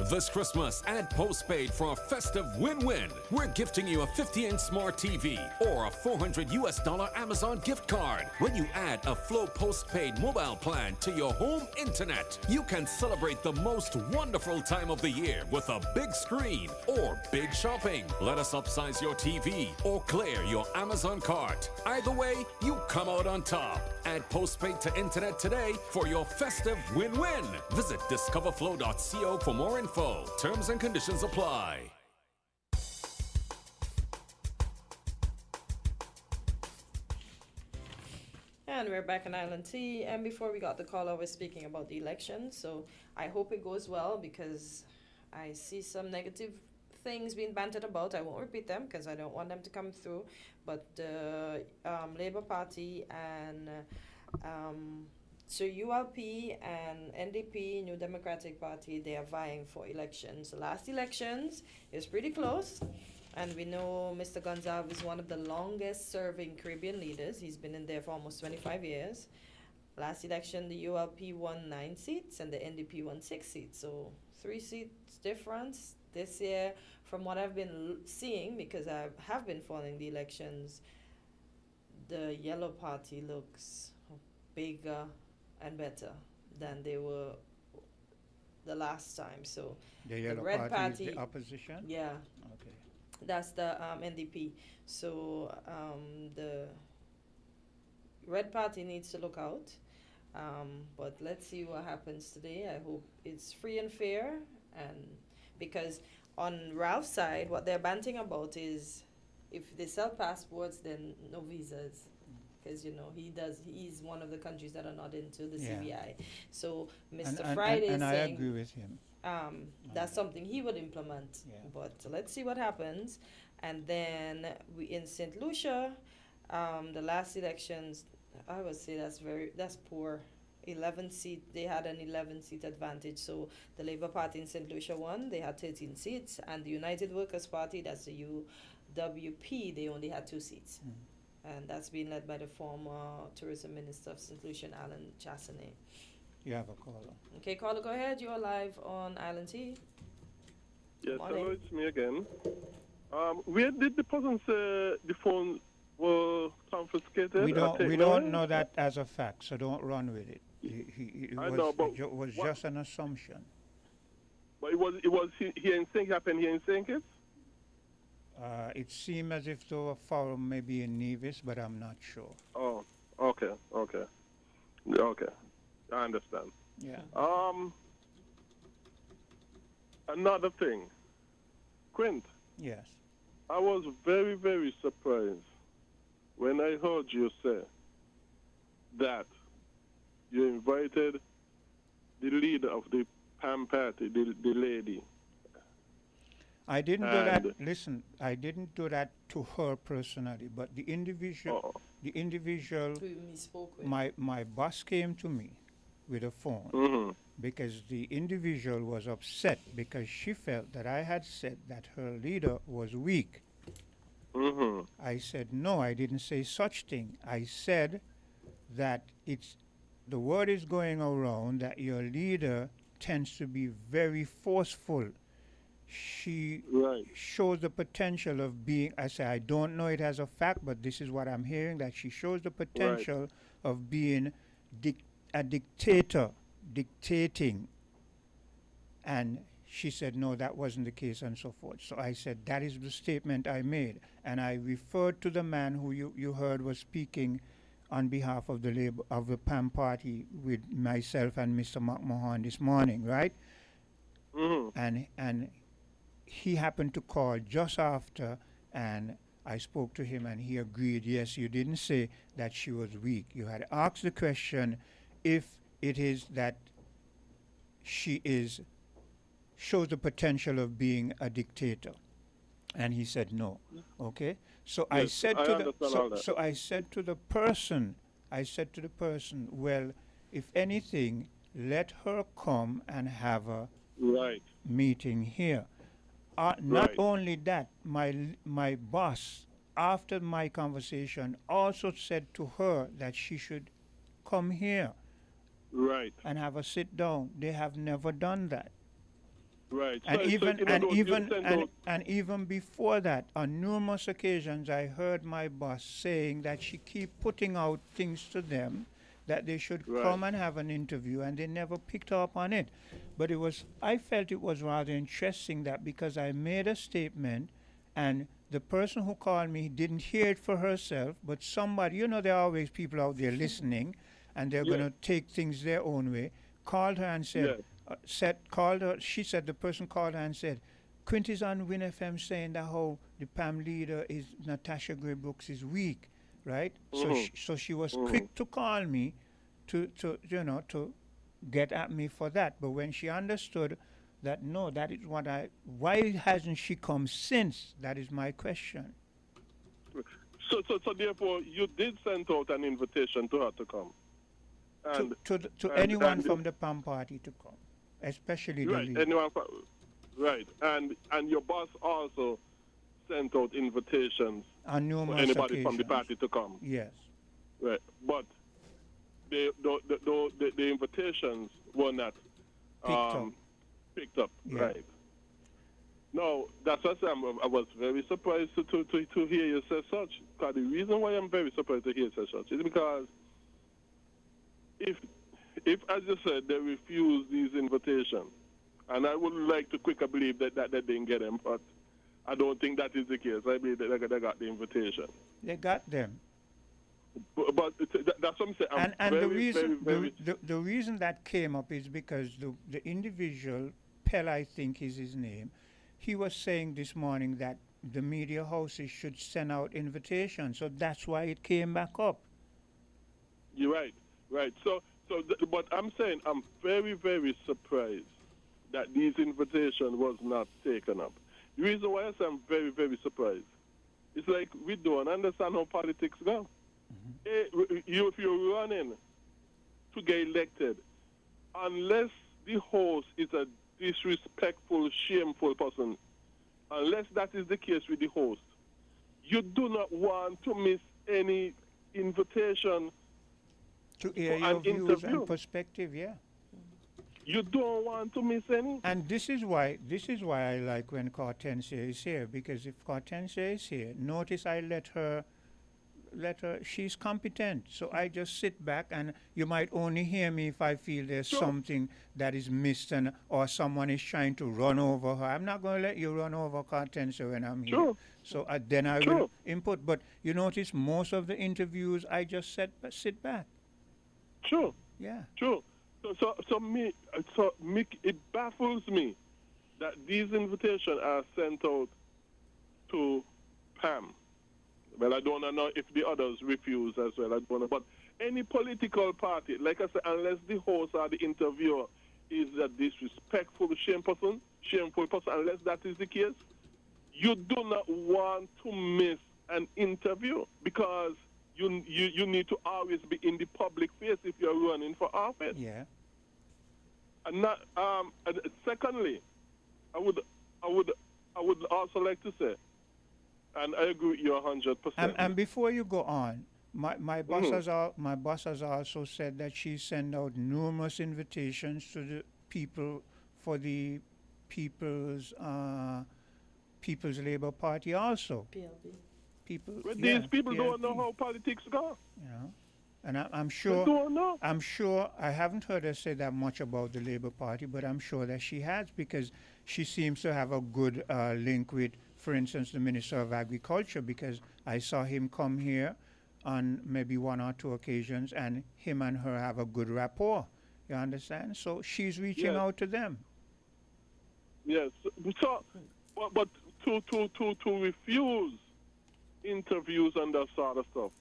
[SPEAKER 18] This Christmas, add postpaid for a festive win-win. We're gifting you a 50-inch smart TV or a $400 Amazon gift card. When you add a Flow postpaid mobile plan to your home internet, you can celebrate the most wonderful time of the year with a big screen or big shopping. Let us upsize your TV or clear your Amazon cart. Either way, you come out on top. Add postpaid to internet today for your festive win-win. Visit discoverflow.co for more info. Terms and conditions apply.
[SPEAKER 2] And we're back on Island T. And before we got the call, I was speaking about the election. So I hope it goes well because I see some negative things being bantered about. I won't repeat them because I don't want them to come through. But the Labour Party and so ULP and NDP, New Democratic Party, they are vying for elections. The last elections is pretty close. And we know Mr. Gonzalez is one of the longest serving Caribbean leaders. He's been in there for almost 25 years. Last election, the ULP won 9 seats and the NDP won 6 seats. So 3 seats difference. This year, from what I've been seeing, because I have been following the elections, the Yellow Party looks bigger and better than they were the last time. So
[SPEAKER 3] the Yellow
[SPEAKER 2] Red
[SPEAKER 3] Party is the opposition?
[SPEAKER 2] Yeah.
[SPEAKER 3] Okay.
[SPEAKER 2] That's the NDP. So the Red Party needs to look out. But let's see what happens today. I hope it's free and fair. And because on Ralph's side, what they're banting about is if they sell passports, then no visas. Because, you know, he's one of the countries that are not into the CBI. So Mr. Friday is saying...
[SPEAKER 3] I agree with him.
[SPEAKER 2] That's something he would implement. Yeah. But let's see what happens. And then we in St. Lucia, the last elections, I would say that's poor. 11 seat, they had an 11-seat advantage. So the Labour Party in St. Lucia won. They had 13 seats. And the United Workers' Party, that's the UWP, they only had 2 seats. And that's being led by the former Tourism Minister of St. Lucia, Alan Chassanet.
[SPEAKER 3] You have a caller.
[SPEAKER 2] Okay, caller, go ahead. You're live on Island T.
[SPEAKER 8] Yes, hello, it's me again. Where did the person say the phone were confiscated?
[SPEAKER 3] We don't know that as a fact, so don't run with it. It was just an assumption.
[SPEAKER 8] But it was here in St. happened here in St. Kitts?
[SPEAKER 3] It seemed as if the forum may be in Nevis, but I'm not sure.
[SPEAKER 8] Oh, okay. I understand.
[SPEAKER 3] Yeah.
[SPEAKER 8] Another thing. Quint.
[SPEAKER 3] Yes.
[SPEAKER 8] I was very, very surprised when I heard you say that you invited the leader of the PAM party, the lady.
[SPEAKER 3] I didn't do that. Listen, I didn't do that to her personally, but the individual,
[SPEAKER 2] who we spoke with.
[SPEAKER 3] my boss came to me with a phone because the individual was upset because she felt that I had said that her leader was weak. I said, no, I didn't say such thing. I said that the word is going around that your leader tends to be very forceful. She shows the potential of being, I say, I don't know it as a fact, but this is what I'm hearing, that she shows the potential of being a dictator, dictating. And she said, no, that wasn't the case, and so forth. So I said, that is the statement I made. And I referred to the man who you heard was speaking on behalf of the PAM party with myself and Mr. McMahon this morning, right? And he happened to call just after, and I spoke to him, and he agreed, yes, you didn't say that she was weak. You had asked the question if it is that she shows the potential of being a dictator. And he said no. Okay? So I said to the person, well, if anything, let her come and have a meeting here. Not only that, my boss, after my conversation, also said to her that she should come here and have a sit down. They have never done that. And even before that, on numerous occasions, I heard my boss saying that she keep putting out things to them that they should come and have an interview, and they never picked up on it. But I felt it was rather interesting that because I made a statement, and the person who called me didn't hear it for herself, but somebody, there are always people out there listening, and they're going to take things their own way, called her and said, she said, the person called her and said, Quint is on WinFM saying that how the PAM leader is Natasha Gray Brooks is weak, right? So she was quick to call me to get at me for that. But when she understood that, no, that is why hasn't she come since? That is my question.
[SPEAKER 8] So therefore, you did send out an invitation to her to come. And,
[SPEAKER 3] to anyone from the PAM party to come, especially the leader. And your boss also sent out invitations for
[SPEAKER 8] anybody from the party to come.
[SPEAKER 3] Yes.
[SPEAKER 8] Right, but the invitations were not picked up.
[SPEAKER 3] Yeah.
[SPEAKER 8] Right. No, that's what I was very surprised to hear you say such. Because the reason why I'm very surprised to hear you say such is because if as you said, they refuse these invitations, and I would like to quickly believe that they didn't get them, but I don't think that is the case. I believe that they got the invitation.
[SPEAKER 3] They got them.
[SPEAKER 8] But that's what I'm saying.
[SPEAKER 3] And the reason that came up is because the individual, Pell, I think is his name, he was saying this morning that the media houses should send out invitations. So that's why it came back up.
[SPEAKER 8] You're right. Right. But I'm saying I'm very, very surprised that these invitations was not taken up. The reason why I say I'm very, very surprised, it's like we don't understand how politics go. If you're running to get elected, unless the host is a disrespectful, shameful person, unless that is the case with the host, you do not want to miss any invitation
[SPEAKER 3] to hear your views and perspective, yeah.
[SPEAKER 8] You don't want to miss any.
[SPEAKER 3] And this is why I like when Cortensia is here, because if Cortensia is here, notice I let her, she's competent. So I just sit back, and you might only hear me if I feel there's something that is missed or someone is trying to run over her. I'm not going to let you run over Cortensia when I'm here. So then I will input. But you notice most of the interviews, I just sit back.
[SPEAKER 8] True.
[SPEAKER 3] Yeah.
[SPEAKER 8] True. So it baffles me that these invitations are sent out to PAM. Well, I don't know if the others refuse as well. I don't know. But any political party, like I said, unless the host or the interviewer is a disrespectful, shameful person, unless that is the case, you do not want to miss an interview because you need to always be in the public face if you're running for office.
[SPEAKER 3] Yeah.
[SPEAKER 8] And not, secondly, I would also like to say And I agree with you 100%.
[SPEAKER 3] And before you go on, my boss has also said that she sent out numerous invitations to the people for the People's Labour Party also.
[SPEAKER 2] PLP.
[SPEAKER 8] But these people don't know how politics go.
[SPEAKER 3] You know, and I'm sure.
[SPEAKER 8] They don't know.
[SPEAKER 3] I'm sure. I haven't heard her say that much about the Labour Party, but I'm sure that she has because she seems to have a good link with, for instance, the Minister of Agriculture, because I saw him come here on maybe one or two occasions, and him and her have a good rapport. You understand? So she's reaching out to them.
[SPEAKER 8] Yes. So, but to refuse interviews and that sort of stuff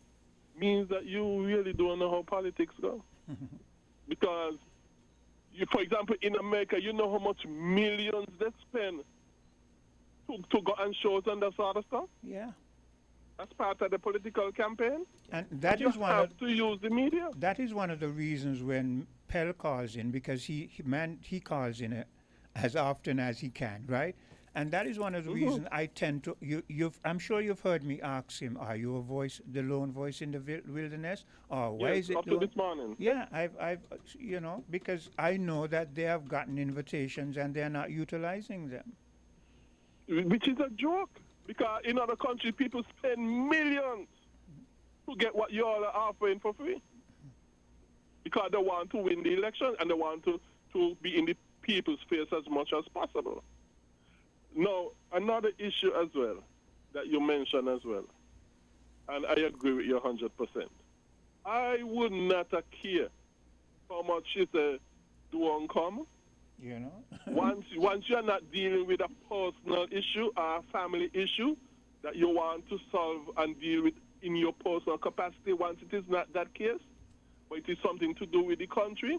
[SPEAKER 8] means that you really don't know how politics go. Because, for example, in America, you know how much millions they spend to go on shows and that sort of stuff?
[SPEAKER 3] Yeah.
[SPEAKER 8] As part of the political campaign.
[SPEAKER 3] And that
[SPEAKER 8] you
[SPEAKER 3] is one
[SPEAKER 8] have to use the media.
[SPEAKER 3] That is one of the reasons when Pell calls in, because he calls in as often as he can, right? And that is one of the reasons I tend to. I'm sure you've heard me ask him, "Are you a voice, the lone voice in the wilderness, or why is it?"
[SPEAKER 8] Up to this morning.
[SPEAKER 3] Yeah, I've, because I know that they have gotten invitations and they're not utilizing them.
[SPEAKER 8] Which is a joke, because in other countries people spend millions to get what you all are offering for free, because they want to win the election and they want to be in the people's face as much as possible. Now, another issue as well that you mentioned as well, and I agree with you 100%. I would not care how much is a do come.
[SPEAKER 3] You know?
[SPEAKER 8] once you're not dealing with a personal issue or a family issue that you want to solve and deal with in your personal capacity, once it is not that case, but it is something to do with the country,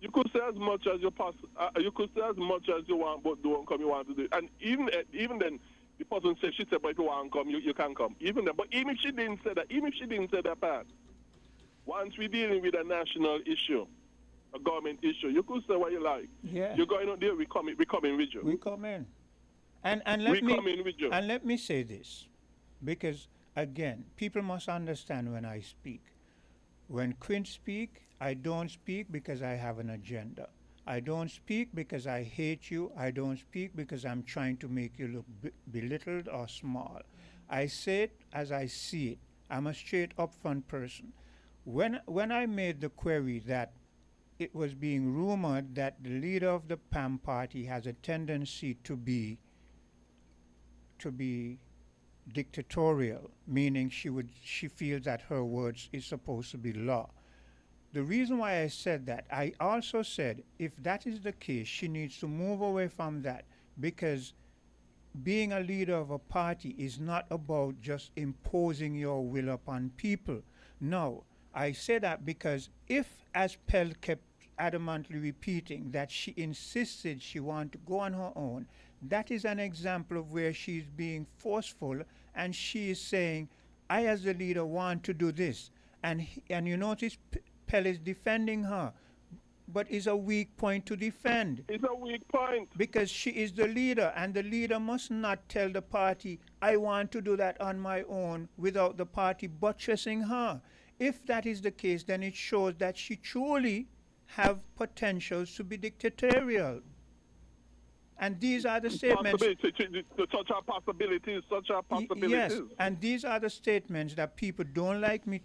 [SPEAKER 8] you could say as much as you want, but don't come. You want to do it. And even then, the person said, she said, but if you want to come, you can come. Even then, but even if she didn't say that part, once we're dealing with a national issue, a government issue, you could say what you like.
[SPEAKER 3] Yeah.
[SPEAKER 8] You're going out there, we come in with you.
[SPEAKER 3] We come in. And let me say this, because again, people must understand when I speak. When Quint speak, I don't speak because I have an agenda. I don't speak because I hate you. I don't speak because I'm trying to make you look belittled or small. I say it as I see it. I'm a straight upfront person. When I made the query that it was being rumored that the leader of the PAM party has a tendency to be dictatorial, meaning she feels that her words is supposed to be law. The reason why I said that, I also said if that is the case, she needs to move away from that, because being a leader of a party is not about just imposing your will upon people. No, I say that because if, as Pell kept adamantly repeating, that she insisted she wanted to go on her own, that is an example of where she's being forceful and she is saying, I as the leader want to do this. And you notice Pell is defending her, but it's a weak point to defend.
[SPEAKER 8] It's a weak point.
[SPEAKER 3] Because she is the leader, and the leader must not tell the party, I want to do that on my own, without the party buttressing her. If that is the case, then it shows that she truly have potentials to be dictatorial. And these are the statements.
[SPEAKER 8] Such are possibilities.
[SPEAKER 3] Yes, and these are the statements that people don't like me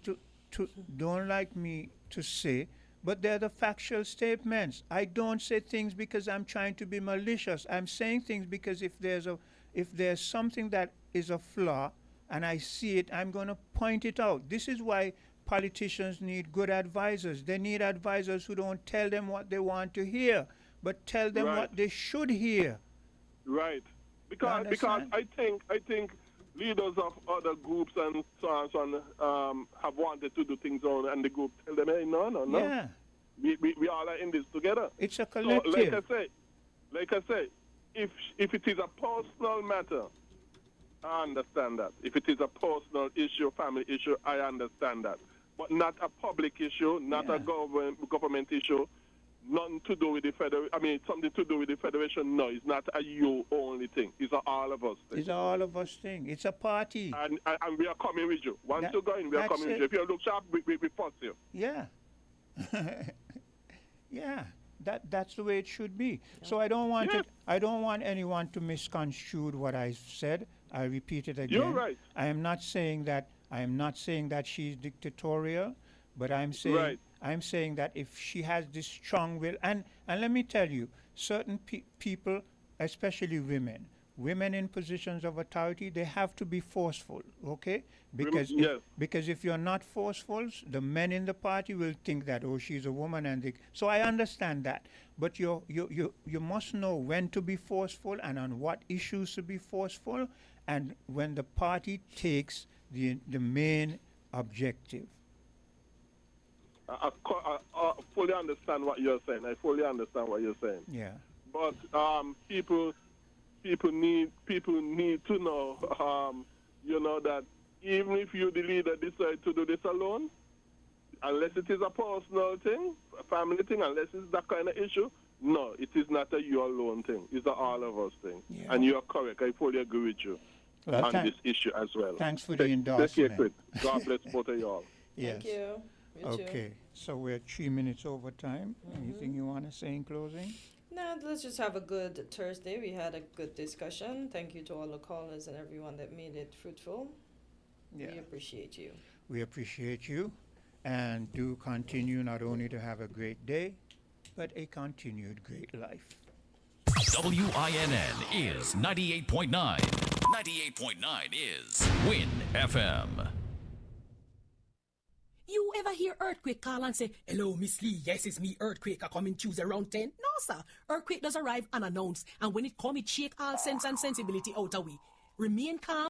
[SPEAKER 3] to say, but they're the factual statements. I don't say things because I'm trying to be malicious. I'm saying things because if there's something that is a flaw and I see it, I'm going to point it out. This is why politicians need good advisors. They need advisors who don't tell them what they want to hear, but tell them what they should hear.
[SPEAKER 8] Right. Because I think leaders of other groups and so on have wanted to do things on, and the group tell them, hey, no.
[SPEAKER 3] Yeah.
[SPEAKER 8] We all are in this together.
[SPEAKER 3] It's a collective.
[SPEAKER 8] So, like I say, if it is a personal matter, I understand that. If it is a personal issue, family issue, I understand that. But not a public issue, not a government issue. nothing to do with the federation. I mean, something to do with the federation. No, it's not a you only thing. It's a all of us thing.
[SPEAKER 3] It's a all of us thing. It's a party.
[SPEAKER 8] And we are coming with you. Once you go in, we are coming with you. If you look sharp, we force you.
[SPEAKER 3] Yeah. Yeah. That's the way it should be. So I don't want I don't want anyone to misconstrue what I said. I repeat it again.
[SPEAKER 8] You're right.
[SPEAKER 3] I am not saying that she's dictatorial, but I'm saying that if she has this strong will, and let me tell you, certain people, especially women in positions of authority, they have to be forceful, okay? Because if you're not forceful, the men in the party will think that, oh, she's a woman, so I understand that. But you must know when to be forceful and on what issues to be forceful, and when the party takes the main objective.
[SPEAKER 8] I fully understand what you're saying.
[SPEAKER 3] Yeah.
[SPEAKER 8] But people need to know, that even if you, the leader, decide to do this alone, unless it is a personal thing, a family thing, unless it's that kind of issue, no, it is not a you alone thing. It's a all of us thing. Yeah. And you are correct. I fully agree with you on this issue as well.
[SPEAKER 3] Thanks for the endorsement.
[SPEAKER 8] God bless both of y'all.
[SPEAKER 3] Yes.
[SPEAKER 2] Thank you.
[SPEAKER 3] Okay, so we're 3 minutes over time. Anything you want to say in closing?
[SPEAKER 2] No, let's just have a good Thursday. We had a good discussion. Thank you to all the callers and everyone that made it fruitful. Yeah. We appreciate you.
[SPEAKER 3] We appreciate you, and do continue not only to have a great day, but a continued great life.
[SPEAKER 10] WINN is 98.9. 98.9 is Win FM.
[SPEAKER 6] You ever hear Earthquake call and say, "Hello, Miss Lee, yes, it's me, Earthquake, I come in Tuesday around 10? No, sir. Earthquake does arrive unannounced, and when it come, it shake all sense and sensibility out of we. Remain calm.